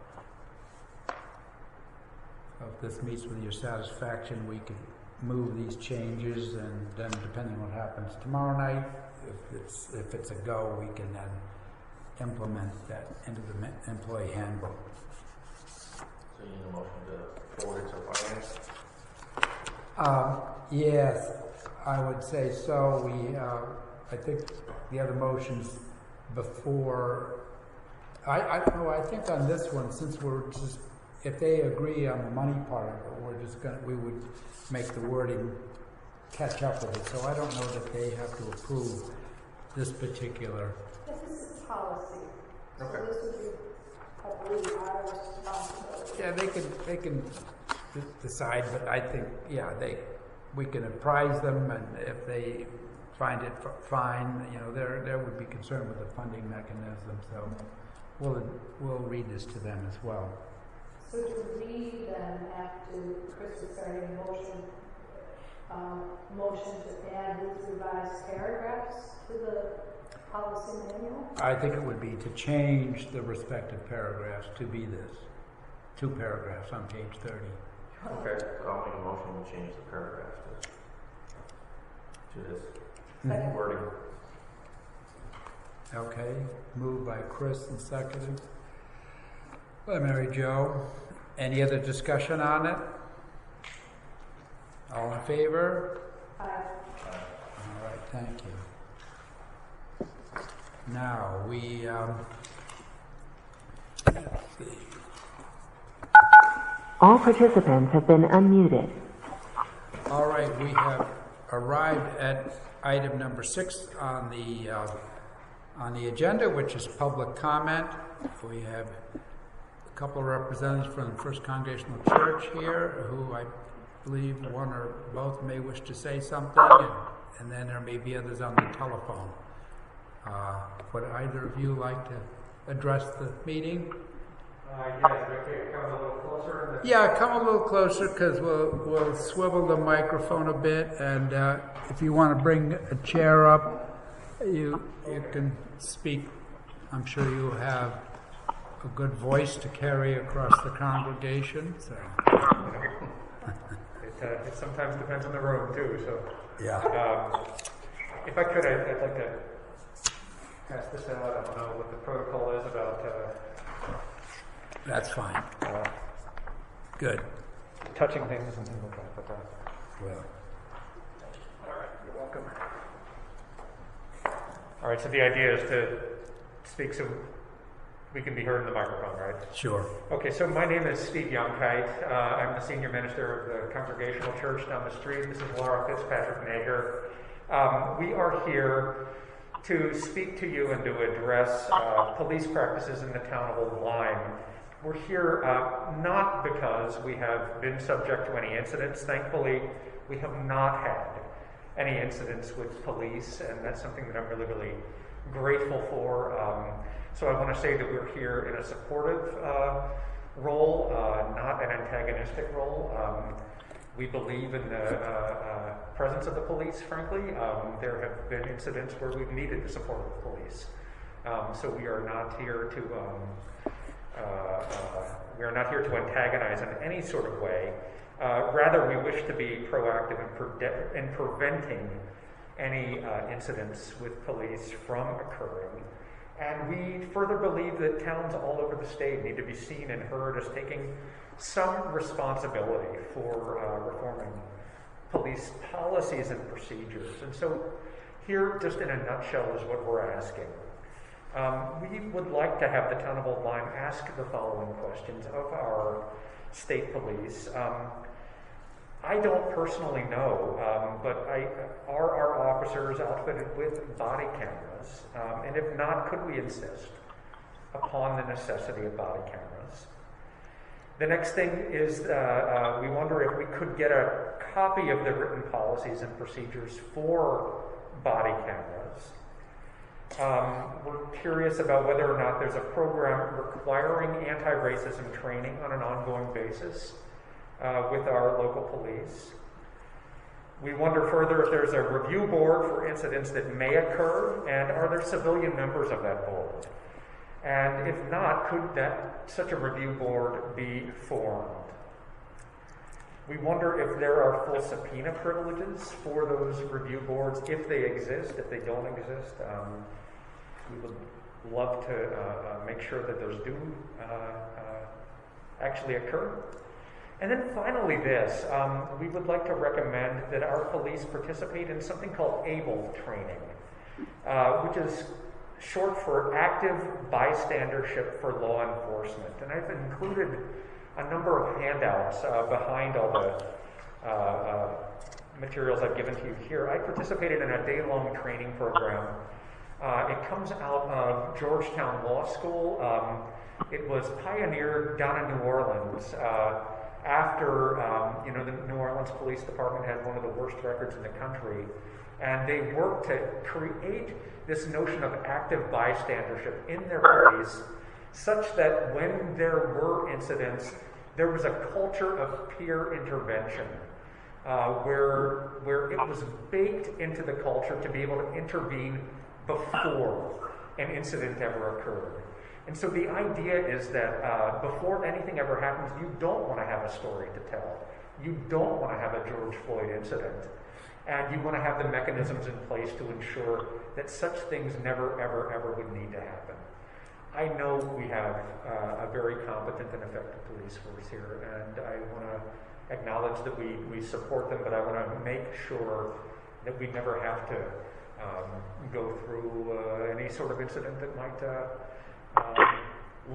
So if this meets with your satisfaction, we could move these changes, and then depending on what happens tomorrow night, if it's a go, we can then implement that into the employee handbook. So you need a motion to forward it to finance? Yes, I would say so. I think the other motions before, I think on this one, since we're just, if they agree on the money part of it, we would make the wording catch up with it, so I don't know that they have to approve this particular. This is policy. Okay. So this would be, I believe, our responsibility. Yeah, they can decide, but I think, yeah, we can apprise them, and if they find it fine, you know, there would be concern with the funding mechanism, so we'll read this to them as well. So do we then have to, Chris is starting a motion to add these revised paragraphs to the policy manual? I think it would be to change the respective paragraphs to be this. 2 paragraphs on page 30. Okay, so I'll make a motion to change the paragraph to this wording. Okay, moved by Chris and seconded by Mary Jo. Any other discussion on it? All in favor? Aye. All right, thank you. Now, let's see. All participants have been unmuted. All right, we have arrived at item number 6 on the agenda, which is public comment. We have a couple of representatives from the First Congregational Church here, who I believe one or both may wish to say something, and then there may be others on the telephone. Would either of you like to address the meeting? Okay, come a little closer. Yeah, come a little closer, because we'll swivel the microphone a bit, and if you want to bring a chair up, you can speak. I'm sure you have a good voice to carry across the congregation. So. It sometimes depends on the room too. So yeah. If I could, I'd like to pass this out. I don't know what the protocol is about. That's fine. Good. Touching things and things like that. But, well. All right, you're welcome. All right, so the idea is to speak so we can be heard in the microphone, right? Sure. Okay, so my name is Steve Youngkite. I'm the senior minister of the Congregational Church down the street. This is Laura Fitzpatrick-Nager. We are here to speak to you and to address police practices in the town of Old Lyme. We're here not because we have been subject to any incidents. Thankfully, we have not had any incidents with police, and that's something that I'm really, really grateful for. So I want to say that we're here in a supportive role, not an antagonistic role. We believe in the presence of the police, frankly. There have been incidents where we've needed the support of the police. So we are not here to antagonize in any sort of way. Rather, we wish to be proactive in preventing any incidents with police from occurring. And we further believe that towns all over the state need to be seen and heard as taking some responsibility for reforming police policies and procedures. And so here, just in a nutshell, is what we're asking. We would like to have the town of Old Lyme ask the following questions of our state police. I don't personally know, but are our officers outfitted with body cameras? And if not, could we insist upon the necessity of body cameras? The next thing is we wonder if we could get a copy of the written policies and procedures for body cameras. We're curious about whether or not there's a program requiring anti-racism training on an ongoing basis with our local police. We wonder further if there's a review board for incidents that may occur, and are there civilian members of that board? And if not, could such a review board be formed? We wonder if there are full subpoena privileges for those review boards, if they exist, if they don't exist. We would love to make sure that those do actually occur. And then finally this, we would like to recommend that our police participate in something called ABLE training, which is short for Active Bystandership for Law Enforcement. And I've included a number of handouts behind all the materials I've given to you here, I participated in a day-long training program. It comes out of Georgetown Law School. It was pioneered down in New Orleans after the New Orleans Police Department had one of the worst records in the country, and they worked to create this notion of active bystandership in their police, such that when there were incidents, there was a culture of peer intervention, where it was baked into the culture to be able to intervene before an incident ever occurred. And so the idea is that before anything ever happens, you don't want to have a story to tell. You don't want to have a George Floyd incident. And you want to have the mechanisms in place to ensure that such things never, ever, ever would need to happen. I know we have a very competent and effective police force here, and I want to acknowledge that we support them, but I want to make sure that we never have to go through any sort of incident that might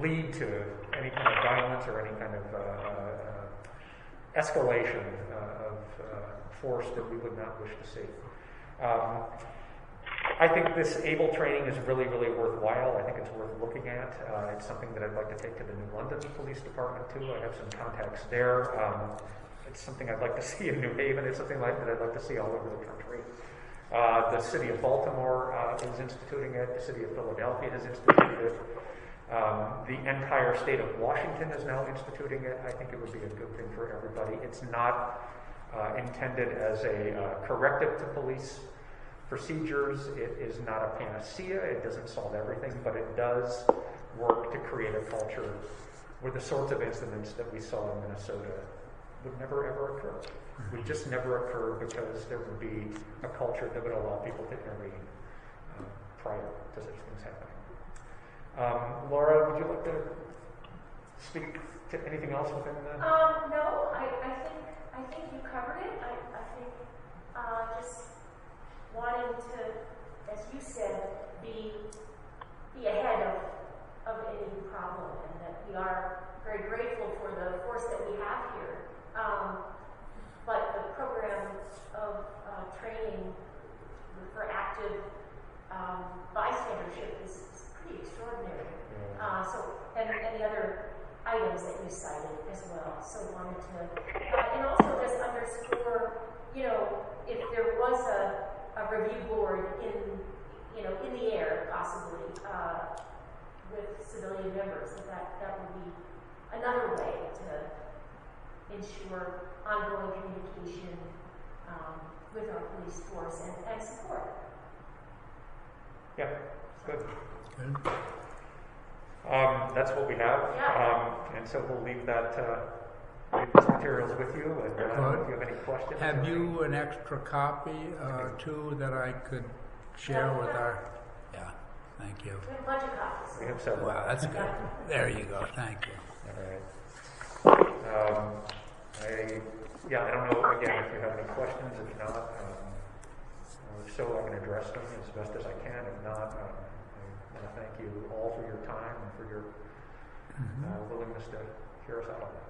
lead to any kind of violence or any kind of escalation of force that we would not wish to see. I think this ABLE training is really, really worthwhile. I think it's worth looking at. It's something that I'd like to take to the New London Police Department too. I have some contacts there. It's something I'd like to see in New Haven. It's something that I'd like to see all over the country. The city of Baltimore is instituting it. The city of Philadelphia has instituted it. The entire state of Washington is now instituting it. I think it would be a good thing for everybody. It's not intended as a corrective to police procedures. It is not a panacea. It doesn't solve everything, but it does work to create a culture where the sorts of incidents that we saw in Minnesota would never ever occur. Would just never occur because there would be a culture that would allow people to intervene prior to such things happening. Laura, would you like to speak to anything else within the? No, I think you covered it. I think just wanting to, as you said, be ahead of any problem, and that we are very grateful for the force that we have here. But the program of training for active bystandership is pretty extraordinary. And the other items that you cited as well. So wanted to, and also just underscore, if there was a review board in the air possibly with civilian members, that would be another way to ensure ongoing communication with our police force and support. Yeah, good. That's what we have, and so we'll leave these materials with you. And if you have any questions, have you an extra copy too that I could share with our? Yeah, thank you. We have a bunch of copies. We have several. Wow, that's good. There you go. Thank you. All right. I don't know, again, if you have any questions. If not, if so, I can address them as best as I can. If not, I want to thank you all for your time and for your willingness to hear us out on that.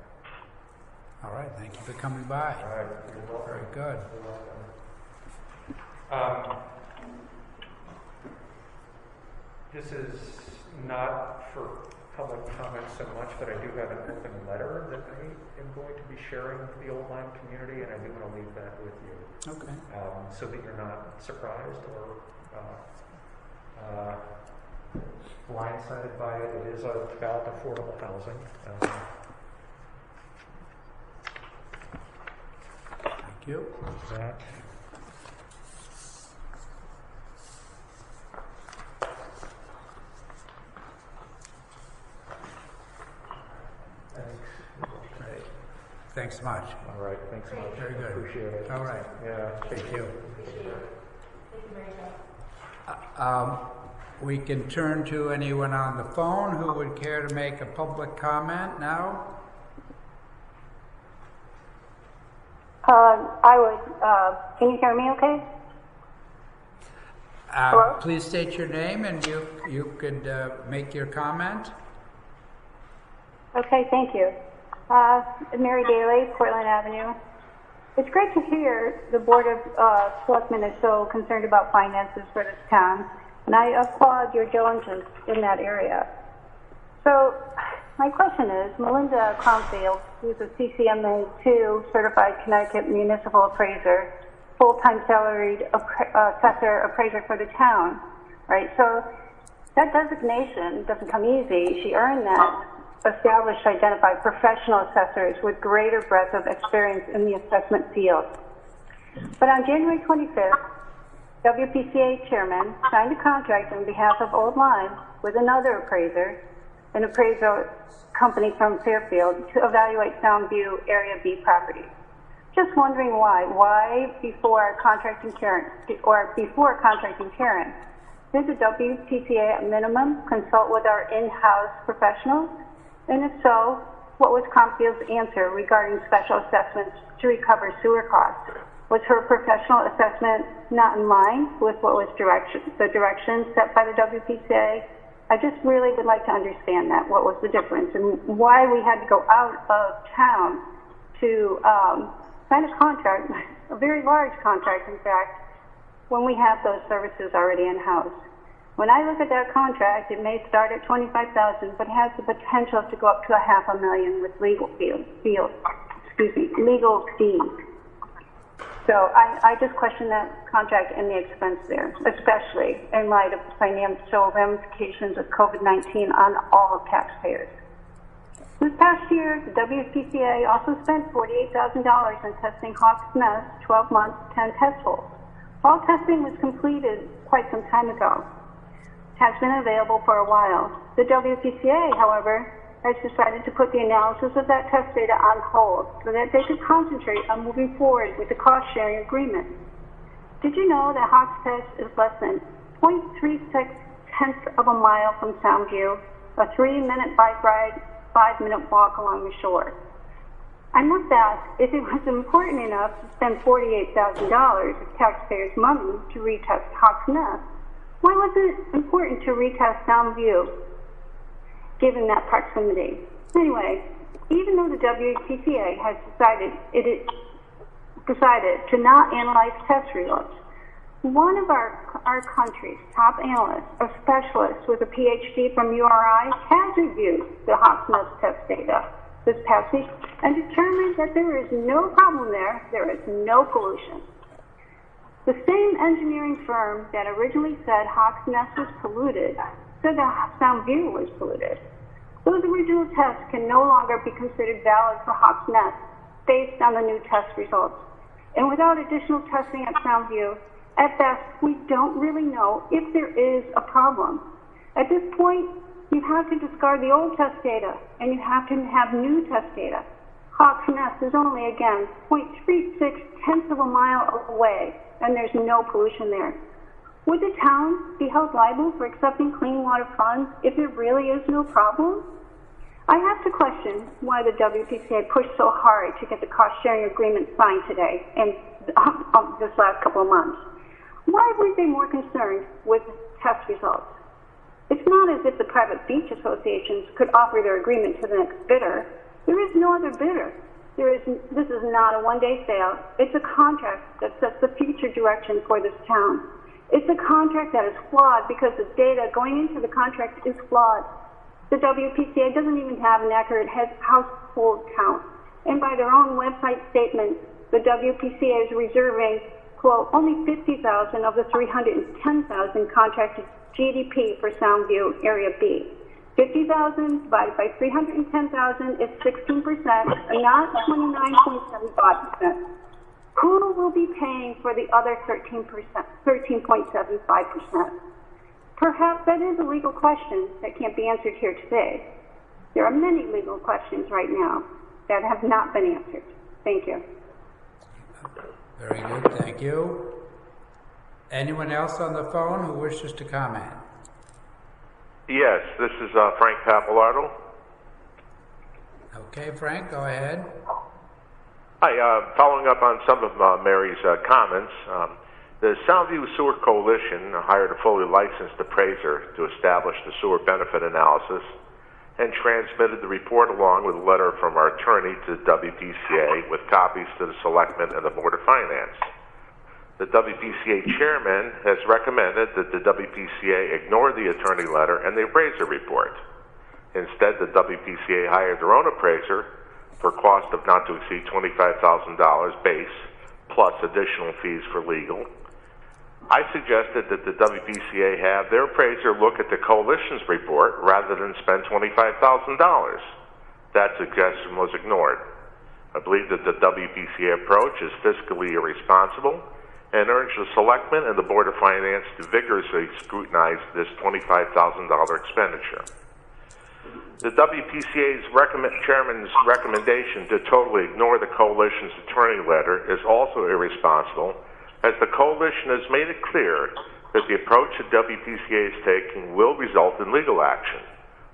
All right, thank you for coming by. All right, you're welcome. Very good. You're welcome. This is not for public comment so much, but I do have an open letter that I am going to be sharing with the Old Lyme community, and I do want to leave that with you. Okay. So that you're not surprised or blindsided by it. It is about affordable housing. Thank you. That. Great. Thanks much. All right. Thanks so much. Very good. Appreciate it. All right. Yeah. Thank you. Appreciate it. Thank you, Mary Jo. We can turn to anyone on the phone who would care to make a public comment now. I would. Can you hear me okay? Hello? Please state your name and you could make your comment. Okay, thank you. Mary Daly, Portland Avenue. It's great to hear the Board of Selectmen is so concerned about finances for this town, and I applaud your diligence in that area. So, my question is, Melinda Cromfield, who's a CCMA 2 certified Connecticut municipal appraiser, full-time salaried assessor appraiser for the town, right? So, that designation doesn't come easy. She earned that established to identify professional assessors with greater breadth of experience in the assessment field. But on January 25th, WPCA chairman signed a contract on behalf of Old Lyme with another appraiser, an appraisal company from Fairfield, to evaluate Soundview Area B property. Just wondering why. Why before contracting Karen, did the WPCA at minimum consult with our in-house professionals? And if so, what was Cromfield's answer regarding special assessments to recover sewer costs? Was her professional assessment not in line with what was the direction set by the WPCA? I just really would like to understand that. What was the difference and why we had to go out of town to sign a contract, a very large contract in fact, when we have those services already in-house. When I look at that contract, it may start at $25,000, but has the potential to go up to $500,000 with legal fees. So I just question that contract and the expense there, especially in light of the financial ramifications of COVID-19 on all taxpayers. This past year, the WPCA also spent $48,000 on testing Hawks Nest 12 months, 10 test holes. All testing was completed quite some time ago. Has been available for a while. The WPCA, however, has decided to put the analysis of that test data on hold so that they could concentrate on moving forward with the cost-sharing agreement. Did you know that Hawks Test is less than 0.36 tenths of a mile from Soundview, a 3-minute bike ride, 5-minute walk along the shore? I must ask, if it was important enough to spend $48,000 of taxpayers' money to retest Hawks Nest, why was it important to retest Soundview, given that proximity? Anyway, even though the WPCA has decided to not analyze test results, one of our country's top analysts, a specialist with a PhD from URI, has reviewed the Hawks Nest test data this past week and determined that there is no problem there is no pollution. The same engineering firm that originally said Hawks Nest was polluted said that Soundview was polluted. Those original tests can no longer be considered valid for Hawks Nest based on the new test results. And without additional testing at Soundview, at best, we don't really know if there is a problem. At this point, you have to discard the old test data and you have to have new test data. Hawks Nest is only, again, 0.36 tenths of a mile away, and there's no pollution there. Would the town be held liable for accepting clean water funds if there really is no problem? I have to question why the WPCA pushed so hard to get the cost-sharing agreement signed today and this last couple of months. Why weren't they more concerned with test results? It's not as if the private beach associations could offer their agreement to the next bidder. There is no other bidder. This is not a one-day sale. It's a contract that sets the future direction for this town. It's a contract that is flawed because the data going into the contract is flawed. The WPCA doesn't even have an accurate household count. And by their own website statement, the WPCA is reserving, quote, only 50,000 of the 310,000 contracted GDP for Soundview Area B. 50,000 divided by 310,000 is 16%, and not 29.75%. Who will be paying for the other 13.75%? Perhaps that is a legal question that can't be answered here today. There are many legal questions right now that have not been answered. Thank you. Very good, thank you. Anyone else on the phone who wishes to comment? Yes, this is Frank Papalardo. Okay, Frank, go ahead. Hi, following up on some of Mary's comments, the Soundview Sewer Coalition hired a fully licensed appraiser to establish the sewer benefit analysis and transmitted the report along with a letter from our attorney to the WPCA with copies to the Selectmen and the Board of Finance. The WPCA chairman has recommended that the WPCA ignore the attorney letter and the appraiser report. Instead, the WPCA hired their own appraiser for a cost of not to exceed $25,000 base, plus additional fees for legal. I suggested that the WPCA have their appraiser look at the coalition's report rather than spend $25,000. That suggestion was ignored. I believe that the WPCA approach is fiscally irresponsible and urge the Selectmen and the Board of Finance to vigorously scrutinize this $25,000 expenditure. The WPCA's chairman's recommendation to totally ignore the coalition's attorney letter is also irresponsible, as the coalition has made it clear that the approach that WPCA is taking will result in legal action.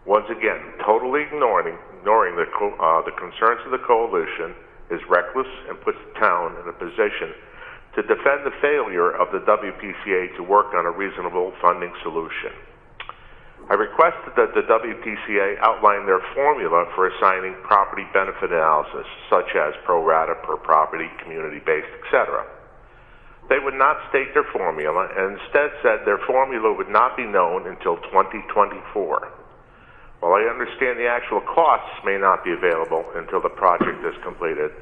Once again, totally ignoring the concerns of the coalition is reckless and puts the town in a position to defend the failure of the WPCA to work on a reasonable funding solution. I requested that the WPCA outline their formula for assigning property benefit analysis, such as pro rata per property, community-based, etc. They would not state their formula and instead said their formula would not be known until 2024. While I understand the actual costs may not be available until the project is completed,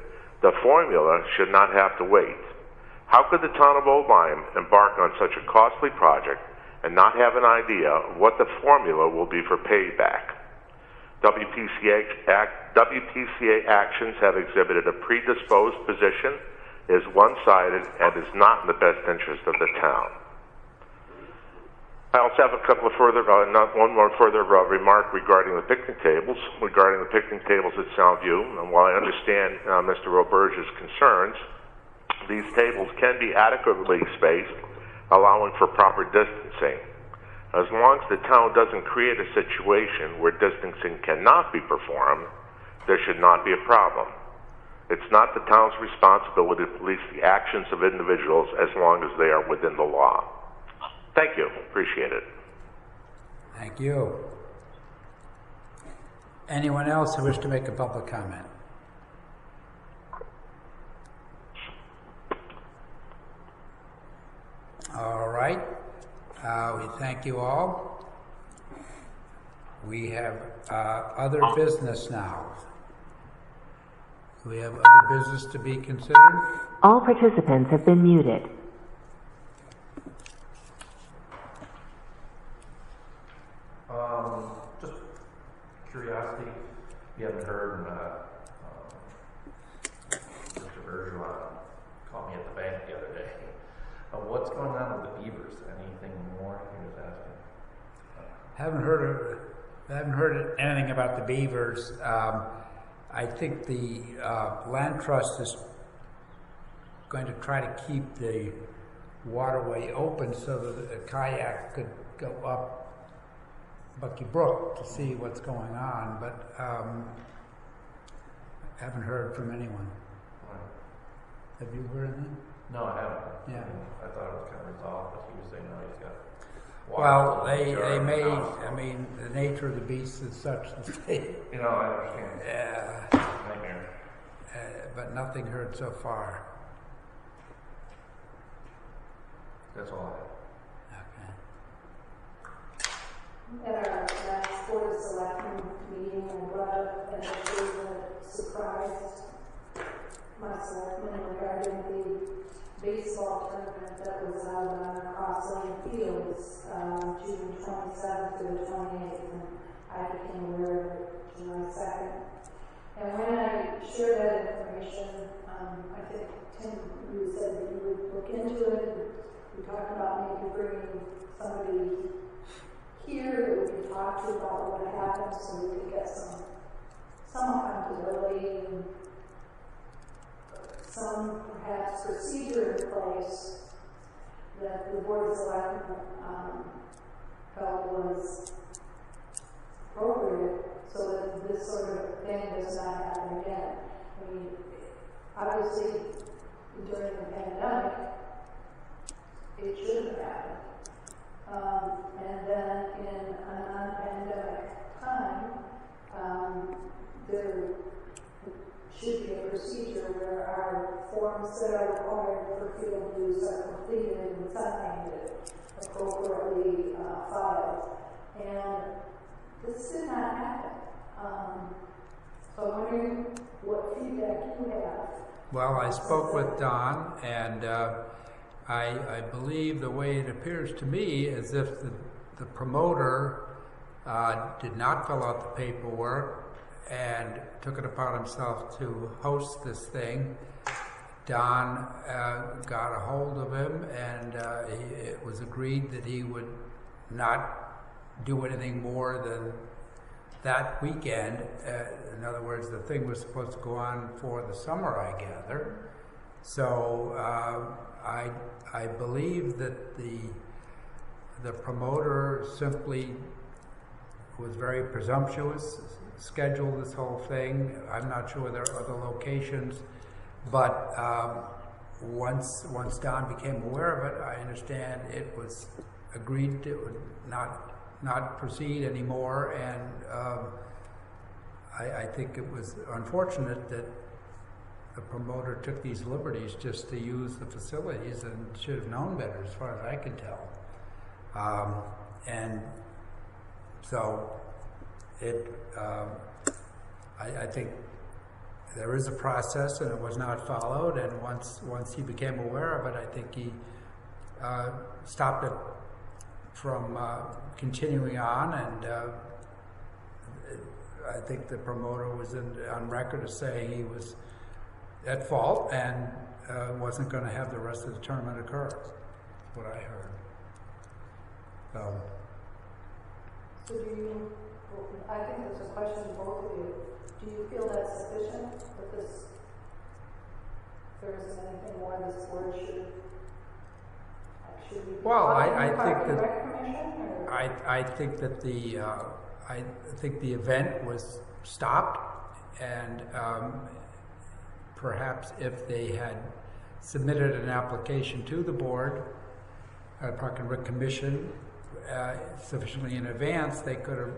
the formula should not have to wait. How could the town of Old Lyme embark on such a costly project and not have an idea of what the formula will be for payback? WPCA actions have exhibited a predisposed position, is one-sided, and is not in the best interest of the town. I also have a couple of one more further remark regarding the picnic tables. Regarding the picnic tables at Soundview, and while I understand Mr. Roberge's concerns, these tables can be adequately spaced, allowing for proper distancing. As long as the town doesn't create a situation where distancing cannot be performed, there should not be a problem. It's not the town's responsibility to police the actions of individuals as long as they are within the law. Thank you. Appreciate it. Thank you. Anyone else who wishes to make a public comment? All right. We thank you all. We have other business now. Do we have other business to be considered? All participants have been muted. Just curiosity, you haven't heard, Mr. Bergeron called me at the bank the other day. What's going on with the beavers? Anything more? He was asking. Haven't heard anything about the beavers. I think the land trust is going to try to keep the waterway open so that a kayak could go up Bucky Brook to see what's going on, but haven't heard from anyone. Right. Have you heard anything? No, I haven't. Yeah. I thought it was kind of resolved, but he was saying, no, he's got well, they may, I mean, the nature of the beast is such that they... You know, I understand. Yeah. Nightmare. But nothing heard so far. That's all I have. Okay. At our last Board of Selectmen meeting, I brought up an issue that surprised my selectmen regarding the baseball tournament that was out on the Crossland Fields, June 27th through the 28th, and I became aware of it July 2nd. And when I shared that information, I think, Tim, you said that you would look into it. We talked about maybe bringing somebody here that we could talk to about what happened so we could get some accountability and some perhaps procedure in place that the Board of Selectmen felt was appropriate so that this sort of thing does not happen again. I mean, obviously, during the pandemic, it should have happened. And then in a non-pandemic time, And this did not happen. So I'm wondering what feedback you have. Well, I spoke with Don, and I believe the way it appears to me is if the promoter did not fill out the paperwork and took it upon himself to host this thing. Don got a hold of him, and it was agreed that he would not do anything more than that weekend. In other words, the thing was supposed to go on for the summer, I gather. So I believe that the promoter simply was very presumptuous, scheduled this whole thing. I'm not sure there are other locations, but once Don became aware of it, I understand it was agreed it would not proceed anymore, and I think it was unfortunate that the promoter took these liberties just to use the facilities and should have known better, as far as I can tell. And so I think there is a process, and it was not followed. And once he became aware of it, I think he stopped it from continuing on. And I think the promoter was on record as saying he was at fault and wasn't going to have the rest of the tournament occur. That's what I heard. So do you, I think it's a question to both of you. Do you feel that's sufficient that there isn't anything more this board should be? Well, I think the event was stopped, and perhaps if they had submitted an application to the board, Park and Rec Commission, sufficiently in advance, they could have,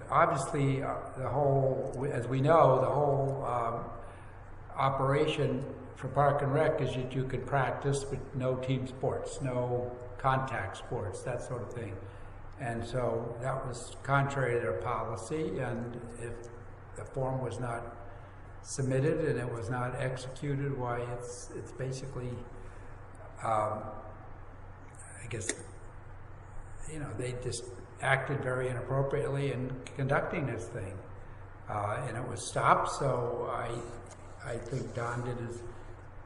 obviously the whole, as we know, the whole operation for Park and Rec is that you could practice, but no team sports, no contact sports, that sort of thing. And so that was contrary to their policy, and if the form was not submitted and it was not executed, why it's basically, I guess, they just acted very inappropriately in conducting this thing, and it was stopped. So I think Don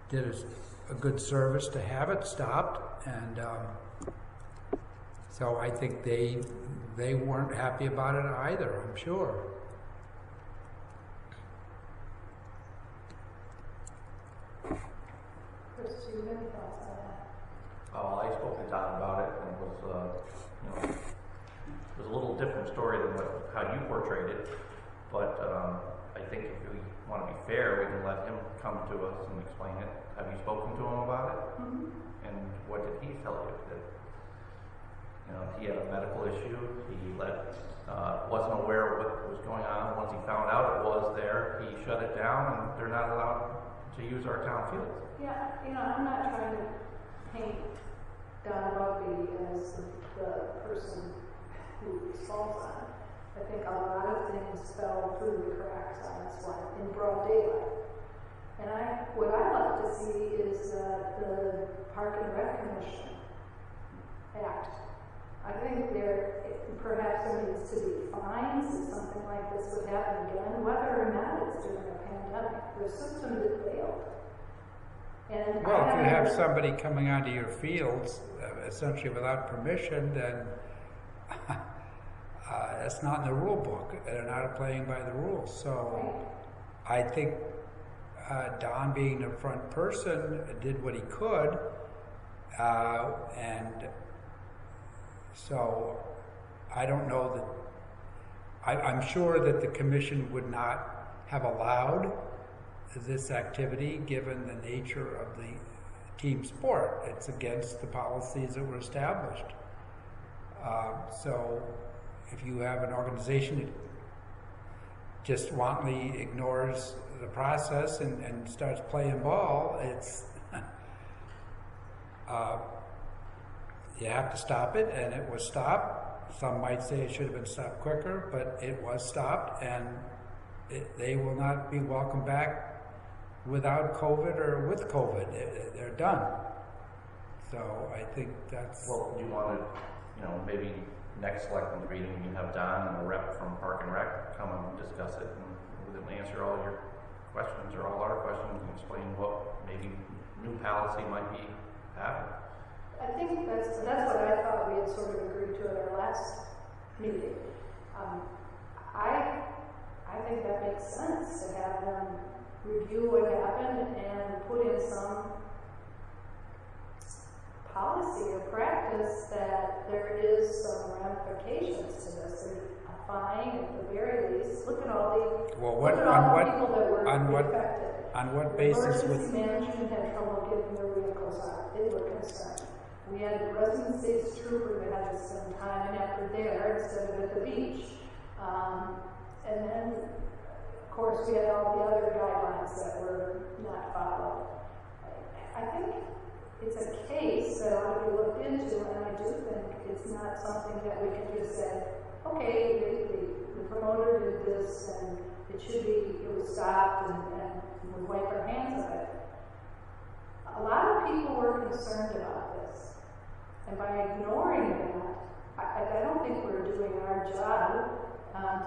did a good service to have it stopped, and so I think they weren't happy about it either, I'm sure. Chris, do you have any thoughts on that? Oh, I spoke to Don about it, and it was, it was a little different story than how you portrayed it. But I think if we want to be fair, we can let him come to us and explain it. Have you spoken to him about it? Mm-hmm. And what did he tell you? That he had a medical issue. He wasn't aware of what was going on. Once he found out it was there, he shut it down, and they're not allowed to use our town fields. Yeah, I'm not trying to paint Don Rugby as the person who falls on it. I think a lot of things fell through the cracks on this one in broad daylight. And what I'd like to see is the Park and Rec Commission act. I think perhaps there needs to be fines if something like this would happen again, whether or not it's during a pandemic. The system that failed. And well, if you have somebody coming onto your fields essentially without permission, then that's not in the rule book. They're not playing by the rules. So I think Don, being the front person, did what he could, and so I don't know that. I'm sure that the commission would not have allowed this activity given the nature of the team sport. It's against the policies that were established. So if you have an organization that just wantonly ignores the process and starts playing ball, it's you have to stop it, and it was stopped. Some might say it should have been stopped quicker, but it was stopped, and they will not be welcomed back without COVID or with COVID. They're done. So I think that's... Well, you want to, maybe next selectmen's meeting, you can have Don and a rep from Park and Rec come and discuss it, and we'll answer all your questions or all our questions and explain what maybe new policy might be happening. I think that's what I thought we had sort of agreed to at our last meeting. I think that makes sense to have them review what happened and put in some policy or practice that there is some ramifications to this. There's a fine at the very least. Look at all the people that were affected. On what basis would... Emergency management had trouble getting their vehicles out. They were concerned. We had a resident state's trooper that had to spend time and effort there instead of at the beach. And then, of course, we had all the other guidelines that were not followed. I think it's a case that ought to be looked into, and I do think it's not something that we can just say, okay, the promoter did this, and it was stopped, and we wipe our hands of it. A lot of people were concerned about this, and by ignoring that, I don't think we're doing our job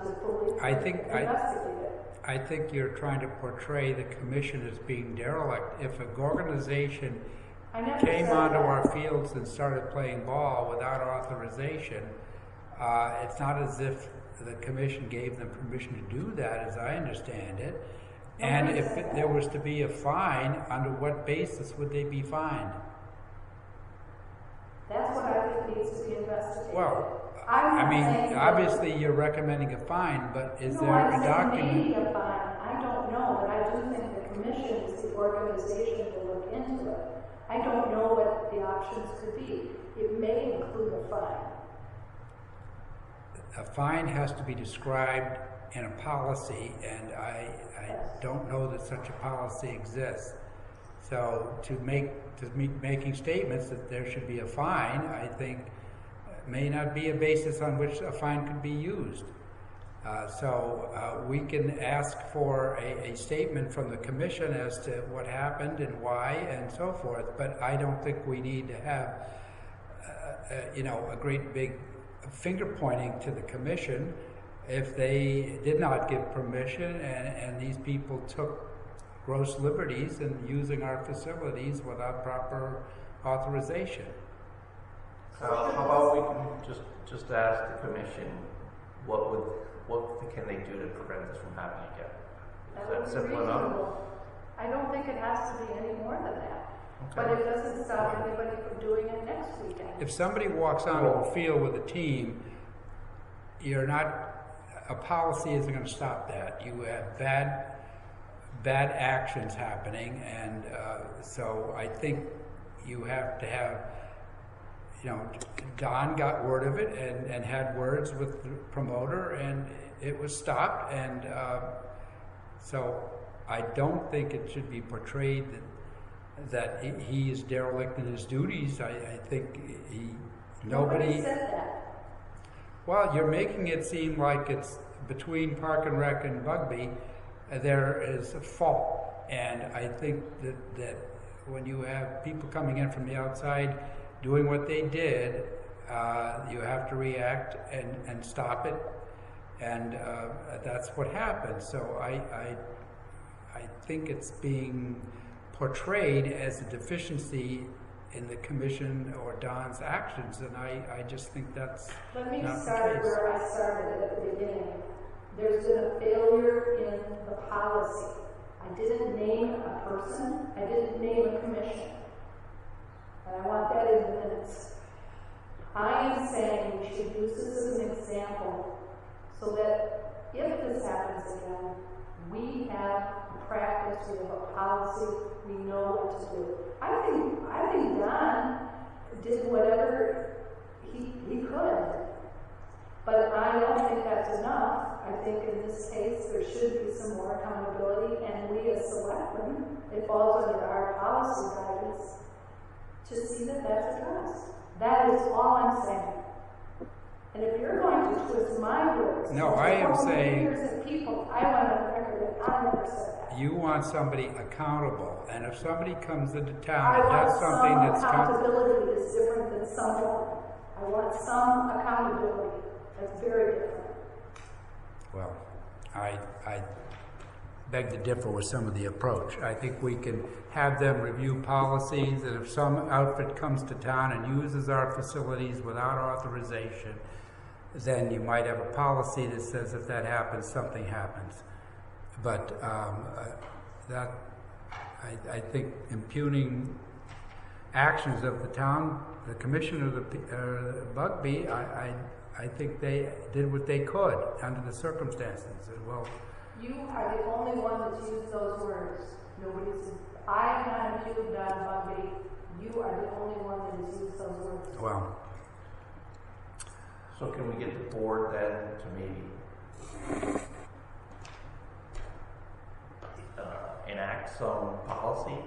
to fully investigate it. I think you're trying to portray the commission as being derelict. If an organization came onto our fields and started playing ball without authorization, it's not as if the commission gave them permission to do that, as I understand it. And if there was to be a fine, under what basis would they be fined? That's what I think needs to be investigated. Well, I mean, obviously you're recommending a fine, but is there a document? Maybe a fine. I don't know, but I do think the commission is the organization to look into it. I don't know what the options could be. It may include a fine. A fine has to be described in a policy, and I don't know that such a policy exists. So making statements that there should be a fine, I think, may not be a basis on which a fine could be used. So we can ask for a statement from the commission as to what happened and why and so forth, but I don't think we need to have a great big finger pointing to the commission if they did not give permission and these people took gross liberties in using our facilities without proper authorization. How about we can just ask the commission what can they do to prevent this from happening again? Is that simple enough? I don't think it has to be any more than that. Okay. But it doesn't stop anybody from doing it next weekend. If somebody walks onto a field with a team, a policy isn't going to stop that. You have bad actions happening, and so I think you have to have, Don got word of it and had words with the promoter, and it was stopped, and so I don't think it should be portrayed that he is derelict in his duties. I think nobody said that. Well, you're making it seem like it's between Park and Rec and Bugby, there is a fault. And I think that when you have people coming in from the outside doing what they did, you have to react and stop it. And that's what happened. So I think it's being portrayed as a deficiency in the commission or Don's actions, and I just think that's Let me not start the case. where I started at the beginning. There's been a failure in the policy. I didn't name a person. I didn't name a commission. And I want that in the minutes. I am saying we should use this as an example so that if this happens again, we have a practice, we have a policy, we know what to do. I think Don did whatever he could, but I don't think that's enough. I think in this case there should be some more accountability, and we as selectmen, it falls under our policy guidance to see that that's addressed. That is all I'm saying. And if you're going to twist my words, No, I am saying- innocent people, I want on record that I never said that. You want somebody accountable, and if somebody comes into I town and want does something some that's accountability is different than someone. I want some accountability. That's very different. Well, I beg to differ with some of the approach. I think we can have them review policies, and if some outfit comes to town and uses our facilities without authorization, then you might have a policy that says if that happens, something happens. But I think impugning actions of the town, the commissioner, Bugby, I think they did what they could under the circumstances. Well, You are the only one that's used those words. Nobody's. I have not impugned on Bugby. You are the only one that has used those words. well, So can we get the board then to maybe enact some policy?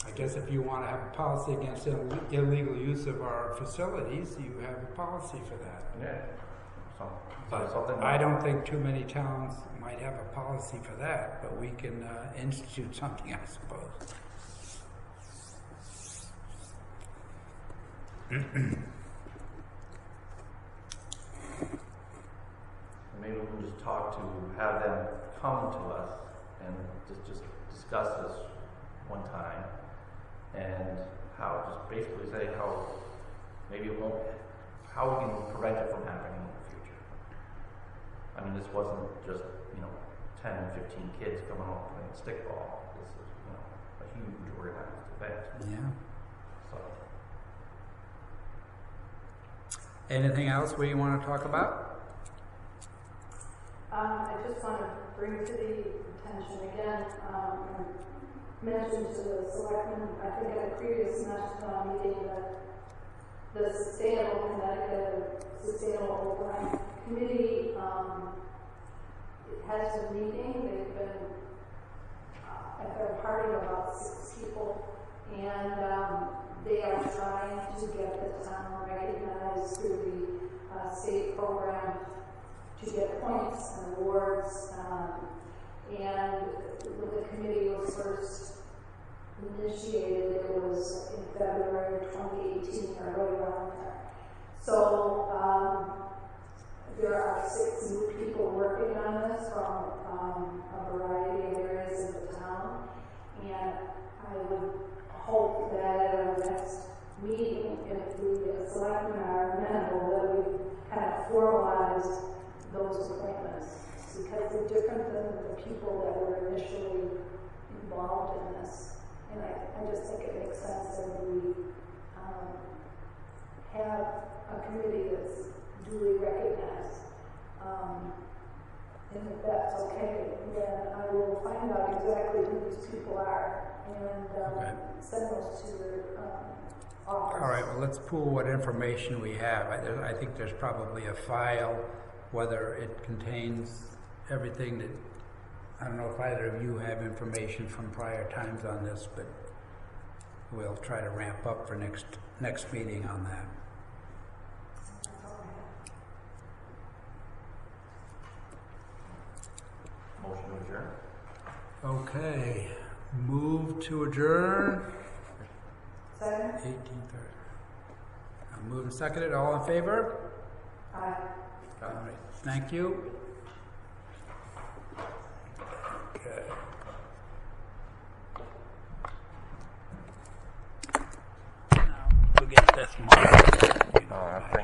I guess if you want to have a policy against illegal use of our facilities, you have a policy for that. Yeah. But Something. I don't think too many towns might have a policy for that, but we can institute something, I suppose. Maybe we can just talk to, have them come to us and just discuss this one time, and how, just basically say how, maybe it won't, how we can prevent it from happening in the future. I mean, this wasn't just, 10, 15 kids coming home playing stickball. This is, a huge organized event. Yeah. So, Anything else we want to talk about? I just want to bring to the attention again, mentioned to the selectmen, I think at a previous meeting, that the Sustainable Connecticut Sustainable Oakland Committee has been meeting. They've been at their party about 6 people, and they are trying to get the town recognized through the state program to get points and awards. And when the committee was first initiated, it was in February of 2018 or right around there. So there are 6 new people working on this from a variety of areas of the town, and I would hope that at our next meeting, if the selectmen are amenable, that we kind of formalize those appointments, because they're different than the people that were initially involved in this. And I just think it makes sense that we have a committee that's duly recognized. And if that's okay, then I will find out exactly who these people are and send those to their office. All right, well, let's pool what information we have. I think there's probably a file, whether it contains everything that, I don't know if either of you have information from prior times on this, but we'll try to ramp up for next meeting on that. motion to adjourn. Okay, move to adjourn. Second? 18:30. I'll move and second it. All in favor? Aye. All right, thank you. Okay. Now, we'll get this marked.